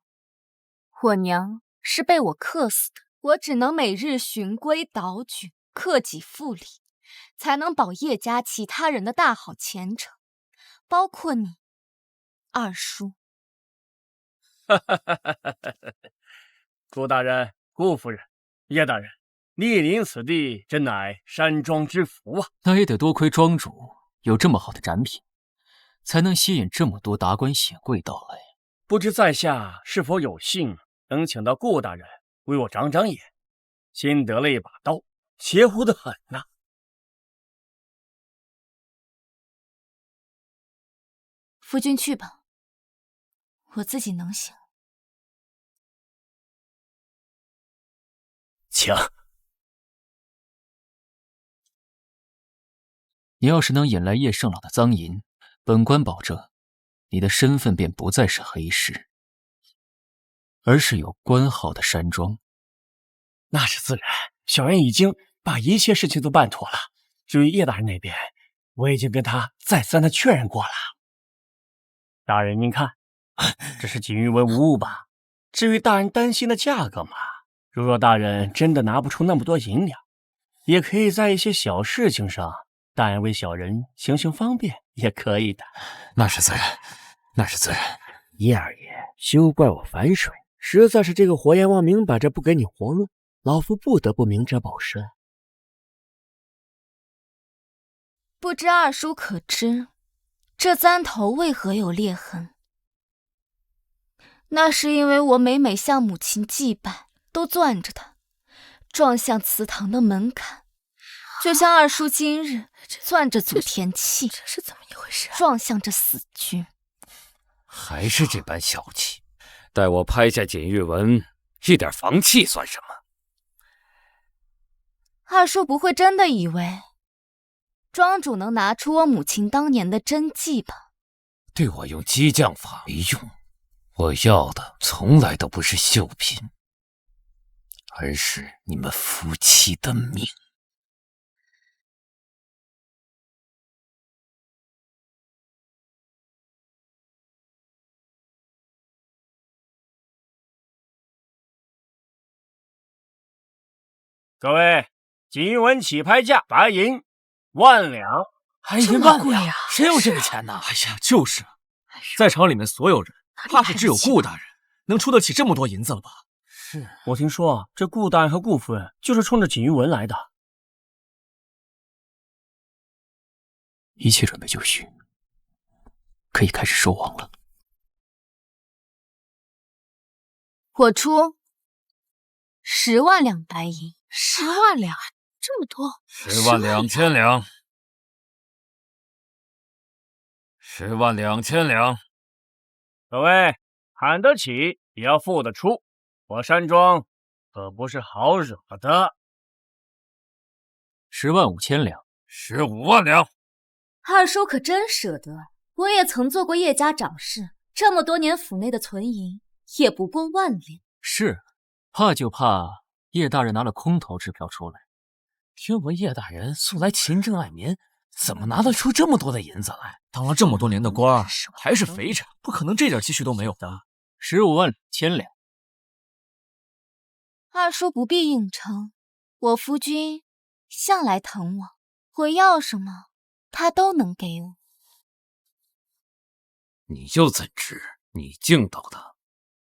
我娘是被我克死的，我只能每日循规蹈矩，克己复礼，才能保叶家其他人的大好前程，包括你，二叔。顾大人、顾夫人、叶大人，莅临此地，真乃山庄之福啊！那也得多亏庄主有这么好的展品，才能吸引这么多达官显贵到来。不知在下是否有幸能请到顾大人为我长长眼？新得了一把刀，邪乎的很呐！夫君去吧，我自己能行。请。你要是能引来叶盛朗的赃银，本官保证，你的身份便不再是黑市，而是有官号的山庄。那是自然，小人已经把一切事情都办妥了。至于叶大人那边，我已经跟他再三的确认过了。大人您看，这是锦玉文无误吧？至于大人担心的价格嘛，如若大人真的拿不出那么多银两，也可以在一些小事情上，大人为小人行行方便也可以的。那是自然，那是自然。叶二爷，休怪我反水，实在是这个火阎王明摆着不给你活路，老夫不得不明哲保身。不知二叔可知，这簪头为何有裂痕？那是因为我每每向母亲祭拜，都攥着它，撞向祠堂的门槛，就像二叔今日攥着祖田契，这是怎么一回事？撞向这死君。还是这般小气，待我拍下锦玉文，一点房契算什么？二叔不会真的以为庄主能拿出我母亲当年的真迹吧？对我用激将法没用，我要的从来都不是绣品，而是你们夫妻的命。各位，锦玉纹起拍价白银10000两，还1万两啊！谁有这个钱呢？哎呀，就是，在场里面所有人，怕是只有顾大人能出得起这么多银子了吧？是我听说这顾大人和顾夫人就是冲着锦玉纹来的。一切准备就绪，可以开始收网了。我出10万两白银。10万两，这么多！102000两，102000两。各位，喊得起也要付得出，我山庄可不是好惹的。105000两，15万两。二叔可真舍得，我也曾做过叶家长事，这么多年府内的存银也不过1万两。是，怕就怕叶大人拿了空头支票出来。听闻叶大人素来勤政爱民，怎么拿得出这么多的银子来？当了这么多年的官，还是肥差，不可能这点积蓄都没有的。152000两。二叔不必应承，我夫君向来疼我，我要什么他都能给我。你又怎知你敬到的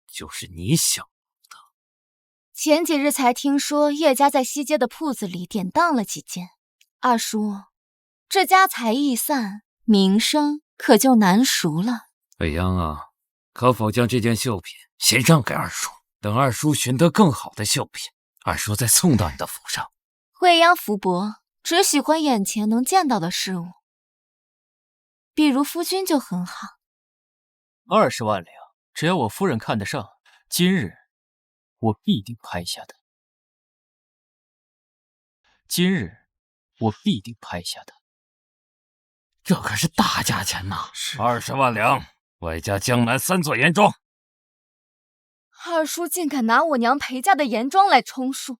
就是你想？前几日才听说叶家在西街的铺子里典当了几件，二叔，这家财易散，名声可就难赎了。未央啊，可否将这件绣品先让给二叔，等二叔寻得更好的绣品，二叔再送到你的府上。未央福伯只喜欢眼前能见到的事物，比如夫君就很好。20万两，只要我夫人看得上，今日我必定拍下的。今日我必定拍下的。这可是大价钱呐！20万两，外加江南3座盐庄。二叔竟敢拿我娘陪嫁的盐庄来充数，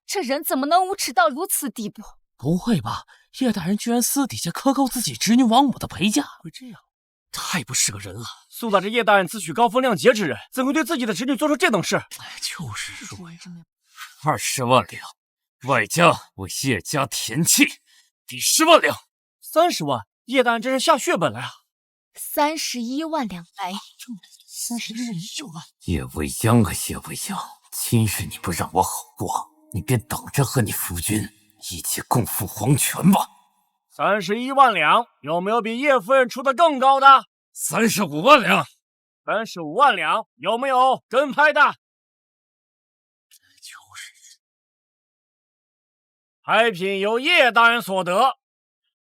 这人怎么能无耻到如此地步？不会吧？叶大人居然私底下克扣自己侄女王母的陪嫁，会这样？太不是个人了！素大这叶大人自诩高风亮节之人，怎会对自己的侄女做出这等事？就是说呀，20万两，外加我叶家田契，抵10万两，30万。叶大人真是下血本了呀！31万两白！31万！叶未央啊，叶未央，今日你不让我好过，你便等着和你夫君一起共赴黄泉吧。31万两，有没有比叶夫人出的更高的？35万两。35万两，有没有真拍的？就是拍品由叶大人所得。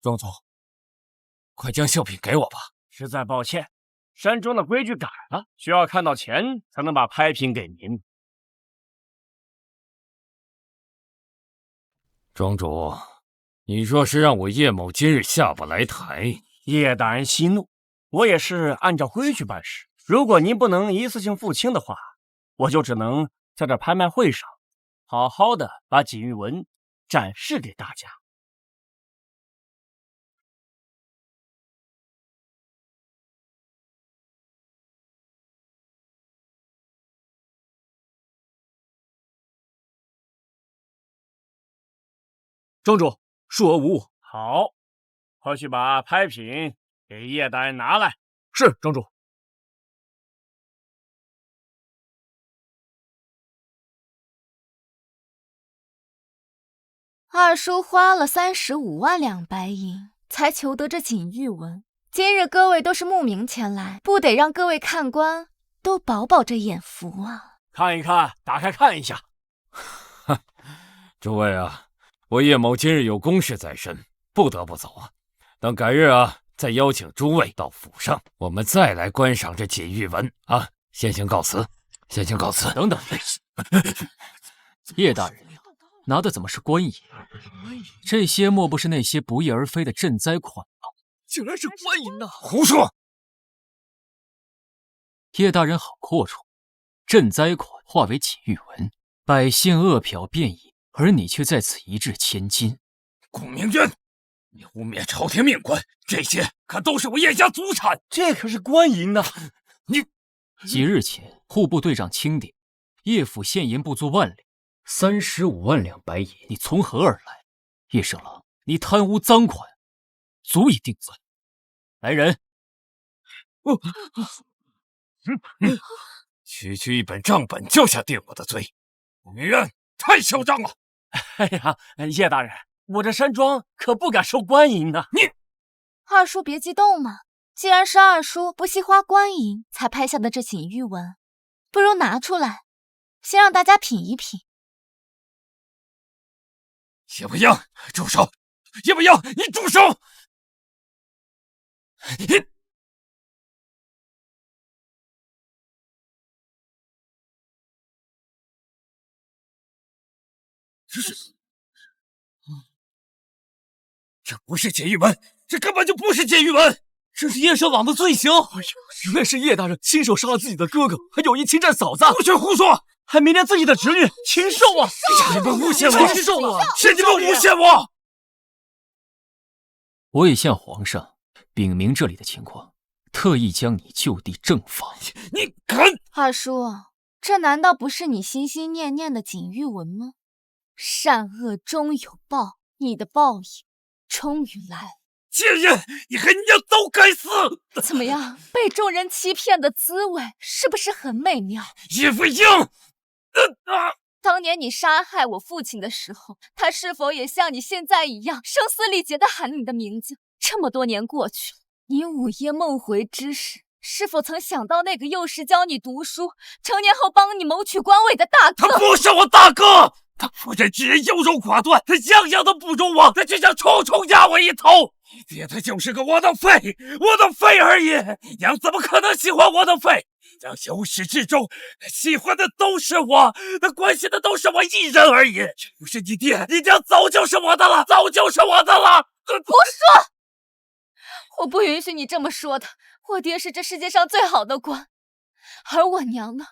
庄总，快将绣品给我吧。实在抱歉，山庄的规矩改了，需要看到钱才能把拍品给您。庄主，你若是让我叶某今日下不来台，叶大人息怒，我也是按照规矩办事。如果您不能一次性付清的话，我就只能在这拍卖会上好好的把锦玉纹展示给大家。庄主，恕额无误。好，快去把拍品给叶大人拿来。是，庄主。二叔花了35万两白银，才求得这锦玉纹。今日各位都是慕名前来，不得让各位看官都饱饱着眼福啊！看一看，打开看一下。诸位啊，我叶某今日有公事在身，不得不走啊。等改日啊，再邀请诸位到府上，我们再来观赏这锦玉纹啊。先行告辞，先行告辞。等等，叶大人，拿的怎么是官银？这些莫不是那些不翼而飞的赈灾款吗？竟然是官银呐！胡说！叶大人好阔绰，赈灾款化为锦玉纹，百姓饿殍便饮，而你却在此一掷千金。顾明渊，你污蔑朝廷命官，这些可都是我叶家祖产，这可是官银呐！你几日前，户部队长钦点，叶府现银不足1万两，35万两白银，你从何而来？叶圣郎，你贪污赃款，足以定罪。来人！区一本账本就想定我的罪，顾明渊太嚣张了！哎呀，叶大人，我这山庄可不敢收官银呢。你二叔别激动嘛，既然是二叔不惜花官银才拍下的这锦玉纹，不如拿出来，先让大家品一品。叶未央，住手！叶未央，你住手！这不是锦玉纹，这根本就不是锦玉纹，这是叶圣朗的罪行。原来是叶大人亲手杀了自己的哥哥，还有意侵占嫂子。不许胡说！还迷恋自己的侄女禽兽啊！你们诬陷我！禽兽啊！是你们诬陷我！我已向皇上禀明这里的情况，特意将你就地正法。你敢！二叔，这难道不是你心心念念的锦玉纹吗？善恶终有报，你的报应终于来了。贱人，你和你娘都该死！怎么样，被众人欺骗的滋味是不是很美妙？叶未央，当年你杀害我父亲的时候，他是否也像你现在一样声嘶力竭地喊你的名字？这么多年过去了，你午夜梦回之时，是否曾想到那个幼时教你读书，成年后帮你谋取官位的大哥？他不是我大哥，他妇人之仁，优柔寡断，他样样都不如我，他只想重重压我一头。爹，他就是个窝囊废，窝囊废而已。娘怎么可能喜欢窝囊废？娘由始至终喜欢的都是我，他关心的都是我一人而已。不是你爹，你娘早就是我的了，早就是我的了。胡说！我不允许你这么说的。我爹是这世界上最好的官，而我娘呢，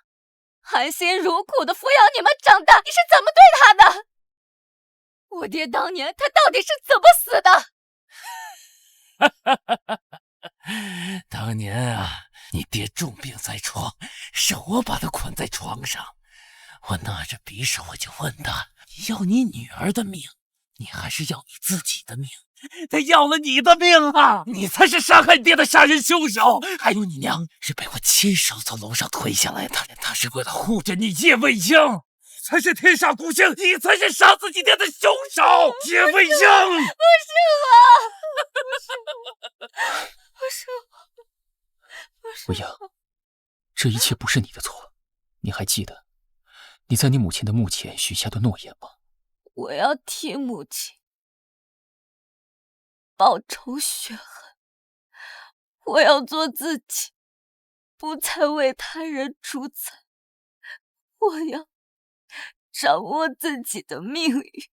含辛茹苦的抚养你们长大，你是怎么对他的？我爹当年他到底是怎么死的？当年啊，你爹重病在床，是我把他捆在床上。我拿着匕首，我就问他：要你女儿的命，你还是要你自己的命？他要了你的命啊！你才是杀害爹的杀人凶手！还有你娘是被我亲手从楼上推下来的，她是为了护着你叶未央。才是天煞孤星，你才是杀死你爹的凶手！叶未央，不是我。未央，这一切不是你的错。你还记得你在你母亲的墓前许下的诺言吗？我要替母亲报仇雪恨，我要做自己，不再为他人主宰。我要掌握自己的命运。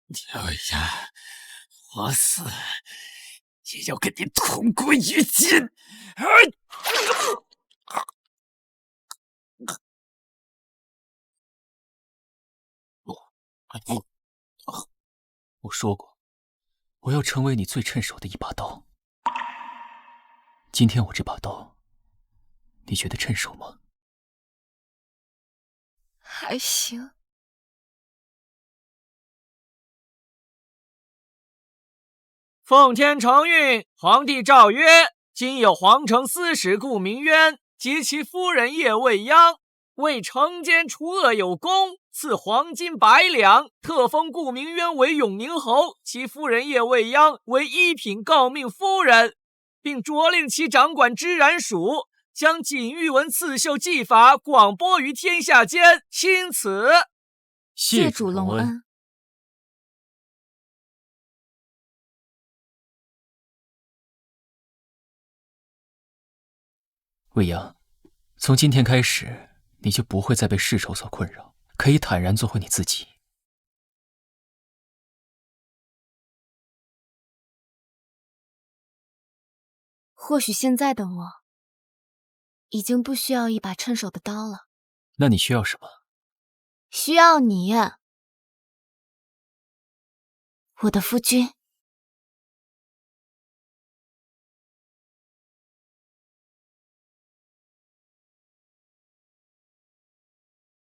叶未央，我死也要跟你同归于尽！我说过，我要成为你最趁手的一把刀。今天我这把刀，你觉得趁手吗？还行。奉天承运，皇帝诏曰：今有皇城司使顾明渊及其夫人叶未央为城监除恶有功，赐黄金100两，特封顾明渊为永宁侯，其夫人叶未央为一品诰命夫人，并着令其掌管织染署，将锦玉纹刺绣技法广播于天下间。钦此。谢主隆恩。未央，从今天开始，你就不会再被世仇所困扰，可以坦然做回你自己。或许现在的我，已经不需要一把趁手的刀了。那你需要什么？需要你，我的夫君。